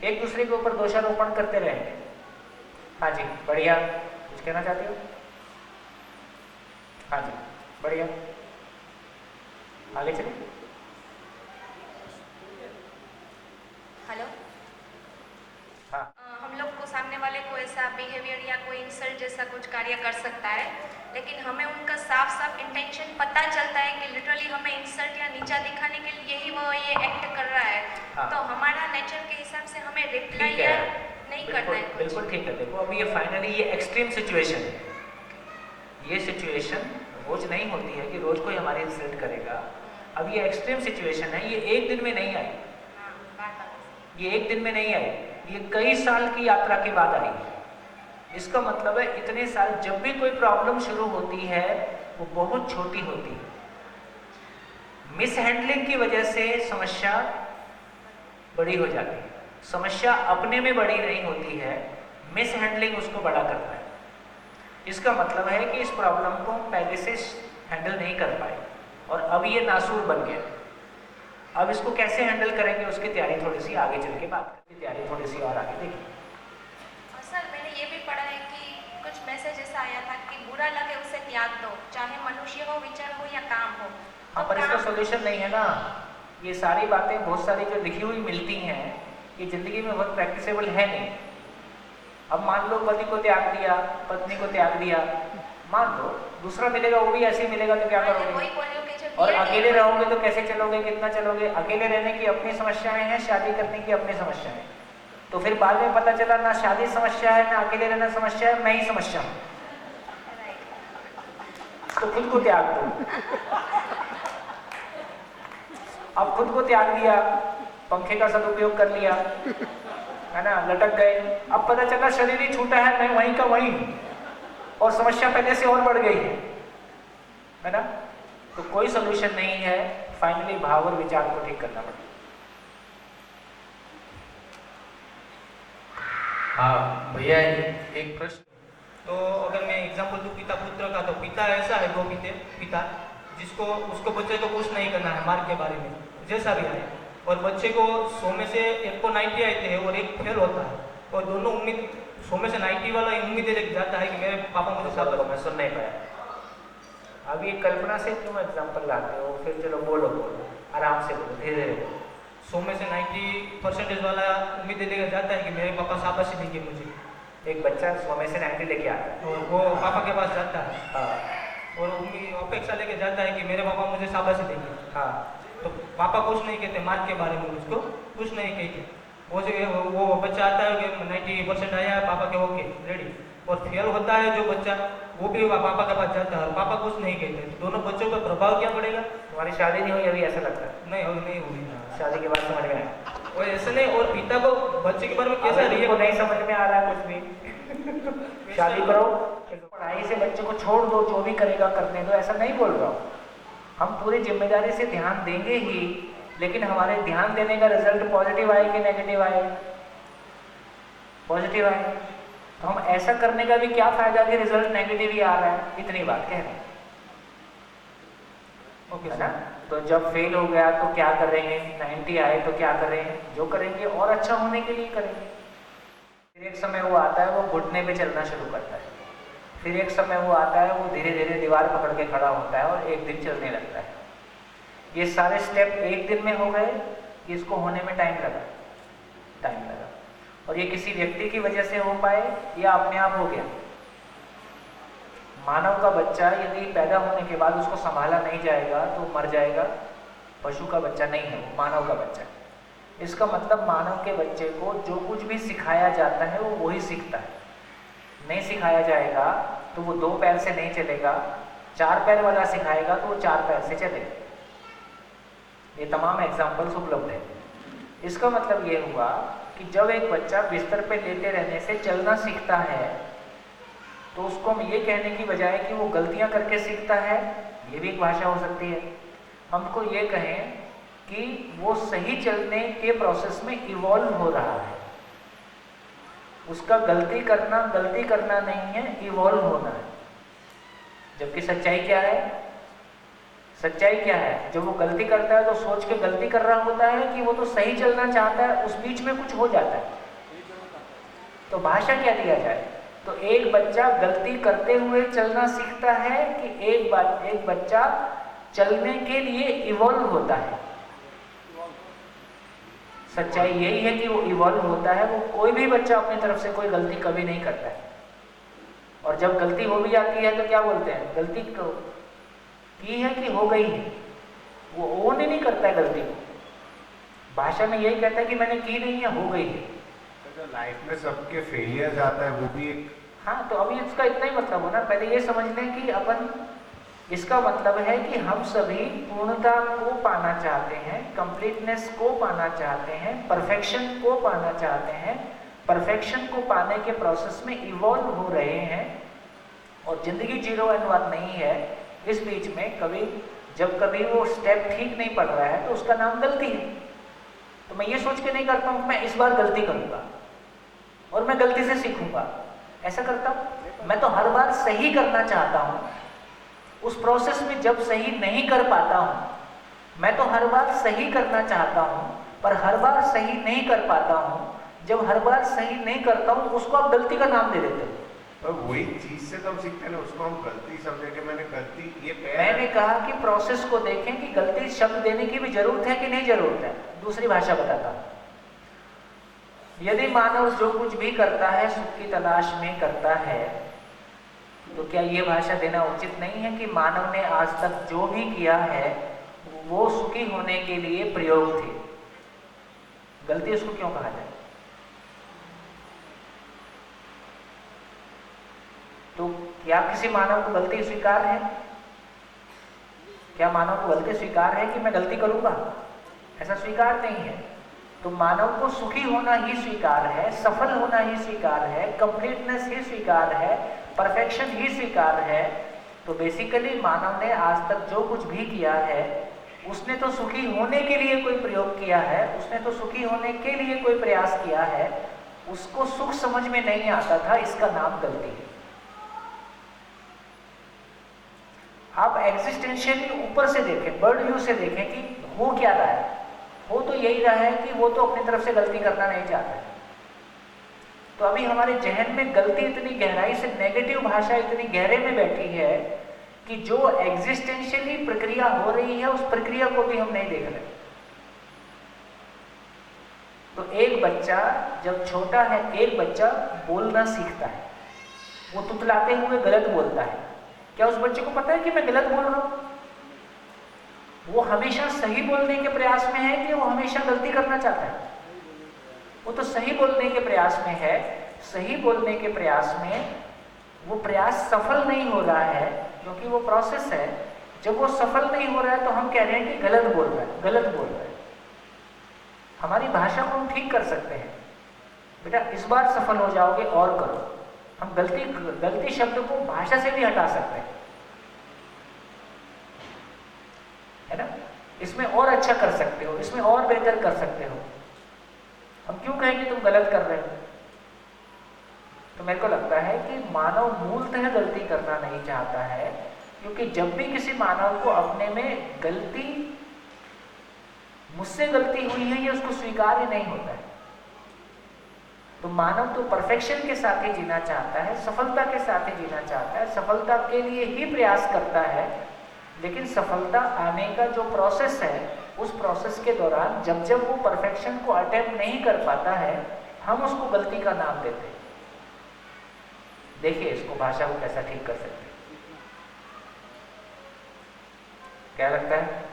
एक दूसरे के ऊपर दोषारोपण करते रहेंगे। हाँ जी बढ़िया, कुछ कहना चाहते हो? हाँ जी बढ़िया, आगे चलिए। हेलो। हाँ हम लोग को सामने वाले को ऐसा जैसा बिहेवियर या कोई इंसल्ट जैसा कुछ कार्य कर सकता है, लेकिन हमें उनका साफ साफ इंटेंशन पता चलता है कि लिटरली हमें इंसल्ट या नीचा दिखाने के लिए ही वो ये एक्ट कर रहा है। हाँ। तो हमारा नेचर के हिसाब से हमें रिप्लाई ठीक है, या नहीं करना है कुछ। बिल्कुल ठीक है। देखो अभी ये फाइनली ये एक्सट्रीम सिचुएशन है, ये सिचुएशन रोज नहीं होती है कि रोज कोई हमारी इंसल्ट करेगा। अब ये एक्सट्रीम सिचुएशन है, ये एक दिन में नहीं आई, हाँ, बात ये एक दिन में नहीं आई, ये कई साल की यात्रा के बाद आई है। इसका मतलब है इतने साल जब भी कोई प्रॉब्लम शुरू होती है वो बहुत छोटी होती है। मिसहैंडलिंग की वजह से समस्या बड़ी हो जाती है। समस्या अपने में बड़ी नहीं होती है, मिसहैंडलिंग उसको बड़ा करता है। इसका मतलब है कि इस प्रॉब्लम को हम पहले से हैंडल नहीं कर पाए और अब ये नासूर बन गया। अब इसको कैसे हैंडल करेंगे उसकी तैयारी थोड़ी सी आगे चल के बात करेंगे, तैयारी थोड़ी सी और आगे देखिए। और सर मैंने ये भी पढ़ा है कि कुछ मैसेज ऐसा आया था कि बुरा लगे उसे त्याग दो, चाहे मनुष्य हो, विचार हो या काम हो। हाँ, पर इसका सोल्यूशन नहीं है ना। ये सारी बातें बहुत सारी जो लिखी हुई मिलती हैं ये जिंदगी में बहुत प्रैक्टिसेबल है नहीं। अब मान लो पति को त्याग दिया, पत्नी को त्याग दिया, मान लो दूसरा मिलेगा वो भी ऐसे ही मिलेगा तो क्या करोगे? और अकेले रहोगे तो कैसे चलोगे, कितना चलोगे? अकेले रहने की अपनी समस्याएं हैं, शादी करने की अपनी समस्याएं। तो फिर बाद में पता चला ना शादी समस्या है ना अकेले रहना समस्या है, मैं ही समस्या हूँ। तो खुद को त्याग दो। अब खुद को त्याग दिया, पंखे का सदुपयोग कर लिया, है ना, लटक गए। अब पता चला शरीर ही छूटा है, मैं वहीं का वहीं और समस्या पहले से और बढ़ गई है ना। तो कोई सोल्यूशन नहीं है, फाइनली भाव और विचार को ठीक करना पड़ेगा। हाँ भैया, एक प्रश्न। तो अगर मैं एग्जांपल दूं पिता पुत्र का, तो पिता ऐसा है दो पिता जिसको उसको बच्चे को कुछ नहीं करना है मार्क के बारे में जैसा भी आए, और बच्चे को 100 में से एक को 90 आते हैं और एक फेल होता है, और दोनों उम्मीद 100 में से 90 वाला उम्मीद लेके जाता है कि मेरे पापा मुझे सब मैं सुन नहीं पाया। अब ये कल्पना से क्यों एग्जाम्पल लाते हो? फिर चलो बोलो आराम से बोलो, धीरे धीरे। 100 में से 90% वाला उम्मीद लेके जाता है कि मेरे पापा शाबाशी देंगे मुझे। एक बच्चा 100 में से 90 लेके आता है और वो पापा के पास जाता है। हाँ। और उम्मीद अपेक्षा लेके जाता है कि मेरे पापा मुझे शाबाशी देंगे। हाँ। तो पापा कुछ नहीं कहते मार्क के बारे में, उसको कुछ नहीं कहते। वो बच्चा आता है कि 90% आया है, पापा के ओके रेडी, और फेल होता है जो बच्चा वो भी पापा के पास जाता है और पापा कुछ नहीं कहते। दोनों बच्चों पर प्रभाव क्या पड़ेगा? तुम्हारी शादी नहीं हुई अभी ऐसा लगता है? नहीं अभी नहीं हुई। शादी के बाद समझ में आया? और ऐसे नहीं, और पिता को बच्चे के बारे में कैसा रिएक्ट नहीं समझ में आ रहा है कुछ भी। शादी करो, पढ़ाई से बच्चे को छोड़ दो, जो भी करेगा करने दो, ऐसा नहीं बोल रहा हूँ। हम पूरी जिम्मेदारी से ध्यान देंगे ही, लेकिन हमारे ध्यान देने का रिजल्ट पॉजिटिव आए कि नेगेटिव आए? पॉजिटिव आए। तो हम ऐसा करने का भी क्या फायदा कि रिजल्ट नेगेटिव ही आ रहा है? इतनी बात कह रहे हैं, ओके ना। तो जब फेल हो गया तो क्या करेंगे? 90 आए तो क्या करेंगे? जो करेंगे और अच्छा होने के लिए करेंगे। फिर एक समय वो आता है, वो घुटने पे चलना शुरू करता है। फिर एक समय वो आता है, वो धीरे धीरे दीवार पकड़ के खड़ा होता है और एक दिन चलने लगता है। ये सारे स्टेप एक दिन में हो गए कि इसको होने में टाइम लगा। और ये किसी व्यक्ति की वजह से हो पाए या अपने आप हो गया? मानव का बच्चा यदि पैदा होने के बाद उसको संभाला नहीं जाएगा तो मर जाएगा। पशु का बच्चा नहीं है, वो मानव का बच्चा है। इसका मतलब मानव के बच्चे को जो कुछ भी सिखाया जाता है वो वही सीखता है। नहीं सिखाया जाएगा तो वो 2 पैर से नहीं चलेगा, 4 पैर वाला सिखाएगा तो वो 4 पैर से चलेगा। ये तमाम एग्जाम्पल्स उपलब्ध है। इसका मतलब ये हुआ कि जब एक बच्चा बिस्तर पे लेटे रहने से चलना सीखता है तो उसको हम ये कहने की बजाय कि वो गलतियां करके सीखता है, ये भी एक भाषा हो सकती है। हमको ये कहें कि वो सही चलने के प्रोसेस में इवॉल्व हो रहा है। उसका गलती करना नहीं है, इवॉल्व होना है। जबकि सच्चाई क्या है? सच्चाई क्या है? जब वो गलती करता है तो सोच के गलती कर रहा होता है कि वो तो सही चलना चाहता है, उस बीच में कुछ हो जाता है। तो भाषा क्या दिया जाए? तो एक बच्चा गलती करते हुए चलना सीखता है कि एक बच्चा चलने के लिए इवॉल्व होता है। सच्चाई यही है कि वो इवॉल्व होता है। वो कोई भी बच्चा अपनी तरफ से कोई गलती कभी नहीं करता है, और जब गलती हो भी जाती है तो क्या बोलते हैं, गलती की है कि हो गई है। वो ओन ही नहीं करता है गलती को, भाषा में यही कहता है कि मैंने की नहीं है, हो गई है। तो लाइफ में सबके फेलियर्स आता है, वो भी एक। हाँ, तो अभी इसका इतना ही मतलब हो ना, पहले ये समझ लें कि अपन, इसका मतलब है कि हम सभी पूर्णता को पाना चाहते हैं, कंप्लीटनेस को पाना चाहते हैं, परफेक्शन को पाना चाहते हैं। परफेक्शन को पाने के प्रोसेस में इवॉल्व हो रहे हैं, और जिंदगी 0 एंड 1 नहीं है। इस बीच में कभी जब कभी वो स्टेप ठीक नहीं पड़ रहा है तो उसका नाम गलती है। तो मैं ये सोच के नहीं करता हूँ मैं इस बार गलती करूँगा और मैं गलती से सीखूंगा, ऐसा करता हूँ। मैं तो हर बार सही करना चाहता हूँ। उस प्रोसेस में जब सही नहीं कर पाता हूँ, मैं तो हर बार सही करना चाहता हूँ, पर हर बार सही नहीं कर पाता हूँ। जब हर बार सही नहीं करता हूँ, उसको आप गलती का नाम दे देते हो। पर वही चीज से तो हम सीखते हैं ना, उसको हम गलती समझे कि मैंने गलती ये मैंने कहा कि प्रोसेस को देखें कि गलती शब्द देने की भी जरूरत है कि नहीं जरूरत है। दूसरी भाषा बताता हूँ। यदि मानव जो कुछ भी करता है सुख की तलाश में करता है, तो क्या ये भाषा देना उचित नहीं है कि मानव ने आज तक जो भी किया है वो सुखी होने के लिए प्रयोग थे? गलती उसको क्यों कहा जाए? तो क्या किसी मानव को गलती स्वीकार है? क्या मानव को गलती स्वीकार है कि मैं गलती करूंगा? ऐसा स्वीकार नहीं है। तो मानव को सुखी होना ही स्वीकार है, सफल होना ही स्वीकार है, कंप्लीटनेस ही स्वीकार है, परफेक्शन ही स्वीकार है। तो बेसिकली मानव ने आज तक जो कुछ भी किया है, उसने तो सुखी होने के लिए कोई प्रयोग किया है, उसने तो सुखी होने के लिए कोई प्रयास किया है। उसको सुख समझ में नहीं आता था, इसका नाम गलती है। आप एग्जिस्टेंशियली ऊपर से देखें, बर्ड व्यू से देखें कि हो क्या रहा है। हो तो यही रहा है कि वो तो अपनी तरफ से गलती करना नहीं चाहता है। तो अभी हमारे जहन में गलती इतनी गहराई से, नेगेटिव भाषा इतनी गहरे में बैठी है कि जो एग्जिस्टेंशियली प्रक्रिया हो रही है उस प्रक्रिया को भी हम नहीं देख रहे। तो एक बच्चा जब छोटा है, एक बच्चा बोलना सीखता है, वो तुतलाते हुए गलत बोलता है। क्या उस बच्चे को पता है कि मैं गलत बोल रहा हूं? वो हमेशा सही बोलने के प्रयास में है कि वो हमेशा गलती करना चाहता है? वो तो सही बोलने के प्रयास में है। सही बोलने के प्रयास में वो प्रयास सफल नहीं हो रहा है, क्योंकि वो प्रोसेस है। जब वो सफल नहीं हो रहा है तो हम कह रहे हैं कि गलत बोल रहा है, गलत बोल रहा है। हमारी भाषा को हम ठीक कर सकते हैं। बेटा इस बार सफल हो जाओगे और करो। हम गलती शब्द को भाषा से भी हटा सकते हैं, है ना? इसमें और अच्छा कर सकते हो, इसमें और बेहतर कर सकते हो। हम क्यों कहें कि तुम गलत कर रहे हो? तो मेरे को लगता है कि मानव मूलतः गलती करना नहीं चाहता है, क्योंकि जब भी किसी मानव को अपने में गलती, मुझसे गलती हुई है, ये उसको स्वीकार ही नहीं होता है। तो मानव तो परफेक्शन के साथ ही जीना चाहता है, सफलता के साथ ही जीना चाहता है, सफलता के लिए ही प्रयास करता है। लेकिन सफलता आने का जो प्रोसेस है, उस प्रोसेस के दौरान जब जब वो परफेक्शन को अटेम्प्ट नहीं कर पाता है, हम उसको गलती का नाम देते हैं। देखिए इसको भाषा को कैसा ठीक कर सकते हैं। क्या लगता है?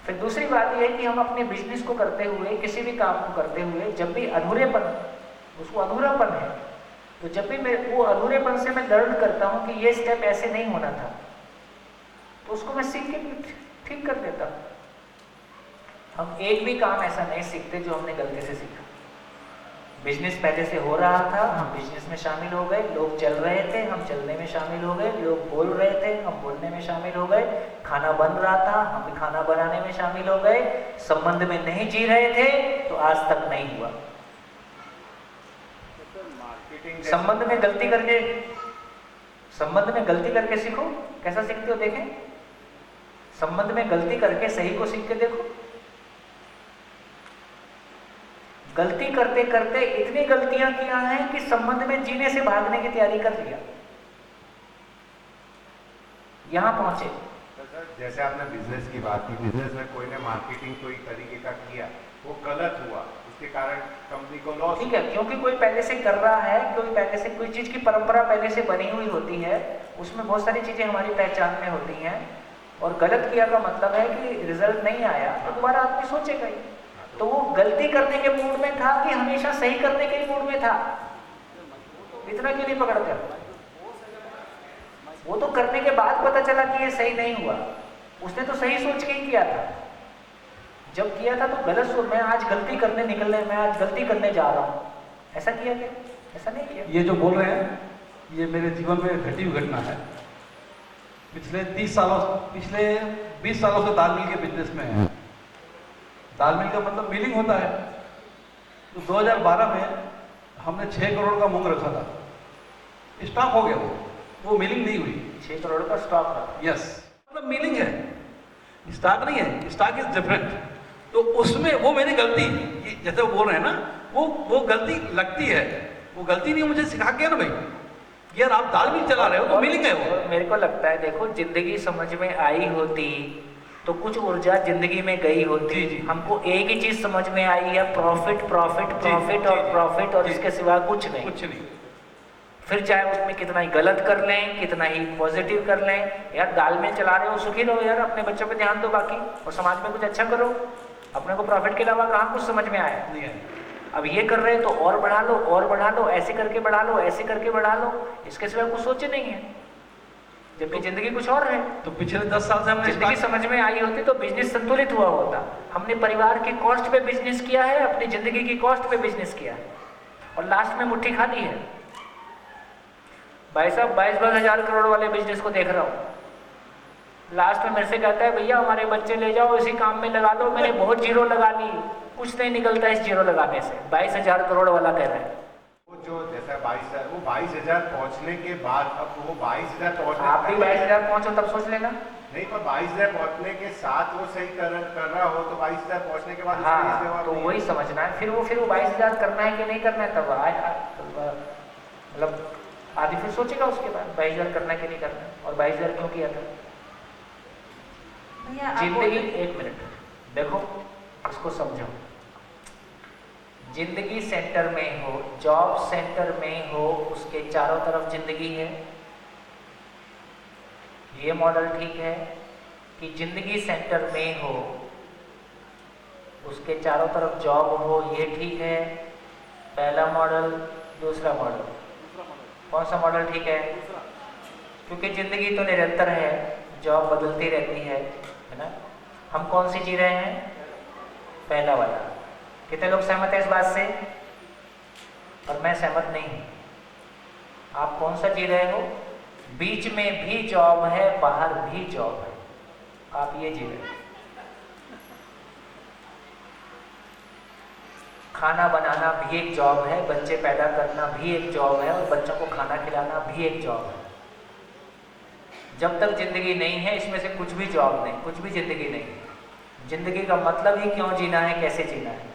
फिर दूसरी बात यह है कि हम अपने बिजनेस को करते हुए, किसी भी काम को करते हुए, जब भी अधूरेपन, उसको अधूरापन है, तो जब भी मैं वो अधूरेपन से मैं दर्द करता हूं कि ये स्टेप ऐसे नहीं होना था, तो उसको मैं सीख के ठीक कर देता हूं। हम एक भी काम ऐसा नहीं सीखते जो हमने गलती से सीखा। बिजनेस पहले से हो रहा था, हम बिजनेस में शामिल हो गए। लोग चल रहे थे, हम चलने में शामिल हो गए। लोग बोल रहे थे, हम बोलने में शामिल हो गए। खाना बन रहा था, हम भी खाना बनाने में शामिल हो गए। संबंध में नहीं जी रहे थे तो आज तक नहीं हुआ। संबंध में गलती करके सीखो। कैसा सीखते हो देखें? संबंध में गलती करके सही को सीख के देखो। गलती करते करते इतनी गलतियां किया हैं कि संबंध में जीने से भागने की तैयारी कर लिया, यहां पहुंचे। तो सर जैसे आपने बिजनेस की बात की, बिजनेस में कोई ने मार्केटिंग कोई तरीके का किया, वो गलत हुआ, उसके कारण कंपनी को लॉस। ठीक है, क्योंकि कोई पहले से कर रहा है, कोई पहले से कोई चीज की परंपरा पहले से बनी हुई होती है, उसमें बहुत सारी चीजें हमारी पहचान में होती हैं, और गलत किया का मतलब है कि रिजल्ट नहीं आया तो दोबारा आदमी सोचेगा ही। तो वो गलती करने के मूड में था कि हमेशा सही करने के मूड में था, इतना क्यों नहीं पकड़ते? वो तो करने के बाद पता चला कि ये सही नहीं हुआ, उसने तो सही सोच के ही किया था। जब किया था तो गलत सोच, मैं आज गलती करने मैं आज गलती करने जा रहा हूँ, ऐसा किया क्या? ऐसा नहीं किया। ये जो बोल रहे हैं ये मेरे जीवन में घटी हुई घटना है। पिछले 20 सालों से दाल मिल के बिजनेस में है। दाल मिल का मतलब मिलिंग होता है। तो 2012 में हमने 6 करोड़ का मूंग रखा था, स्टॉक हो गया, वो मिलिंग नहीं हुई। 6 करोड़ का स्टॉक रखा, यस, मतलब मिलिंग है, स्टॉक नहीं है, स्टॉक इज डिफरेंट। तो उसमें वो मेरी गलती, जैसे वो बोल रहे हैं ना, वो गलती लगती है, वो गलती नहीं मुझे सिखा के ना भाई, यार आप दाल मिल चला रहे हो तो मिलिंग है वो। मेरे को लगता है देखो, जिंदगी समझ में आई होती तो कुछ ऊर्जा जिंदगी में गई होती। जी, जी। हमको एक ही चीज समझ में आई है, प्रॉफिट प्रॉफिट जी, प्रॉफिट जी, और जी, प्रॉफिट, और जी। इसके सिवा कुछ नहीं। कुछ नहीं। फिर चाहे उसमें कितना ही गलत कर लें, कितना ही पॉजिटिव कर लें, यार दाल में चला रहे हो, सुखी रहो यार, अपने बच्चों पे ध्यान दो बाकी, और समाज में कुछ अच्छा करो। अपने को प्रॉफिट के अलावा कहाँ कुछ समझ में आया? नहीं है। अब ये कर रहे हैं तो और बढ़ा लो, और बढ़ा लो, ऐसे करके बढ़ा लो, ऐसे करके बढ़ा लो, इसके सिवा कुछ सोचे नहीं है, जबकि जिंदगी कुछ और है। तो पिछले 10 साल से हमने जिंदगी समझ में आई होती तो बिजनेस संतुलित हुआ होता। हमने परिवार की कॉस्ट पे बिजनेस किया है, अपनी जिंदगी की कॉस्ट पे बिजनेस किया है, और लास्ट में मुट्ठी खाली है। भाई साहब 22 हजार करोड़ वाले बिजनेस को देख रहा हूँ, लास्ट में मेरे से कहता है भैया हमारे बच्चे ले जाओ इसी काम में लगा दो, मैंने बहुत जीरो लगा ली, कुछ नहीं निकलता इस जीरो लगाने से। 22,000 करोड़ वाला कह रहा है। वो जो जैसा 22,000, वो 22,000 पहुंचने के बाद, अब वो 22,000 पहुंचने, आप भी 22,000 पहुंचो तब सोच लेना। नहीं, पर 22,000 पहुंचने के साथ वो सही कर रहा हो तो 22,000 पहुंचने के बाद उसका हाँ, इस जवाब तो नहीं वही है। समझना है। फिर वो 22,000 करना है कि नहीं करना है, तब मतलब आदमी फिर सोचेगा उसके बाद 22,000 करना है कि नहीं करना है, और 22,000 क्यों किया था। भैया आप जिंदगी, बोल- एक मिनट देखो, इसको समझो। जिंदगी सेंटर में हो, जॉब सेंटर में हो, उसके चारों तरफ जिंदगी है, ये मॉडल ठीक है। कि जिंदगी सेंटर में हो, उसके चारों तरफ जॉब हो, ये ठीक है, पहला मॉडल। दूसरा मॉडल, कौन सा मॉडल ठीक है? क्योंकि जिंदगी तो निरंतर है, जॉब बदलती रहती है ना। हम कौन सी जी रहे हैं? पहला वाला। कितने लोग सहमत हैं इस बात से? और मैं सहमत नहीं हूं। आप कौन सा जी रहे हो? बीच में भी जॉब है, बाहर भी जॉब है, आप ये जी रहे हो। खाना बनाना भी एक जॉब है, बच्चे पैदा करना भी एक जॉब है, और बच्चों को खाना खिलाना भी एक जॉब है। जब तक जिंदगी नहीं है इसमें से कुछ भी जॉब नहीं, कुछ भी जिंदगी नहीं। जिंदगी का मतलब ही क्यों जीना है, कैसे जीना है।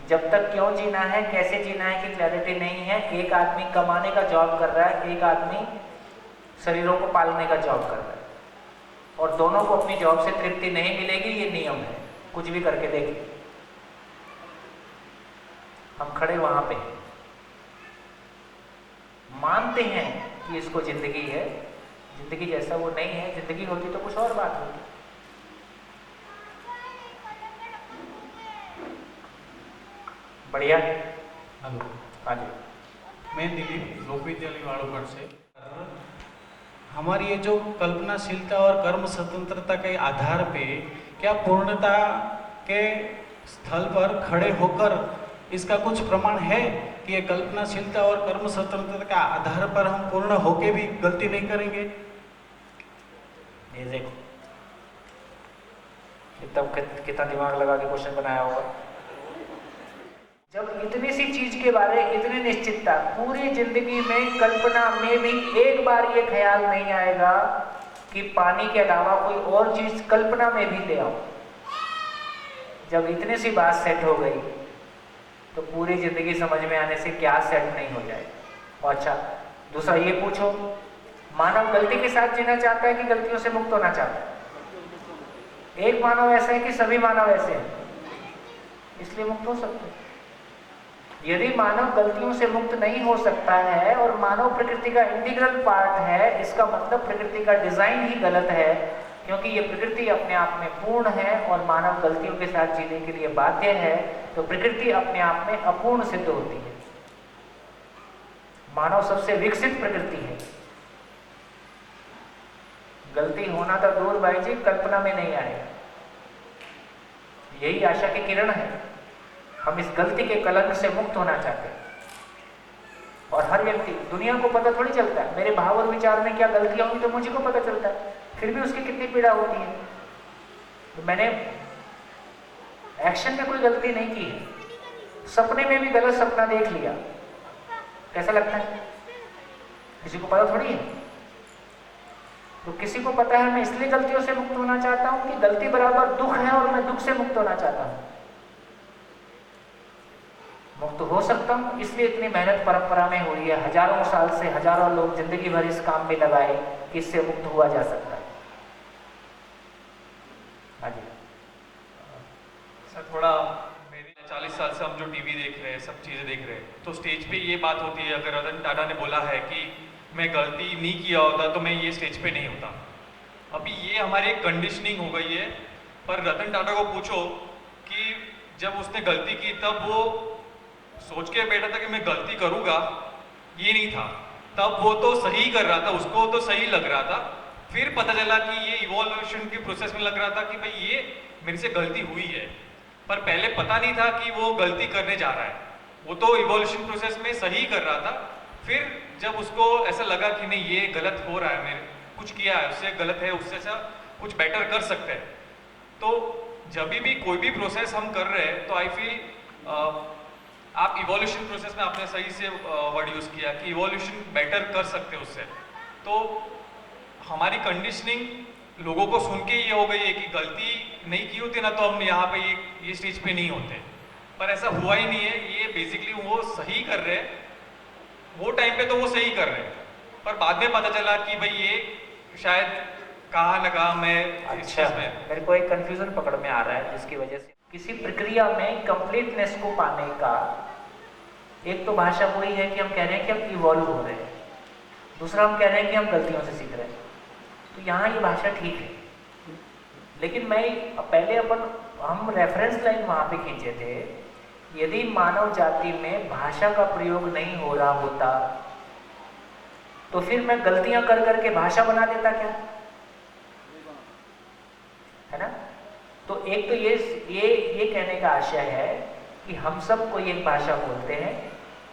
जब तक क्यों जीना है, कैसे जीना है की क्लैरिटी नहीं है, एक आदमी कमाने का जॉब कर रहा है, एक आदमी शरीरों को पालने का जॉब कर रहा है, और दोनों को अपनी जॉब से तृप्ति नहीं मिलेगी, ये नियम है। कुछ भी करके देखिए, हम खड़े वहां पे मानते हैं कि इसको जिंदगी है, जिंदगी जैसा वो नहीं है। जिंदगी होती तो कुछ और बात होती। बढ़िया। हेलो, हाँ जी। मैं दिलीप लोकविद्यालय वाड़ोगढ़ से। हमारी ये जो कल्पनाशीलता और कर्म स्वतंत्रता के आधार पे क्या पूर्णता के स्थल पर खड़े होकर इसका कुछ प्रमाण है कि ये कल्पनाशीलता और कर्म स्वतंत्रता के आधार पर हम पूर्ण होके भी गलती नहीं करेंगे? ये देखो कितना दिमाग लगा के क्वेश्चन बनाया होगा। जब इतनी सी चीज के बारे, इतनी निश्चितता, पूरी जिंदगी में कल्पना में भी एक बार ये ख्याल नहीं आएगा कि पानी के अलावा कोई और चीज कल्पना में भी ले आओ। जब इतनी सी बात सेट हो गई तो पूरी जिंदगी समझ में आने से क्या सेट नहीं हो जाए। और अच्छा, दूसरा ये पूछो, मानव गलती के साथ जीना चाहता है कि गलतियों से मुक्त होना चाहता है? एक मानव ऐसा है कि सभी मानव ऐसे हैं, इसलिए मुक्त हो सकते हैं। यदि मानव गलतियों से मुक्त नहीं हो सकता है और मानव प्रकृति का इंटीग्रल पार्ट है, इसका मतलब प्रकृति का डिजाइन ही गलत है, क्योंकि ये प्रकृति अपने आप में पूर्ण है और मानव गलतियों के साथ जीने के लिए बाध्य है, तो प्रकृति अपने आप में अपूर्ण सिद्ध होती है। मानव सबसे विकसित प्रकृति है। गलती होना तो दूर भाई जी, कल्पना में नहीं आएगा। यही आशा की किरण है। हम इस गलती के कलंक से मुक्त होना चाहते हैं। और हर व्यक्ति, दुनिया को पता थोड़ी चलता है मेरे भाव और विचार में क्या गलतियां हुई, तो मुझे को पता चलता है, फिर भी उसकी कितनी पीड़ा होती है। तो मैंने एक्शन में कोई गलती नहीं की है, सपने में भी गलत सपना देख लिया, कैसा लगता है? किसी को पता थोड़ी है। तो किसी को पता है मैं इसलिए गलतियों से मुक्त होना चाहता हूं कि गलती बराबर दुख है और मैं दुख से मुक्त होना चाहता हूं। मुक्त हो सकता हूं इसलिए इतनी मेहनत परंपरा में हो रही है। हजारों साल से हजारों लोग जिंदगी भर इस काम में लगाए कि इससे मुक्त हुआ जा सकता है। हाँ जी सर, थोड़ा मेरे 40 साल से हम जो टीवी देख रहे हैं, सब चीज़ें देख रहे हैं, तो स्टेज पे ये बात होती है, अगर रतन टाटा ने बोला है कि मैं गलती नहीं किया होता तो मैं ये स्टेज पे नहीं होता। अभी ये हमारी एक कंडीशनिंग हो गई है। पर रतन टाटा को पूछो कि जब उसने गलती की तब वो सोच के बैठा था कि मैं गलती करूँगा, ये नहीं था। तब वो तो सही कर रहा था, उसको तो सही लग रहा था। फिर पता चला कि ये इवोल्यूशन के प्रोसेस में लग रहा था कि भाई ये मेरे से गलती हुई है, पर पहले पता नहीं था कि वो गलती करने जा रहा है। वो तो इवोल्यूशन प्रोसेस में सही कर रहा था। फिर जब उसको ऐसा लगा कि नहीं ये गलत हो रहा है, मैंने कुछ किया है उससे गलत है, उससे अच्छा कुछ बेटर कर सकते हैं, तो जब भी कोई भी प्रोसेस हम कर रहे हैं तो आई फील आप इवोल्यूशन प्रोसेस में आपने सही से वर्ड यूज़ किया कि इवोल्यूशन बेटर कर सकते हैं उससे। तो हमारी कंडीशनिंग लोगों को सुन के ये हो गई है कि गलती नहीं की होती ना तो हम यहाँ पे ये स्टेज पे नहीं होते, पर ऐसा हुआ ही नहीं है। ये बेसिकली वो सही कर रहे हैं, वो टाइम पे तो वो सही कर रहे हैं, पर बाद में पता चला कि भाई ये शायद कहा न कहा मैं अच्छा, मेरे को एक कंफ्यूजन पकड़ में आ रहा है, जिसकी वजह से किसी प्रक्रिया में कंप्लीटनेस को पाने का एक तो भाषा वही है कि हम कह रहे हैं कि हम इवॉल्व हो रहे हैं, दूसरा हम कह रहे हैं कि हम गलतियों से सीख रहे हैं। तो यहाँ ये भाषा ठीक है, लेकिन मैं पहले हम रेफरेंस लाइन वहाँ पे खींचे थे, यदि मानव जाति में भाषा का प्रयोग नहीं हो रहा होता तो फिर मैं गलतियां कर करके भाषा बना देता क्या, है ना? तो एक तो ये कहने का आशय है कि हम सब कोई एक भाषा बोलते हैं,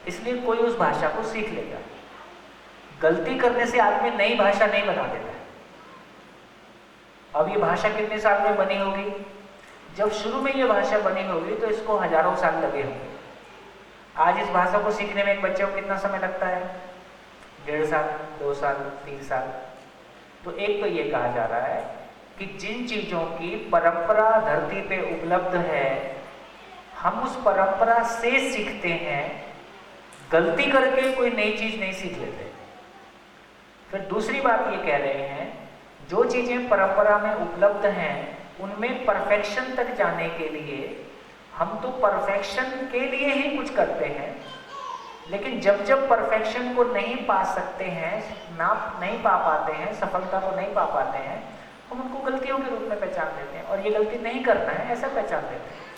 इसलिए कोई उस भाषा को सीख लेगा। गलती करने से आदमी नई भाषा नहीं बना देता है। अब ये भाषा कितने साल में बनी होगी? जब शुरू में ये भाषा बनी होगी तो इसको हजारों साल लगे होंगे। आज इस भाषा को सीखने में एक बच्चे को कितना समय लगता है? 1.5 साल, 2 साल, 3 साल। तो एक तो ये कहा जा रहा है कि जिन चीजों की परंपरा धरती पे उपलब्ध है, हम उस परंपरा से सीखते हैं, गलती करके कोई नई चीज नहीं सीख लेते। फिर दूसरी बात ये कह रहे हैं, जो चीजें परंपरा में उपलब्ध हैं उनमें परफेक्शन तक जाने के लिए हम तो परफेक्शन के लिए ही कुछ करते हैं, लेकिन जब जब परफेक्शन को नहीं पा सकते हैं, नहीं पा पाते हैं, सफलता को नहीं पा पाते हैं, हम उनको गलतियों के रूप में पहचान देते हैं और ये गलती नहीं करना है ऐसा पहचान देते हैं।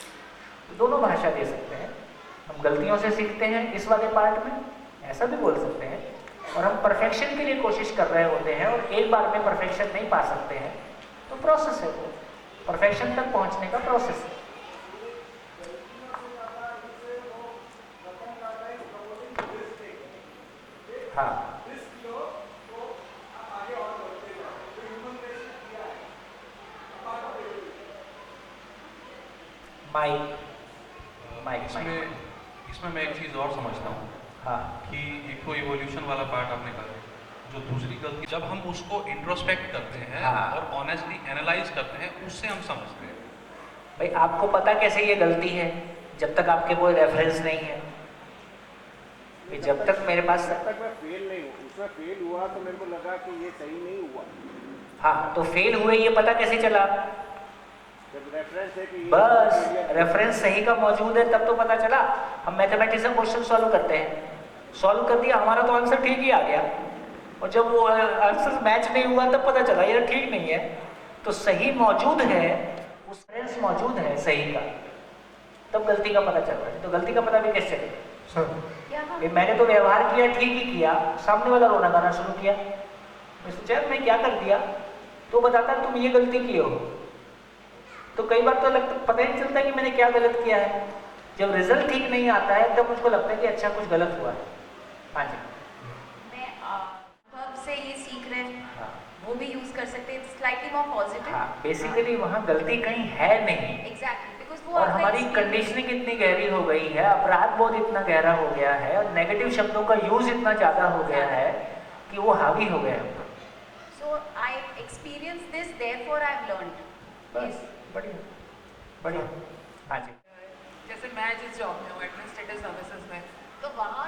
तो दोनों भाषा दे सकते हैं। हम गलतियों से सीखते हैं इस वाले पार्ट में, ऐसा भी बोल सकते हैं, और हम परफेक्शन के लिए कोशिश कर रहे होते हैं और एक बार में परफेक्शन नहीं पा सकते हैं। तो प्रोसेस है, वो परफेक्शन तक पहुंचने का प्रोसेस है। हाँ, इसमें मैं एक चीज़ और समझता हूँ। हाँ, कि एक तो इवोल्यूशन वाला पार्ट आपने कहा, जो दूसरी गलती जब हम उसको इंट्रोस्पेक्ट करते हैं और ऑनेस्टली एनालाइज करते हैं, उससे हम समझते हैं। भाई आपको पता कैसे ये गलती है? जब तक आपके कोई रेफरेंस नहीं है, जब तक मेरे पास जब तक मैं फेल नहीं हुआ, उसमें फेल हुआ तो मेरे को लगा कि ये सही नहीं हुआ। हाँ, तो फेल हुए ये पता कैसे चला? जब रेफरेंस है कि ये बस area- रेफरेंस सही का मौजूद है तब तो पता चला। हम मैथमेटिक्स में क्वेश्चन सॉल्व करते हैं, सॉल्व कर दिया, हमारा तो आंसर ठीक ही आ गया, और जब वो आंसर मैच नहीं हुआ तब पता चला ये ठीक नहीं है। तो सही मौजूद है, उस रेफरेंस मौजूद है सही का, तब गलती का पता चल रहा है। तो गलती का पता भी कैसे चलेगा सर? मैंने तो व्यवहार किया, ठीक ही किया, सामने वाला रोना गाना शुरू किया, मैं सोचा मैं क्या कर दिया, तो बताता तुम ये गलती की हो। तो कई बार तो पता ही नहीं चलता कि मैंने क्या गलत किया है। जब रिजल्ट ठीक नहीं आता है तब मुझको लगता है कि अच्छा कुछ गलत हुआ है। हाँ जी, मैं अनुभव से ये सीख रहे हैं, वो भी यूज कर सकते हैं, स्लाइटली मोर पॉजिटिव। हाँ, बेसिकली वहाँ गलती कहीं है नहीं। एग्जैक्टली, बिकॉज वो और हमारी कंडीशनिंग इतनी गहरी हो गई है, अपराध बोध इतना गहरा हो गया है, और नेगेटिव शब्दों का यूज इतना ज्यादा हो गया है कि वो हावी हो गया है। So I experience this, therefore I have learned. बस बढ़िया बढ़िया। हाँ जी, जैसे मैं जिस जॉब में हूँ एडमिनिस्ट्रेटिव सर्विसेज में, तो वहाँ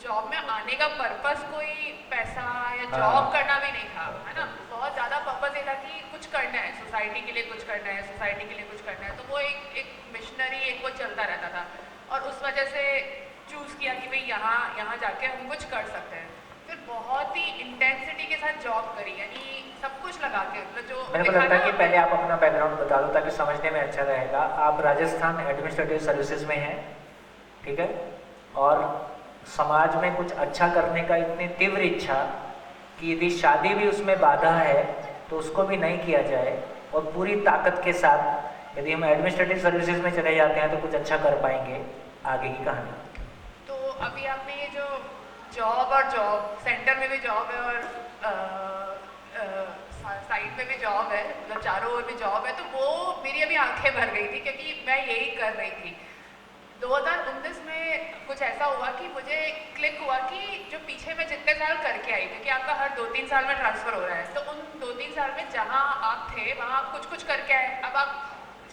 जॉब में आने का पर्पस कोई पैसा या जॉब करना भी नहीं था, है ना। बहुत ज़्यादा पर्पस ये था कि कुछ करना है, सोसाइटी के लिए कुछ करना है, सोसाइटी के लिए कुछ करना है। तो वो एक मिशनरी एक वो चलता रहता था, और उस वजह से चूज़ किया कि भाई यहाँ जाके हम कुछ कर सकते हैं। फिर बहुत ही इंटेंसिटी के साथ जॉब करी, यानी सब कुछ लगा के, मतलब जो मेरे को लगता है कि पहले आप अपना बैकग्राउंड बता दो ताकि समझने में अच्छा रहेगा। आप राजस्थान एडमिनिस्ट्रेटिव सर्विसेज में हैं, ठीक है, और समाज में कुछ अच्छा करने का इतनी तीव्र इच्छा कि यदि शादी भी उसमें बाधा है तो उसको भी नहीं किया जाए, और पूरी ताकत के साथ यदि हम एडमिनिस्ट्रेटिव सर्विसेज में चले जाते हैं तो कुछ अच्छा कर पाएंगे। आगे की कहानी। तो अभी आपने ये जो जॉब और जॉब, सेंटर में भी जॉब है और साइड में भी जॉब है, मतलब चारों ओर भी जॉब है, तो वो मेरी अभी आंखें भर गई थी, क्योंकि मैं यही कर रही थी। 2019 में कुछ ऐसा हुआ कि मुझे क्लिक हुआ कि जो पीछे मैं जितने साल करके आई, क्योंकि आपका हर 2-3 साल में ट्रांसफ़र हो रहा है, तो उन 2-3 साल में जहाँ आप थे वहाँ आप कुछ करके आए। अब आप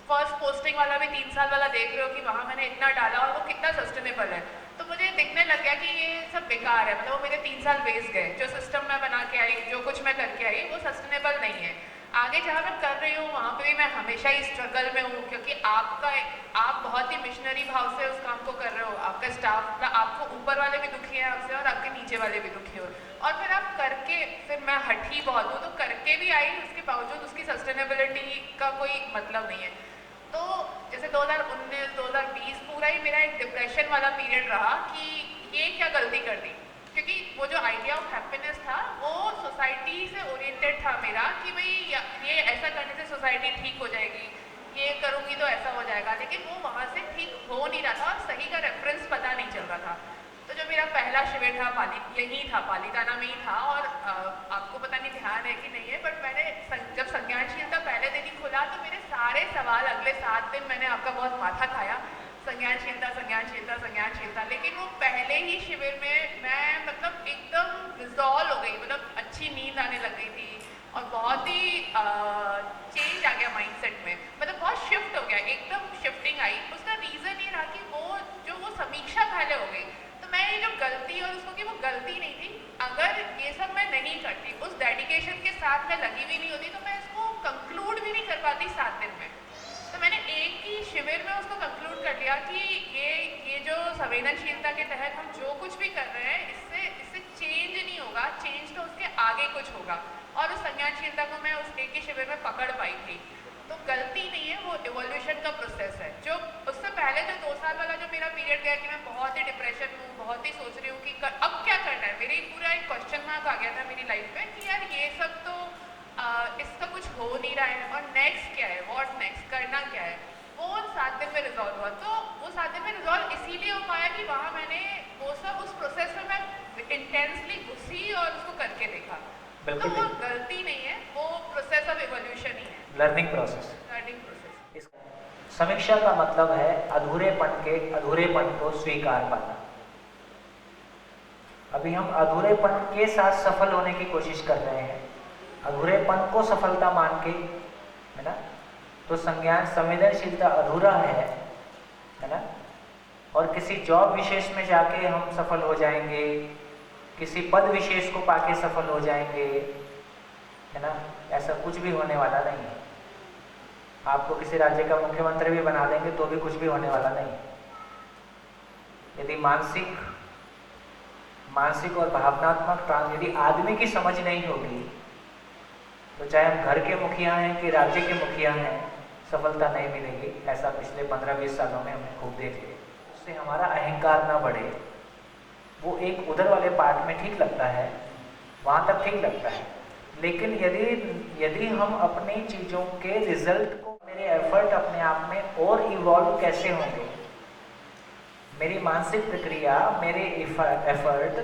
फर्स्ट पोस्टिंग वाला भी 3 साल वाला देख रहे हो कि वहाँ मैंने इतना डाला और वो कितना सस्टेनेबल है। तो मुझे दिखने लग गया कि ये सब बेकार है, मतलब वो मेरे 3 साल वेस्ट गए। जो सिस्टम मैं बना के आई, जो कुछ मैं करके आई, वो सस्टेनेबल नहीं है। आगे जहाँ मैं कर रही हूँ वहाँ पे भी मैं हमेशा ही स्ट्रगल में हूँ, क्योंकि आप बहुत ही मिशनरी भाव से उस काम को कर रहे हो। आपका स्टाफ, आपको ऊपर वाले भी दुखी हैं आपसे और आपके नीचे वाले भी दुखी हो, और फिर आप करके, फिर मैं हठी बहुत हूँ, तो करके भी आई, उसके बावजूद उसकी सस्टेनेबिलिटी का कोई मतलब नहीं है। तो जैसे 2019-2020 पूरा ही मेरा एक डिप्रेशन वाला पीरियड रहा कि ये क्या गलती कर दी, क्योंकि वो जो आइडिया ऑफ हैप्पीनेस था वो सोसाइटी से ओरिएंटेड था मेरा, कि भाई ये ऐसा करने से सोसाइटी ठीक हो जाएगी, ये करूँगी तो ऐसा हो जाएगा, लेकिन वो वहाँ से ठीक हो नहीं रहा था और सही का रेफरेंस पता नहीं चल रहा था। तो जो मेरा पहला शिविर था यही था, पालीताना में ही था, और आपको पता नहीं ध्यान है कि नहीं है, बट मैंने जब संज्ञानशीलता पहले दिन ही खुला तो मेरे सारे सवाल अगले 7 दिन मैंने आपका बहुत माथा खाया, संज्ञानशीलता संज्ञानशीलता संज्ञानशीलता। लेकिन वो पहले ही शिविर में मैं मतलब एकदम रिजॉल्व हो गई, मतलब अच्छी नींद आने लग गई थी और बहुत ही चेंज आ गया माइंडसेट में, मतलब बहुत शिफ्ट हो गया, एकदम शिफ्टिंग आई। उसका रीज़न ये रहा कि वो समीक्षा पहले हो गई। तो मैं ये जो गलती और उसको कि वो गलती नहीं थी, अगर ये सब मैं नहीं करती, उस डेडिकेशन के साथ मैं लगी भी नहीं होती, तो मैं इसको कंक्लूड भी नहीं कर पाती 7 दिन में। तो मैंने एक ही शिविर में उसको कंक्लूड कर लिया कि ये जो संवेदनशीलता के तहत हम जो कुछ भी कर रहे हैं, इससे चेंज नहीं होगा, चेंज तो उसके आगे कुछ होगा। और उस संज्ञानशीलता को मैं उस एक ही शिविर में पकड़ पाई थी। तो गलती नहीं है, वो इवोल्यूशन का प्रोसेस है। जो उससे पहले जो 2 साल वाला जो मेरा पीरियड गया कि मैं बहुत ही डिप्रेशन में हूँ, बहुत ही सोच रही हूँ कि अब क्या करना है, मेरे पूरा एक क्वेश्चन मार्क आ गया था मेरी लाइफ में कि यार ये सब तो इसका कुछ हो नहीं रहा है, और नेक्स्ट क्या है, व्हाट नेक्स्ट, करना क्या है। वो 7 दिन में रिजॉल्व हुआ। तो वो 7 दिन में रिजॉल्व इसीलिए हो पाया कि वहाँ मैंने वो सब उस प्रोसेस में मैं इंटेंसली घुसी और उसको करके देखा। तो वो गलती नहीं है, वो प्रोसेस ऑफ इवोल्यूशन ही है, लर्निंग प्रोसेस। Learning process. समीक्षा का मतलब है अधूरेपन को स्वीकार पाना। अभी हम अधूरेपन के साथ सफल होने की कोशिश कर रहे हैं, अधूरेपन को सफलता मान के, है ना। तो संवेदनशीलता अधूरा है ना। और किसी जॉब विशेष में जाके हम सफल हो जाएंगे, किसी पद विशेष को पाके सफल हो जाएंगे, है ना, ऐसा कुछ भी होने वाला नहीं है। आपको किसी राज्य का मुख्यमंत्री भी बना देंगे तो भी कुछ भी होने वाला नहीं। यदि मानसिक और भावनात्मक यदि आदमी की समझ नहीं होगी तो चाहे हम घर के मुखिया हैं कि राज्य के मुखिया हैं, सफलता नहीं मिलेगी। ऐसा पिछले 15-20 सालों में हमने खूब देख लिया। उससे हमारा अहंकार ना बढ़े, वो एक उधर वाले पार्ट में ठीक लगता है, वहाँ तक ठीक लगता है, लेकिन यदि हम अपनी चीज़ों के रिजल्ट को, मेरे एफर्ट अपने आप में और इवॉल्व कैसे होंगे, मेरी मानसिक प्रक्रिया, मेरे एफर्ट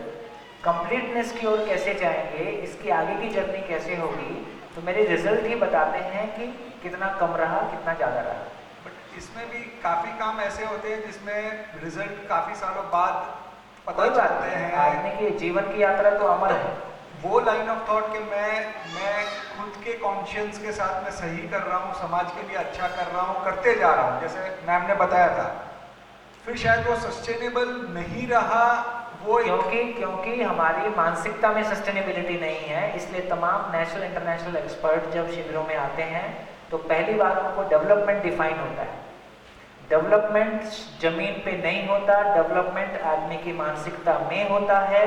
कंप्लीटनेस की ओर कैसे जाएंगे, इसकी आगे की जर्नी कैसे होगी, तो मेरे रिजल्ट ही बताते हैं कि कितना कम रहा, कितना ज़्यादा रहा। बट इसमें भी काफ़ी काम ऐसे होते हैं जिसमें रिजल्ट काफ़ी सालों बाद पता चलते हैं। आदमी की जीवन की यात्रा तो अमर है। वो लाइन ऑफ थॉट कि मैं खुद के कॉन्शियंस के साथ में सही कर रहा हूँ, समाज के लिए अच्छा कर रहा हूँ, करते जा रहा हूँ, जैसे मैम ने बताया था, फिर शायद वो सस्टेनेबल नहीं रहा। वो क्योंकि हमारी मानसिकता में सस्टेनेबिलिटी नहीं है, इसलिए तमाम नेशनल इंटरनेशनल एक्सपर्ट जब शिविरों में आते हैं तो पहली बार उनको डेवलपमेंट डिफाइन होता है। डेवलपमेंट जमीन पे नहीं होता, डेवलपमेंट आदमी की मानसिकता में होता है।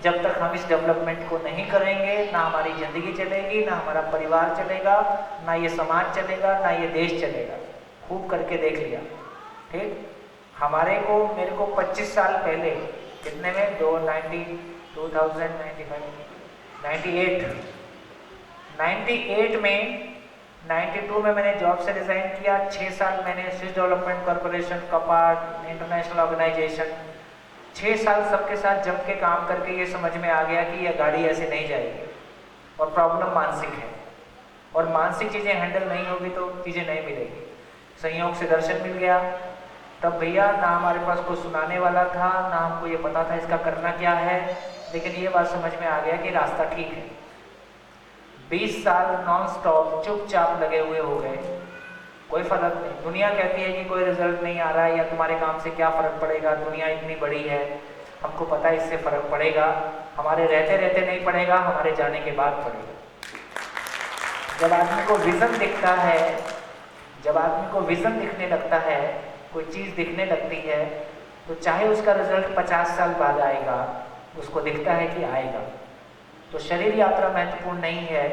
जब तक हम इस डेवलपमेंट को नहीं करेंगे, ना हमारी ज़िंदगी चलेगी, ना हमारा परिवार चलेगा, ना ये समाज चलेगा, ना ये देश चलेगा। खूब करके देख लिया, ठीक। मेरे को 25 साल पहले, कितने में 98 में 92 में मैंने जॉब से रिज़ाइन किया। 6 साल मैंने स्विस डेवलपमेंट कॉरपोरेशन, कपाट, इंटरनेशनल ऑर्गेनाइजेशन, 6 साल सबके साथ जम के काम करके ये समझ में आ गया कि यह गाड़ी ऐसे नहीं जाएगी और प्रॉब्लम मानसिक है, और मानसिक चीज़ें हैंडल नहीं होगी तो चीज़ें नहीं मिलेगी। संयोग से दर्शन मिल गया, तब भैया ना हमारे पास कोई सुनाने वाला था, ना हमको ये पता था इसका करना क्या है, लेकिन ये बात समझ में आ गया कि रास्ता ठीक है। 20 साल नॉन स्टॉप चुपचाप लगे हुए हो गए, कोई फर्क नहीं। दुनिया कहती है कि कोई रिजल्ट नहीं आ रहा है या तुम्हारे काम से क्या फ़र्क पड़ेगा, दुनिया इतनी बड़ी है, हमको पता है इससे फ़र्क पड़ेगा। हमारे रहते रहते नहीं पड़ेगा, हमारे जाने के बाद पड़ेगा। जब आदमी को विज़न दिखता है, जब आदमी को विज़न दिखने लगता है, कोई चीज़ दिखने लगती है, तो चाहे उसका रिजल्ट 50 साल बाद आएगा, उसको दिखता है कि आएगा। तो शरीर यात्रा महत्वपूर्ण नहीं है,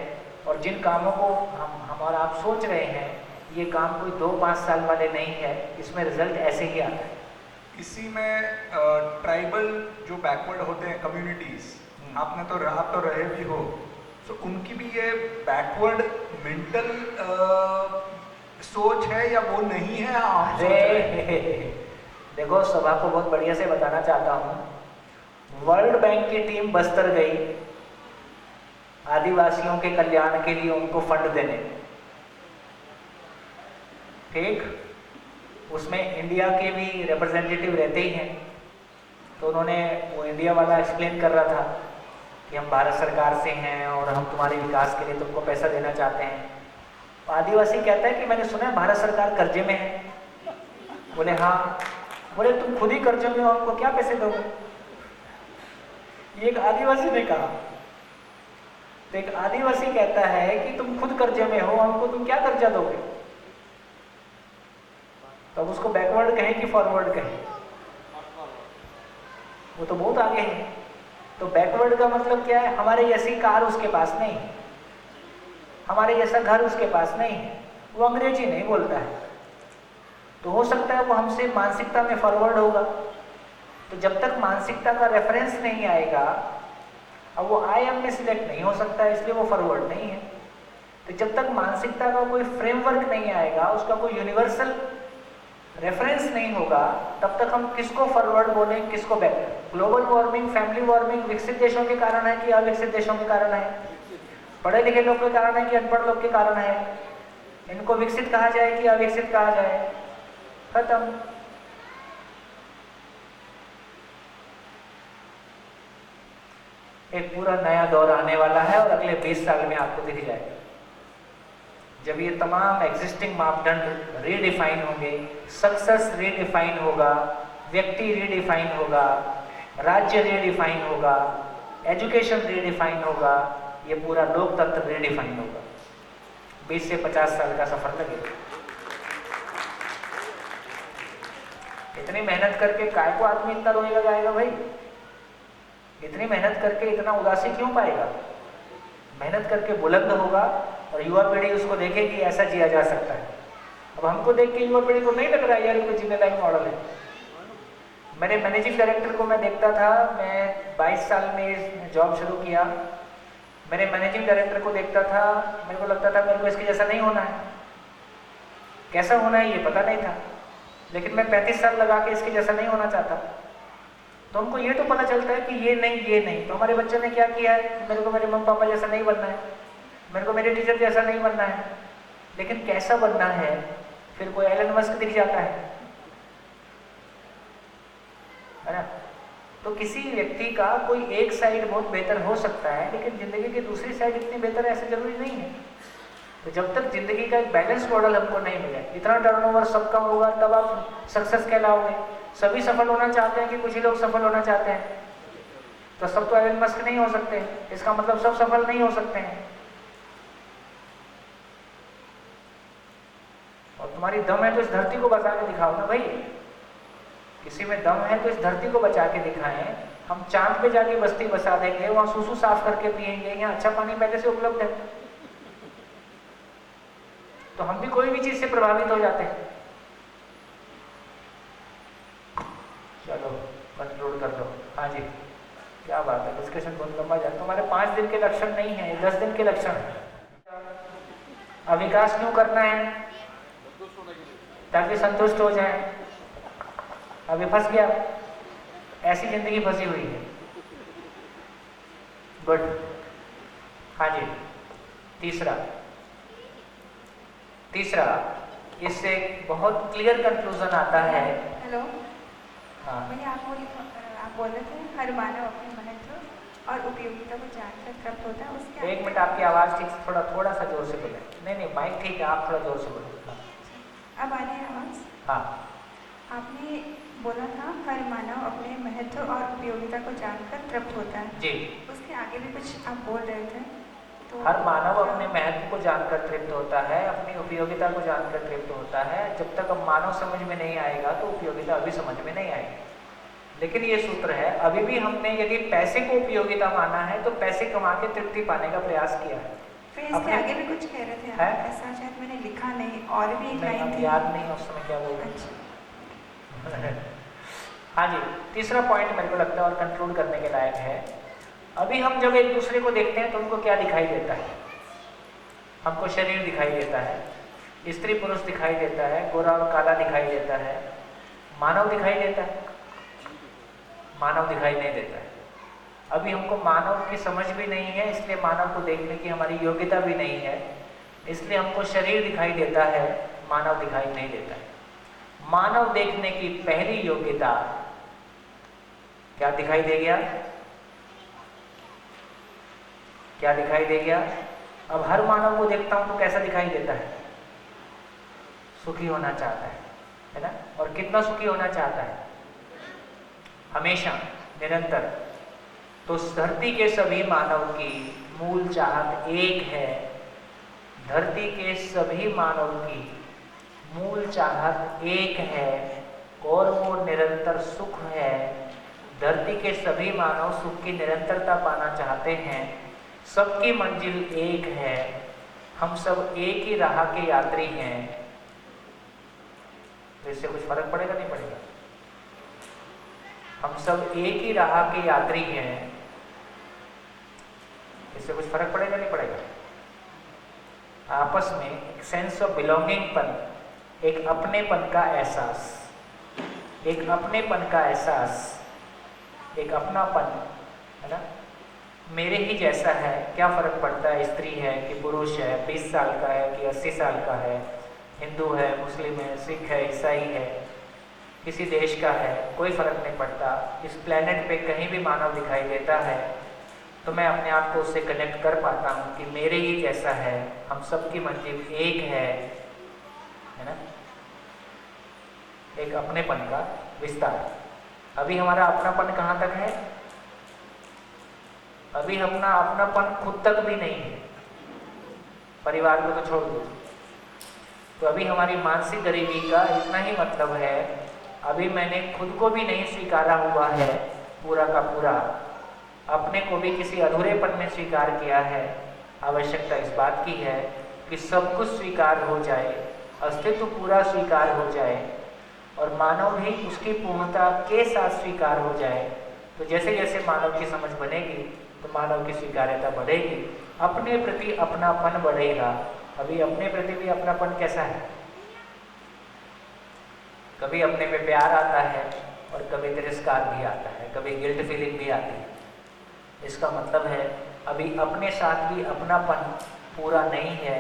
और जिन कामों को हम और आप सोच रहे हैं, ये काम कोई 2-5 साल वाले नहीं है, इसमें रिजल्ट ऐसे ही आता है। इसी में ट्राइबल जो बैकवर्ड होते हैं कम्युनिटीज, आप तो रहे भी हो, तो उनकी भी ये बैकवर्ड मेंटल सोच है या वो नहीं है? देखो, सभा को बहुत बढ़िया से बताना चाहता हूँ। वर्ल्ड बैंक की टीम बस्तर गई आदिवासियों के कल्याण के लिए उनको फंड देने, ठीक। उसमें इंडिया के भी रिप्रेजेंटेटिव रहते ही हैं, तो उन्होंने, वो इंडिया वाला एक्सप्लेन कर रहा था कि हम भारत सरकार से हैं और हम तुम्हारे विकास के लिए तुमको पैसा देना चाहते हैं। आदिवासी कहता है कि मैंने सुना है भारत सरकार कर्जे में है। बोले हाँ। बोले तुम खुद ही कर्जे में हो, हमको क्या पैसे दोगे? ये एक आदिवासी ने कहा। तो एक आदिवासी कहता है कि तुम खुद कर्जे में हो, हमको तुम क्या कर्जा दोगे? तब उसको बैकवर्ड कहें कि फॉरवर्ड कहें? वो तो बहुत आगे है। तो बैकवर्ड का मतलब क्या है? हमारे जैसी कार उसके पास नहीं है, हमारे जैसा घर उसके पास नहीं है, वो अंग्रेजी नहीं बोलता है, तो हो सकता है वो हमसे मानसिकता में फॉरवर्ड होगा। तो जब तक मानसिकता का रेफरेंस नहीं आएगा, अब वो IM में सिलेक्ट नहीं हो सकता, इसलिए वो फॉरवर्ड नहीं है। तो जब तक मानसिकता का कोई फ्रेमवर्क नहीं आएगा, उसका कोई यूनिवर्सल रेफरेंस नहीं होगा, तब तक हम किसको फॉरवर्ड बोलें, किसको back. Global warming, family warming विकसित देशों के कारण है कि अविकसित देशों के कारण है? पढ़े लिखे लोग के कारण है कि अनपढ़ लोग के कारण है? इनको विकसित कहा जाए कि अविकसित कहा जाए? खत्म। एक पूरा नया दौर आने वाला है और अगले 20 साल में आपको दिख जाएगा, जब ये तमाम एग्जिस्टिंग मापदंड रीडिफाइन होंगे, सक्सेस रीडिफाइन होगा, व्यक्ति रीडिफाइन होगा, राज्य रीडिफाइन होगा, एजुकेशन रीडिफाइन होगा, ये पूरा लोकतंत्र रीडिफाइन होगा। 20 से 50 साल का सफर लगेगा। इतनी मेहनत करके काय को आदमी इतना रोएगा गाएगा भाई? इतनी मेहनत करके इतना उदासी क्यों पाएगा? मेहनत करके बुलंद होगा और युवा पीढ़ी उसको देखेगी, ऐसा जिया जा सकता है। अब हमको देख के युवा पीढ़ी को नहीं लग रहा है यार कोई जीने लायक मॉडल है। मेरे मैनेजिंग डायरेक्टर को मैं देखता था, मैं 22 साल में जॉब शुरू किया, मेरे मैनेजिंग डायरेक्टर को देखता था, मेरे को लगता था मेरे को इसके जैसा नहीं होना है। कैसा होना है ये पता नहीं था, लेकिन मैं 35 साल लगा के इसके जैसा नहीं होना चाहता। तो हमको ये तो पता चलता है कि ये नहीं। तो हमारे बच्चे ने क्या किया है, मेरे को मेरे मम्मी पापा जैसा नहीं बनना है, मेरे को मेरे टीचर जैसा नहीं बनना है। लेकिन कैसा बनना है? फिर कोई एलन मस्क दिख जाता है ना? तो किसी व्यक्ति का कोई एक साइड बहुत बेहतर हो सकता है, लेकिन जिंदगी की दूसरी साइड इतनी बेहतर ऐसा जरूरी नहीं है। तो जब तक जिंदगी का एक बैलेंस मॉडल हमको नहीं मिले, इतना टर्नओवर सबका होगा तब आप सक्सेस कहलाओगे। सभी सफल होना चाहते हैं कि कुछ ही लोग सफल होना चाहते हैं? तो सब तो एलन मस्क नहीं हो सकते, इसका मतलब सब सफल नहीं हो सकते हैं। और तुम्हारी दम है तो इस धरती को बचा के दिखाओ ना भाई। किसी में दम है तो इस धरती को बचा के दिखाएं। हम चांद पे जाके बस्ती बसा देंगे, वहां सूसू साफ करके पिएंगे, यहाँ अच्छा पानी पहले से उपलब्ध है। तो हम भी कोई भी चीज से प्रभावित हो जाते हैं। चलो कंट्रोल कर लो। हाँ जी, क्या बात है, डिस्कशन बहुत लंबा जाए। तुम्हारे 5 दिन के लक्षण नहीं है, 10 दिन के लक्षण है। अविकास क्यों करना है? ताकि संतुष्ट हो जाए। अभी फंस गया, ऐसी जिंदगी फंसी हुई है। गुड। हाँ जी, तीसरा इससे बहुत क्लियर कंक्लूजन आता है। हेलो। हाँ। भैया आप बोल रहे थे हर मानव अपने महत्व और उपयोगिता को जानकर प्राप्त होता है। उसके एक मिनट, आपकी आवाज़ ठीक से थोड़ा सा जोर से बोले। नहीं माइक ठीक है, आप थोड़ा जोर से बोले। अब आ रही है आवाज़? हाँ। आपने बोला था हर मानव अपने महत्व और उपयोगिता को जानकर तृप्त होता है जी। उसके आगे भी कुछ आप बोल रहे थे तो हर मानव अपने महत्व को जानकर तृप्त होता है, अपनी उपयोगिता को जानकर तृप्त होता है। जब तक अब मानव समझ में नहीं आएगा तो उपयोगिता अभी समझ में नहीं आएगी। लेकिन ये सूत्र है, अभी भी हमने यदि पैसे को उपयोगिता माना है तो पैसे कमा के तृप्ति पाने का प्रयास किया है। फिर इसके आगे भी कुछ कह रहे थे आप, ऐसा शायद मैंने लिखा नहीं, और भी एक लाइन थी, याद नहीं उस समय क्या बोल रहे। हाँ जी, तीसरा पॉइंट मेरे को लगता है और कंक्लूड करने के लायक है। अभी हम जब एक दूसरे को देखते हैं तो उनको क्या दिखाई देता है? हमको शरीर दिखाई देता है, स्त्री पुरुष दिखाई देता है, गोरा और काला दिखाई देता है। मानव दिखाई देता है? मानव दिखाई नहीं देता है। अभी हमको मानव की समझ भी नहीं है, इसलिए मानव को देखने की हमारी योग्यता भी नहीं है, इसलिए हमको शरीर दिखाई देता है, मानव दिखाई नहीं देता है। मानव देखने की पहली योग्यता क्या दिखाई दे गया? क्या दिखाई दे गया? अब हर मानव को देखता हूं तो कैसा दिखाई देता है? सुखी होना चाहता है ना? और कितना सुखी होना चाहता है? हमेशा, निरंतर। तो धरती के सभी मानव की मूल चाहत एक है। धरती के सभी मानव की मूल चाहत एक है और वो निरंतर सुख है। धरती के सभी मानव सुख की निरंतरता पाना चाहते हैं। सबकी मंजिल एक है, हम सब एक ही राह के यात्री हैं। इससे कुछ फर्क पड़ेगा नहीं पड़ेगा? हम सब एक ही राह के यात्री हैं, इससे कुछ फर्क पड़ेगा नहीं पड़ेगा? आपस में एक सेंस ऑफ बिलोंगिंग पन, एक अपनेपन का एहसास, एक अपनेपन का एहसास, एक अपनापन, है ना? मेरे ही जैसा है, क्या फ़र्क पड़ता है स्त्री है कि पुरुष है, 20 साल का है कि 80 साल का है, हिंदू है, मुस्लिम है, सिख है, ईसाई है, किसी देश का है, कोई फ़र्क नहीं पड़ता। इस प्लेनेट पे कहीं भी मानव दिखाई देता है तो मैं अपने आप को उससे कनेक्ट कर पाता हूँ कि मेरे ही जैसा है, हम सबकी मंजिल एक है ना? एक अपनेपन का विस्तार। अभी हमारा अपनापन कहाँ तक है? अभी अपना अपनापन खुद तक भी नहीं है, परिवार को तो छोड़ दो। तो अभी हमारी मानसिक गरीबी का इतना ही मतलब है अभी मैंने खुद को भी नहीं स्वीकारा हुआ है पूरा का पूरा, अपने को भी किसी अधूरेपन में स्वीकार किया है। आवश्यकता इस बात की है कि सब कुछ स्वीकार हो जाए, अस्तित्व पूरा स्वीकार हो जाए और मानव भी उसकी पूर्णता के साथ स्वीकार हो जाए। तो जैसे जैसे मानव की समझ बनेगी तो मानव की स्वीकार्यता बढ़ेगी, अपने प्रति अपनापन बढ़ेगा। अभी अपने प्रति भी अपनापन कैसा है? कभी अपने पे प्यार आता है और कभी तिरस्कार भी आता है, कभी गिल्ट फीलिंग भी आती है। इसका मतलब है अभी अपने साथ भी अपनापन पूरा नहीं है।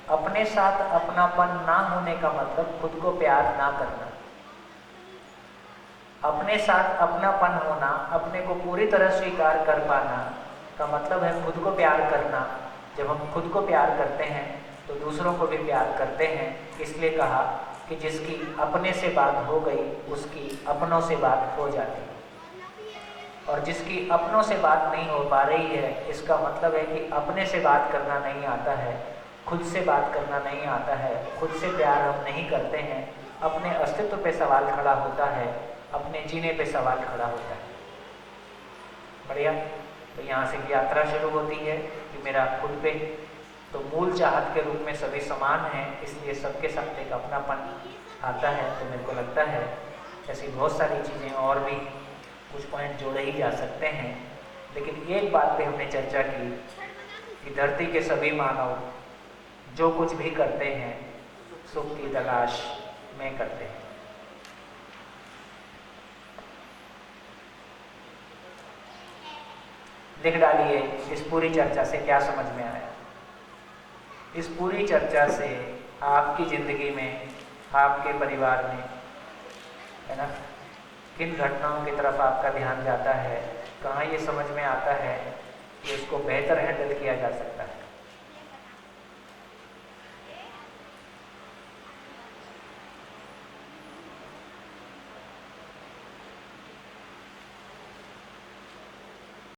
अपने साथ अपनापन ना होने का मतलब खुद को प्यार ना करना। अपने साथ अपनापन होना, अपने को पूरी तरह स्वीकार कर पाना का मतलब है खुद को प्यार करना। जब हम खुद को प्यार करते हैं तो दूसरों को भी प्यार करते हैं। इसलिए कहा कि जिसकी अपने से बात हो गई उसकी अपनों से बात हो जाती है, और जिसकी अपनों से बात नहीं हो पा रही है इसका मतलब है कि अपने से बात करना नहीं आता है, खुद से बात करना नहीं आता है, खुद से प्यार हम नहीं करते हैं। अपने अस्तित्व पे सवाल खड़ा होता है, अपने जीने पे सवाल खड़ा होता है। बढ़िया। तो यहाँ से यात्रा शुरू होती है कि मेरा खुद पे तो मूल चाहत के रूप में सभी समान हैं, इसलिए सबके साथ एक अपनापन आता है। तो मेरे को लगता है ऐसी बहुत सारी चीज़ें और भी कुछ पॉइंट जोड़े ही जा सकते हैं, लेकिन एक बात पे हमने चर्चा की कि धरती के सभी मानव जो कुछ भी करते हैं सुख की तलाश में करते हैं। लिख डालिए इस पूरी चर्चा से क्या समझ में आया। इस पूरी चर्चा से आपकी ज़िंदगी में, आपके परिवार में, है ना, किन घटनाओं की तरफ आपका ध्यान जाता है, कहाँ ये समझ में आता है कि इसको बेहतर हैंडल किया जा सकता है।